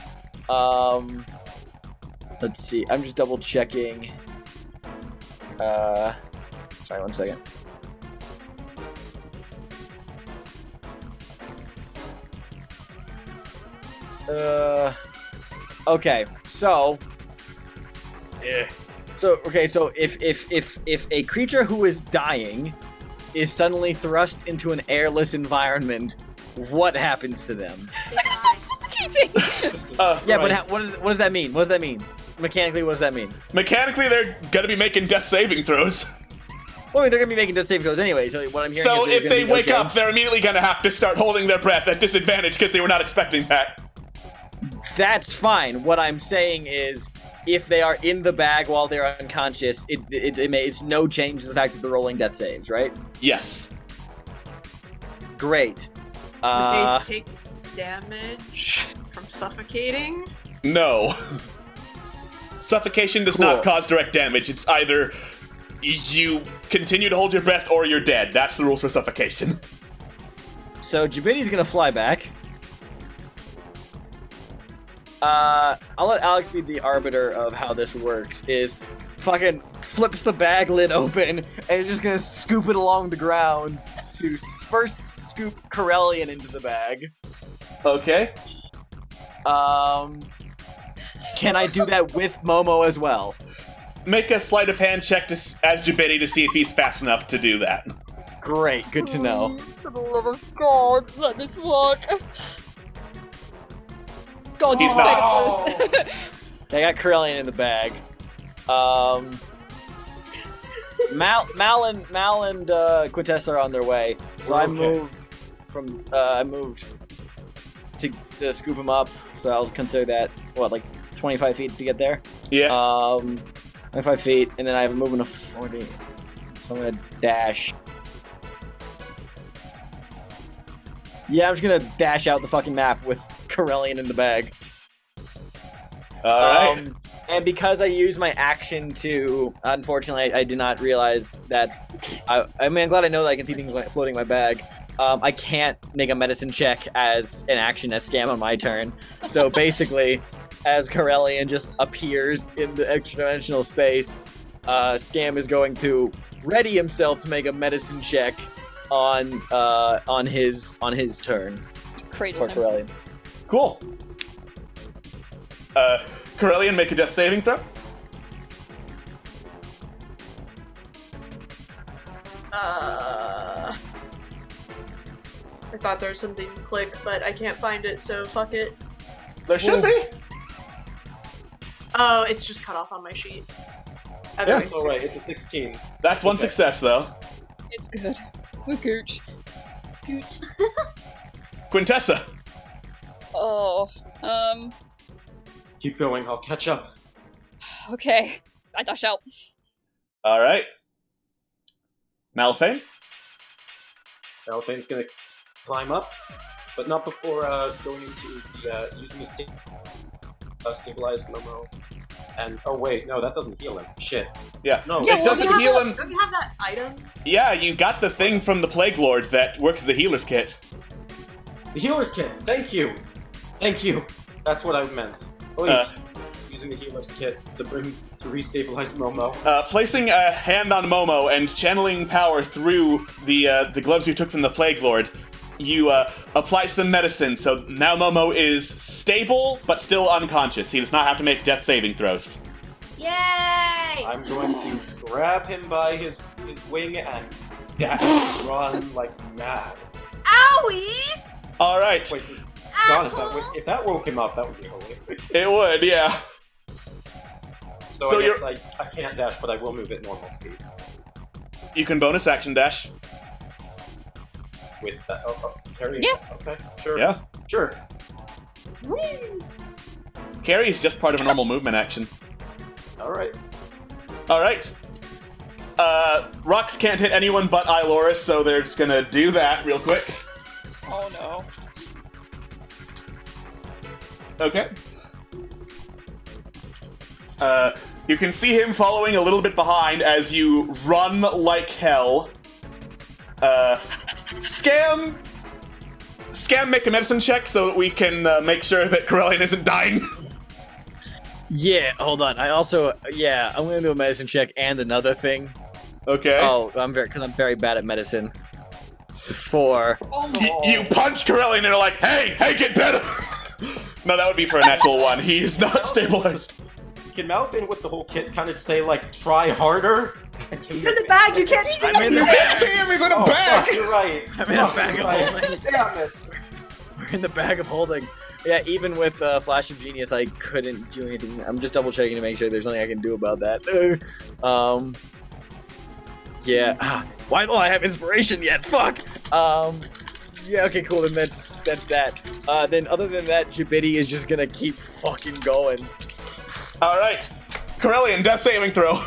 Let's see. I'm just double checking. Sorry, 1 second. Okay, so. So if a creature who is dying is suddenly thrust into an airless environment, what happens to them? They're gonna start suffocating! Yeah, but what does that mean? What does that mean? Mechanically, what does that mean? Mechanically, they're gonna be making death saving throws. Well, I mean, they're gonna be making death saving throws anyway, so what I'm hearing So is if they wake up, they're immediately gonna have to start holding their breath at disadvantage because they were not expecting that. That's fine. What I'm saying is, if they are in the bag while they're unconscious, it's no change to the fact that they're rolling death saves, right? Yes. Great. Would they take damage from suffocating? No. Suffocation does not cause direct damage. It's either you continue to hold your breath or you're dead. That's the rules for suffocation. So Jabini's gonna fly back. I'll let Alex be the arbiter of how this works. Is fucking flips the bag lid open and just gonna scoop it along the ground to first scoop Corellian into the bag. Okay. Can I do that with Momo as well? Make a sleight of hand check as Jabini to see if he's fast enough to do that. Great, good to know. For the love of God, let this work. God, he's not. I got Corellian in the bag. Mal and Quintessa are on their way, so I moved to scoop him up. So I'll consider that like 25 feet to get there. Yeah. 25 feet, and then I have a movement of 40. So I'm gonna dash. Yeah, I'm just gonna dash out the fucking map with Corellian in the bag. Alright. And because I used my action to... Unfortunately, I did not realize that... I mean, I'm glad I know that I can see things floating in my bag. I can't make a medicine check as an action as Scam on my turn. So basically, as Corellian just appears in the extra-dimensional space, Scam is going to ready himself to make a medicine check on his turn. Cradle him. Corellian. Cool. Corellian, make a death saving throw. I thought there was something to click, but I can't find it, so fuck it. There should be. Oh, it's just cut off on my sheet. Yeah, it's alright, it's a 16. That's one success, though. It's good. We're gooch. Gooch. Quintessa. Oh, Keep going, I'll catch up. okay. I dash out. Alright. Malphane? Malphane's gonna climb up, but not before going into the, using a stabilized Momo. And, oh wait, no, that doesn't heal him. Shit. Yeah. No, it doesn't heal him. Don't you have that item? Yeah, you got the thing from the Plague Lord that works as a healer's kit. The healer's kit, thank you! Thank you! That's what I meant. Oh, using the healer's kit to restabilize Momo. Placing a hand on Momo and channeling power through the gloves you took from the Plague Lord, you apply some medicine, so now Momo is stable, but still unconscious. He does not have to make death saving throws. Yay! I'm going to grab him by his wing and run like mad. Owie! Alright. Wait, God, if that woke him up, that would be holy. It would, yeah. So I guess I can't dash, but I will move at normal speeds. You can bonus action dash. With that, carry. Yeah. Okay. Sure. Yeah. Sure. Carry is just part of a normal movement action. All right. All right. Rocks can't hit anyone but Iloris, so they're just gonna do that real quick. Oh no. Okay. You can see him following a little bit behind as you run like hell. Scam, make a medicine check so that we can make sure that Corellian isn't dying. Yeah, hold on. I'm gonna do a medicine check and another thing. Okay. Oh, I'm very bad at medicine. It's a 4. Oh. You punch Corellian and are like, hey, get better! No, that would be for a natural 1. He's not stabilized. Can Malvin with the whole kit kind of say, like, try harder? He's in the bag, you can't see him! You can't see him, he's in a bag! Fuck, you're right. I'm in a bag of holding. Damn it. We're in the bag of holding. Yeah, even with Flash of Genius, I couldn't do anything. I'm just double checking to make sure there's nothing I can do about that. Yeah. Why don't I have inspiration yet? Fuck. Yeah. Okay. Cool. Then that's that. Then other than that, Jabidi is just gonna keep fucking going. All right, Corellian, death saving throw.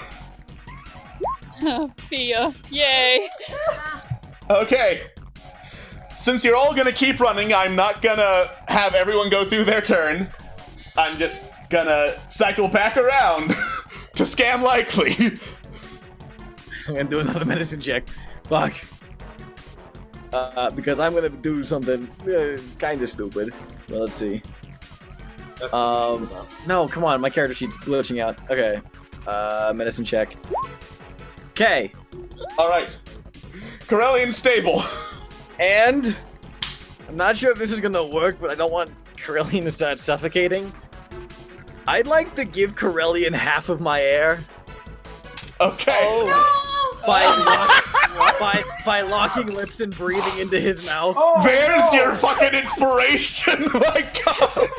Fear. Yay. Okay. Since you're all gonna keep running, I'm not gonna have everyone go through their turn. I'm just gonna cycle back around to Scam Likely. I'm gonna do another medicine check. Fuck. Because I'm gonna do something kind of stupid. Well, let's see. No, come on, my character sheet's glitching out. Okay. Medicine check. Okay. Alright. Corellian stable. And I'm not sure if this is gonna work, but I don't want Corellian to start suffocating. I'd like to give Corellian half of my air. Okay. Oh. By locking lips and breathing into his mouth. Oh, there's your fucking inspiration! My god!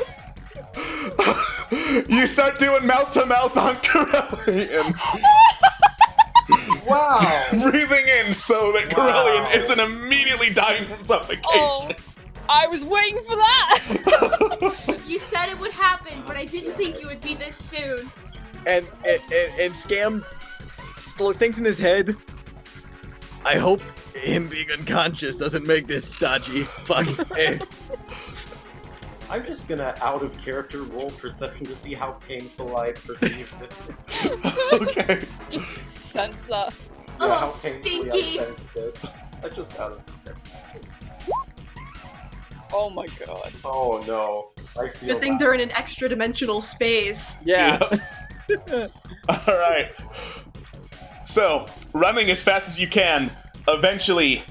You start doing mouth to mouth on Corellian. Wow! Breathing in so that Corellian isn't immediately dying from suffocation. Oh, I was waiting for that! You said it would happen, but I didn't think it would be this soon. And Scam thinks in his head, I hope him being unconscious doesn't make this stodgy. Fuck. I'm just gonna out of character roll perception to see how painful I perceive it. Okay. Just sense that. Yeah, how Oh, painfully stinky. I sense this. I just out of character. Oh my god. Oh no. I feel Good thing that. they're in an extra dimensional space. Yeah. Alright. So, running as fast as you can, eventually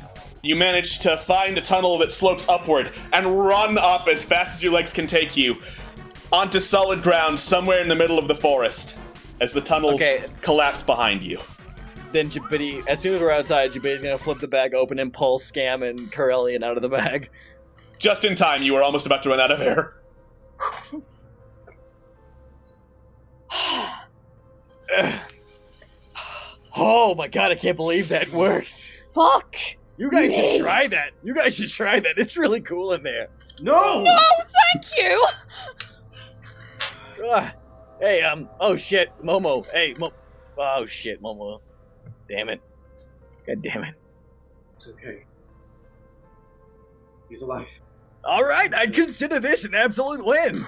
you manage to find a tunnel that slopes upward and run up as fast as your legs can take you onto solid ground somewhere in the middle of the forest as the tunnels collapse behind you. Then Jabidi, as soon as we're outside, Jabidi's gonna flip the bag open and pull Scam and Corellian out of the bag. Just in time, you were almost about to run out of air. Oh my god, I can't believe that worked. Fuck! You guys should try that. You guys should try that. It's really cool in there. No! No, thank you! Hey, oh shit, Momo. Hey, oh shit, Momo. Damn it. God damn it. It's okay. He's alive. Alright, I'd consider this an absolute win.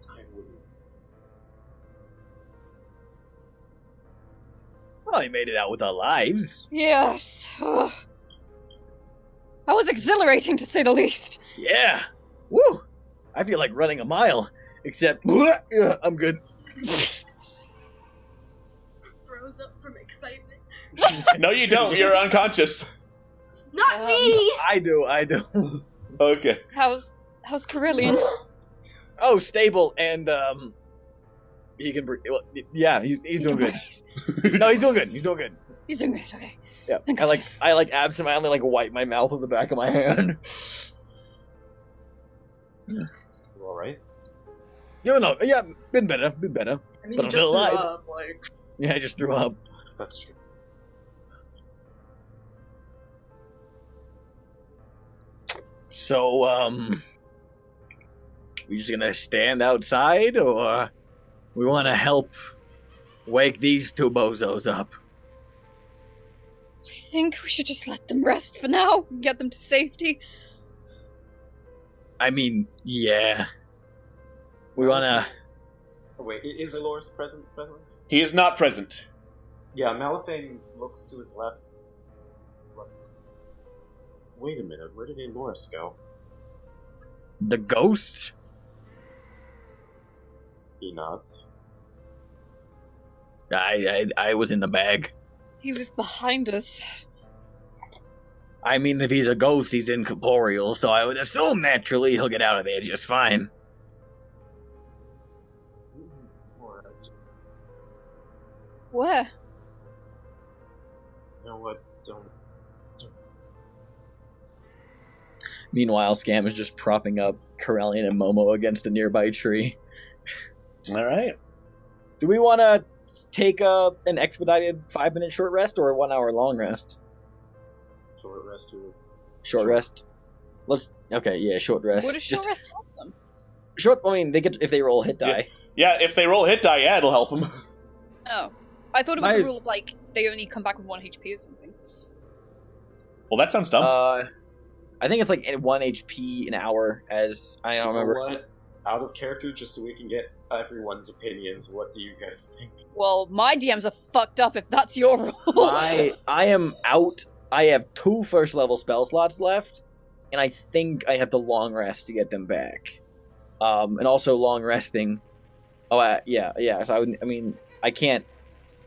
I wouldn't. Well, he made it out with our lives. Yes. That was exhilarating to say the least. Yeah. Woo. I feel like running a mile. Except, I'm good. Froze up from excitement. No, you don't. You're unconscious. Not me! I do. Okay. How's Corellian? Oh, stable, and, he can breathe. Well, yeah, he's doing good. No, he's doing good. He's doing good. He's doing great, okay. Yeah, I absentmindly wipe my mouth with the back of my hand. You alright? No, yeah, been better. I mean, But you I'm just still threw alive. up, like... Yeah, I just threw up. That's true. So, we just gonna stand outside, or we want to help wake these two bozos up? I think we should just let them rest for now and get them to safety. I mean, yeah. We wanna... Wait, is Aloris present? He is not present. Yeah, Malifane looks to his left. Wait a minute, where did Aloris go? The ghost? He nods. I was in the bag. He was behind us. I mean, if he's a ghost, he's incorporeal, so I would assume naturally he'll get out of there just fine. Where? You know what? Don't. Meanwhile, Scam is just propping up Corellian and Momo against a nearby tree. Alright. Do we want to take an expedited 5-minute short rest or a 1-hour long rest? Short rest or... Short rest? Let's... Okay, yeah, short rest. What does short rest help them? Short... I mean, they get if they roll hit die. Yeah, if they roll hit die, yeah, it'll help them. Oh. I thought it was the rule of, like, they only come back with 1 HP or something. Well, that sounds dumb. I think it's like 1 HP an hour, as I don't remember. What? Out of character, just so we can get everyone's opinions, what do you guys think? Well, my DMs are fucked up if that's your rule. I am out. I have 2 first level spell slots left, and I think I have the long rest to get them back. And also long resting. Oh, yeah. So I can't,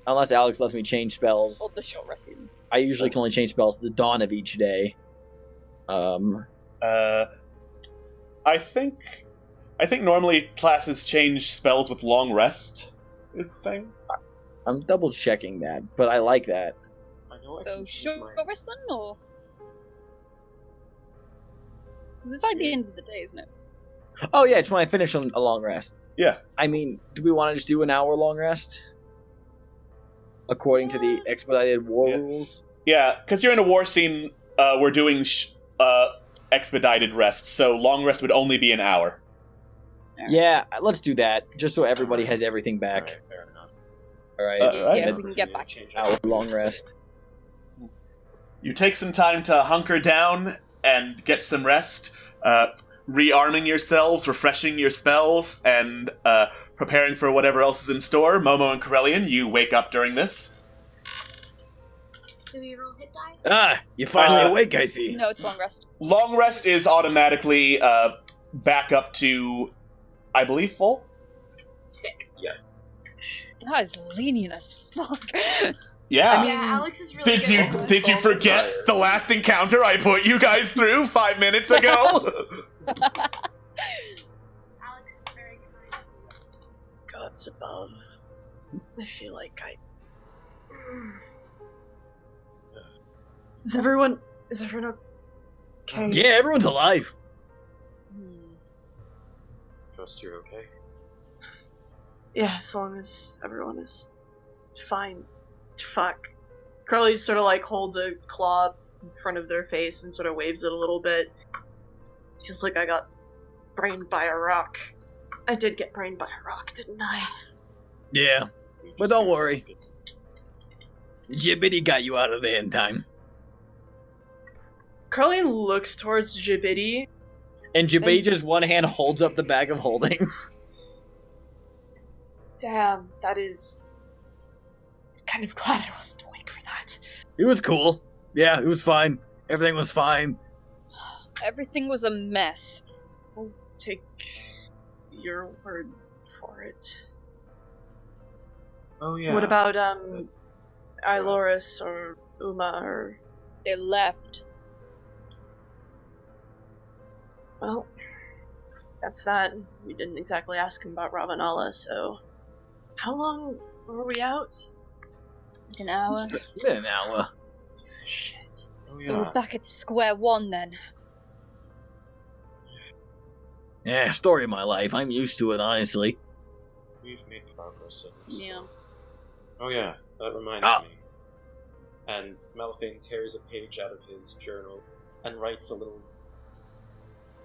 unless Alex lets me change spells. Well, the short rest even. I usually can only change spells at the dawn of each day. I think normally classes change spells with long rest is the thing. I'm double checking that, but I like that. So, short rest then, or? Because it's like the end of the day, isn't it? Oh yeah, it's when I finish on a long rest. Yeah. I mean, do we want to just do an hour long rest? According to the expedited war rules? Yeah, because you're in a war scene, we're doing expedited rest, so long rest would only be an hour. Yeah, let's do that, just so everybody has everything back. Alright, yeah, we can get back. Hour long rest. You take some time to hunker down and get some rest, rearming yourselves, refreshing your spells, and preparing for whatever else is in store. Momo and Corellian, you wake up during this. Do we roll hit die? Ah, you're finally awake, I see. No, it's long rest. Long rest is automatically back up to, I believe, full? Sick. Yes. That is lenient as fuck. Yeah. I mean, Alex is really good. Did you forget the last encounter I put you guys through 5 minutes ago? Alex is very kind. Gods above. I feel like Is everyone okay? Yeah, everyone's alive. Trust you're okay. Yeah, as long as everyone is fine. Fuck. Carly sort of like holds a claw in front of their face and sort of waves it a little bit. Feels like I got brained by a rock. I did get brained by a rock, didn't I? Yeah, but don't worry. Jibbity got you out of there in time. Carly looks towards Jibidi. And Jibidi just one hand holds up the bag of holding. Damn, that is... kind of glad I wasn't awake for that. It was cool. Yeah, it was fine. Everything was fine. Everything was a mess. I'll take your word for it. Oh yeah. What about, Iloris or Uma or... They left. Well, that's that. We didn't exactly ask him about Ravanala, so... How long were we out? Like an hour. It's been an hour. Shit. Oh, So we're back at square one then. Yeah, story of my life. I'm used to it, honestly. We've made progress at least. Yeah. Oh yeah, that reminds me. And Malphane tears a page out of his journal and writes a little...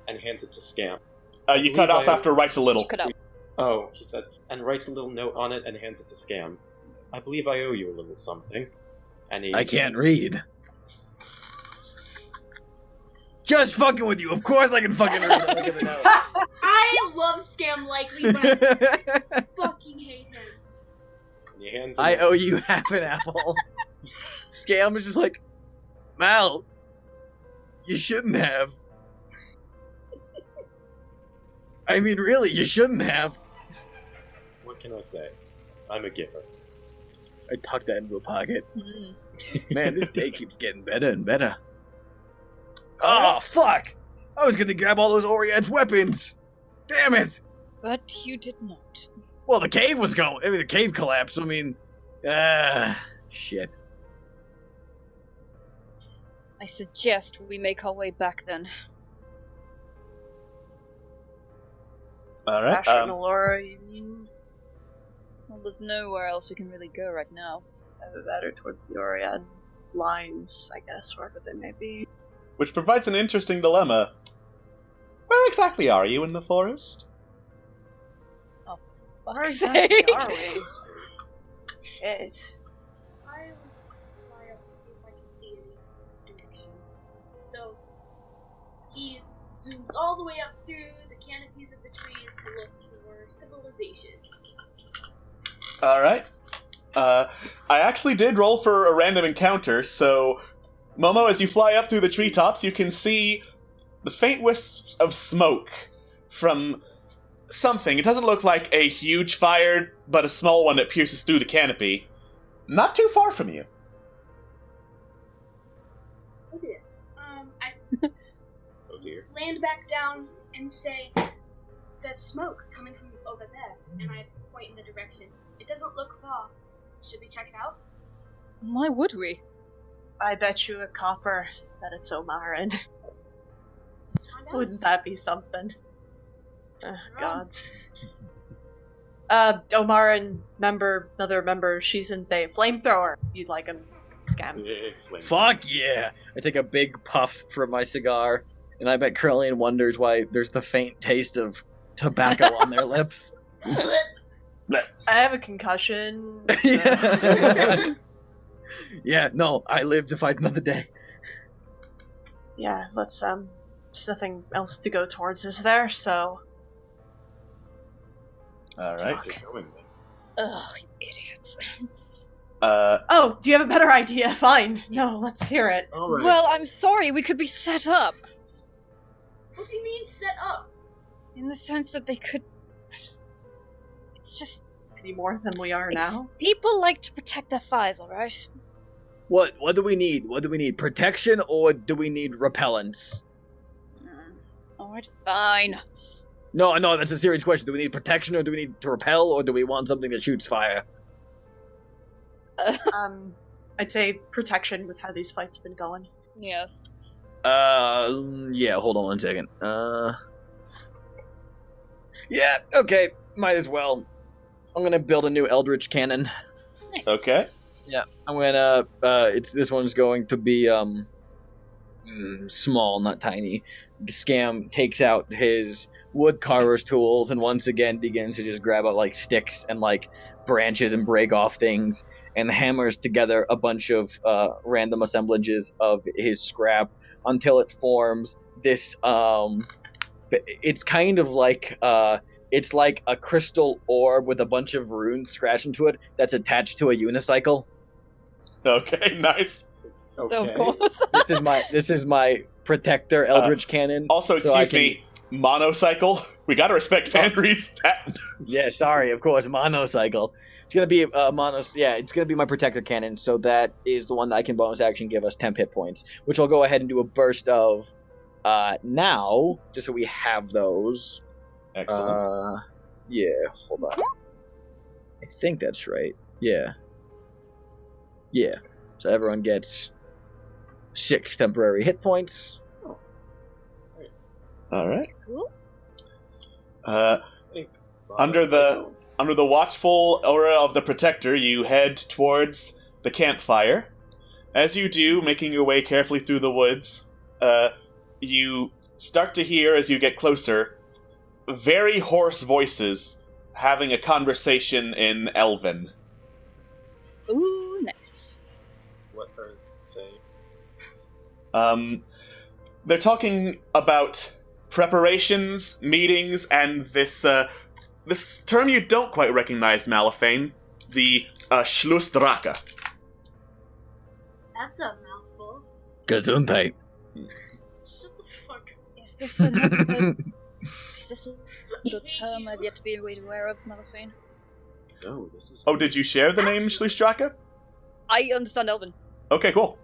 and hands it to Scam. You cut off after writes a little. Oh, he says, and writes a little note on it and hands it to Scam. I believe I owe you a little something. And he... I can't read. Just fucking with you. Of course I can fucking read. Look at the note. I love Scam Likely, but I fucking hate him. And he hands I owe you half an apple. Scam is just like, Mal, you shouldn't have. I mean, really, you shouldn't have. What can I say? I'm a giver. I tucked that into a pocket. Man, this day keeps getting better and better. Oh, fuck! I was gonna grab all those Oread's weapons! Damn it! But you did not. Well, the cave was going. I mean, the cave collapsed. I mean, shit. I suggest we make our way back then. All right. Laura, you mean? Well, there's nowhere else we can really go right now. Either that or towards the Oread lines, I guess, wherever they may be. Which provides an interesting dilemma. Where exactly are you in the forest? Where exactly are we? Shit. I will fly up and see if I can see any direction. So, he zooms all the way up through the canopies of the trees to look for civilization. Alright. I actually did roll for a random encounter, so... Momo, as you fly up through the treetops, you can see the faint wisps of smoke from something. It doesn't look like a huge fire, but a small one that pierces through the canopy. Not too far from you. Oh dear. I Oh dear. land back down and say, there's smoke coming from over there, and I point in the direction. It doesn't look far. Should we check it out? Why would we? I bet you a copper that it's Omaran. Let's find out. Wouldn't that be something? Gods. Omaran, another member, she's in the flamethrower. You'd like him, Scam. Fuck yeah! I take a big puff from my cigar, and I bet Curlian wonders why there's the faint taste of tobacco on their lips. I have a concussion. So. Yeah. Yeah, no, I live to fight another day. Yeah, let's, there's nothing else to go towards, is there? So. Alright. Ugh, you idiots. Oh, do you have a better idea? Fine. No, let's hear it. Alright. Well, I'm sorry, we could be set up. What do you mean, set up? In the sense that they could... It's just... Any more than we are now? People like to protect their fires, alright? What do we need? What do we need? Protection, or do we need repellents? Alright, fine. No, that's a serious question. Do we need protection, or do we need to repel, or do we want something that shoots fire? I'd say protection with how these fights have been going. Yes. Yeah, hold on 1 second. Yeah, okay, might as well. I'm gonna build a new Eldritch cannon. Nice. Okay. Yeah, I'm gonna, this one's going to be, small, not tiny. Scam takes out his wood carver's tools and once again begins to just grab out, like, sticks and, like, branches and break off things and hammers together a bunch of, random assemblages of his scrap until it forms this, it's kind of like, it's like a crystal orb with a bunch of runes scratched into it that's attached to a unicycle. Okay, nice. Okay. This is my protector Eldritch cannon. Also, excuse me, monocycle. We gotta respect Fenrir's patent. Yeah, sorry, of course, monocycle. It's gonna be it's gonna be my protector cannon. So that is the one that I can bonus action give us 10 hit points, which I'll go ahead and do a burst of now, just so we have those. Excellent. Yeah, hold on. I think that's right. Yeah. Yeah. So everyone gets 6 temporary hit points. Alright. Cool. Under the under the watchful aura of the Protector, you head towards the campfire. As you do, making your way carefully through the woods, you start to hear, as you get closer, very hoarse voices having a conversation in Elven. Ooh, nice. What are they saying? They're talking about preparations, meetings, and this term you don't quite recognize, Malifane, the Schlussdrache. That's a mouthful. Gesundheit. Shut the fuck. Is this another term I've yet to be aware of, Malifane? No, this is... Oh, did you share the name Schlussdrache? I understand Elven. Okay, cool.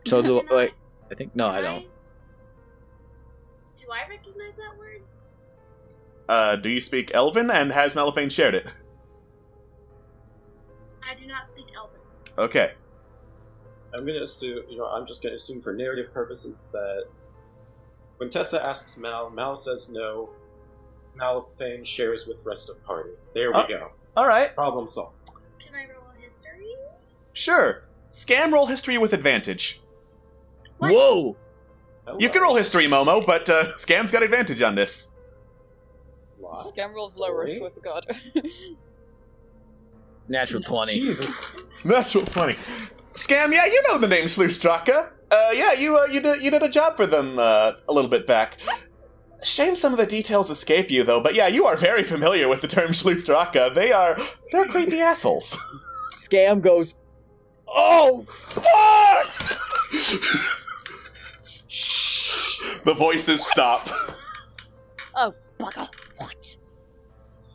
So wait, I think no, I don't. Do I recognize that word? Do you speak Elven, and has Malifane shared it? I do not speak Elven. Okay. I'm gonna assume, I'm just gonna assume for narrative purposes that when Tessa asks Mal says no, Malifane shares with rest of party. There we go. Alright. Problem solved. Can I roll a history? Sure. Scam roll history with advantage. What? Whoa! Hello. You can roll history, Momo, but Scam's got advantage on this. What? Scam rolls lower, Sorry? swear to God. Natural 20. Jesus. Natural 20. Scam, yeah, you know the name Schlussdrache. Yeah, you did a job for them a little bit back. Shame some of the details escape you, though, but yeah, you are very familiar with the term Schlussdrache. They're creepy assholes. Scam goes, oh, fuck! The voices stop. Oh, bugger. What?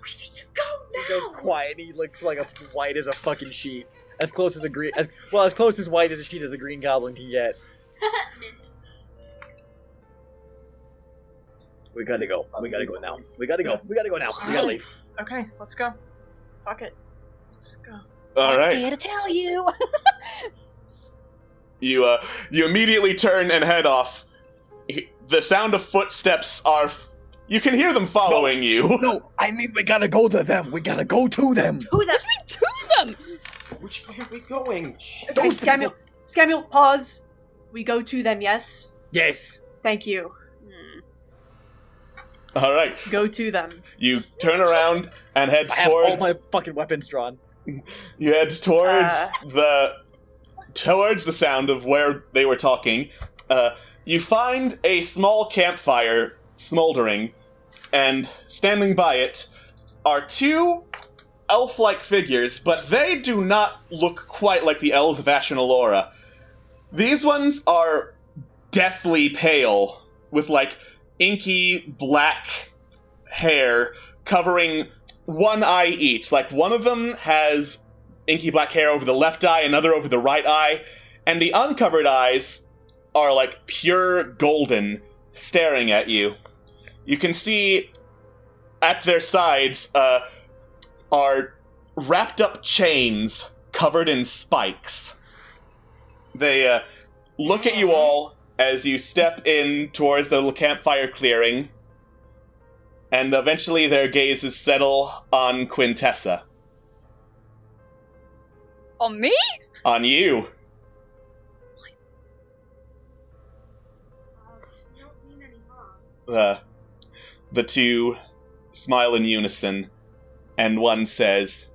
We need to go now. He goes quiet. He looks like white as a fucking sheet. As close as as close as white as a sheet as a green goblin can get. Mint. We gotta go. We gotta go now. We gotta go. We gotta go now. We gotta leave. Okay, let's go. Fuck it. Let's go. All right. Dare to tell you. You immediately turn and head off. The sound of footsteps are... You can hear them following you. No, I mean we gotta go to them. We gotta go to them. Who that? To them. Which way are we going? Okay, Scamuel, pause. We go to them, yes? Yes. Thank you. All right. Go to them. You turn around and head I have all towards... my fucking weapons drawn. You head towards the sound of where they were talking. You find a small campfire smoldering, and standing by it are two elf-like figures, but they do not look quite like the elves of Ashenalora. These ones are deathly pale, with like inky black hair covering one eye each. Like one of them has inky black hair over the left eye, another over the right eye, and the uncovered eyes are like pure golden, staring at you. You can see at their sides are wrapped up chains covered in spikes. They look at you all as you step in towards the little campfire clearing, and eventually their gazes settle on Quintessa. On me? On you. You don't mean any harm. The two smile in unison, and one says,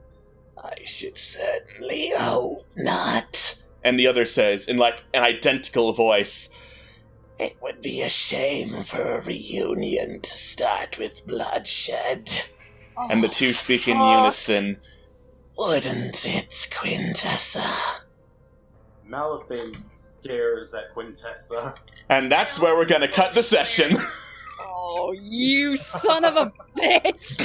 "I should certainly hope not." And the other says, in like an identical voice, "It would be a shame for a reunion to start with bloodshed." And the two speak in unison, "Wouldn't it, Quintessa?" Malifane stares at Quintessa. And that's where we're gonna cut the session. Oh, you son of a bitch!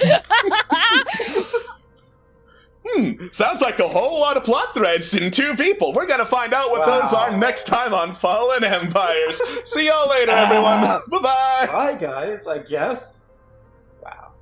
Sounds like a whole lot of plot threads in two people. We're gonna find out what those are next time on Fallen Empires. See y'all later, everyone. Bye-bye. Bye, guys, I guess. Wow.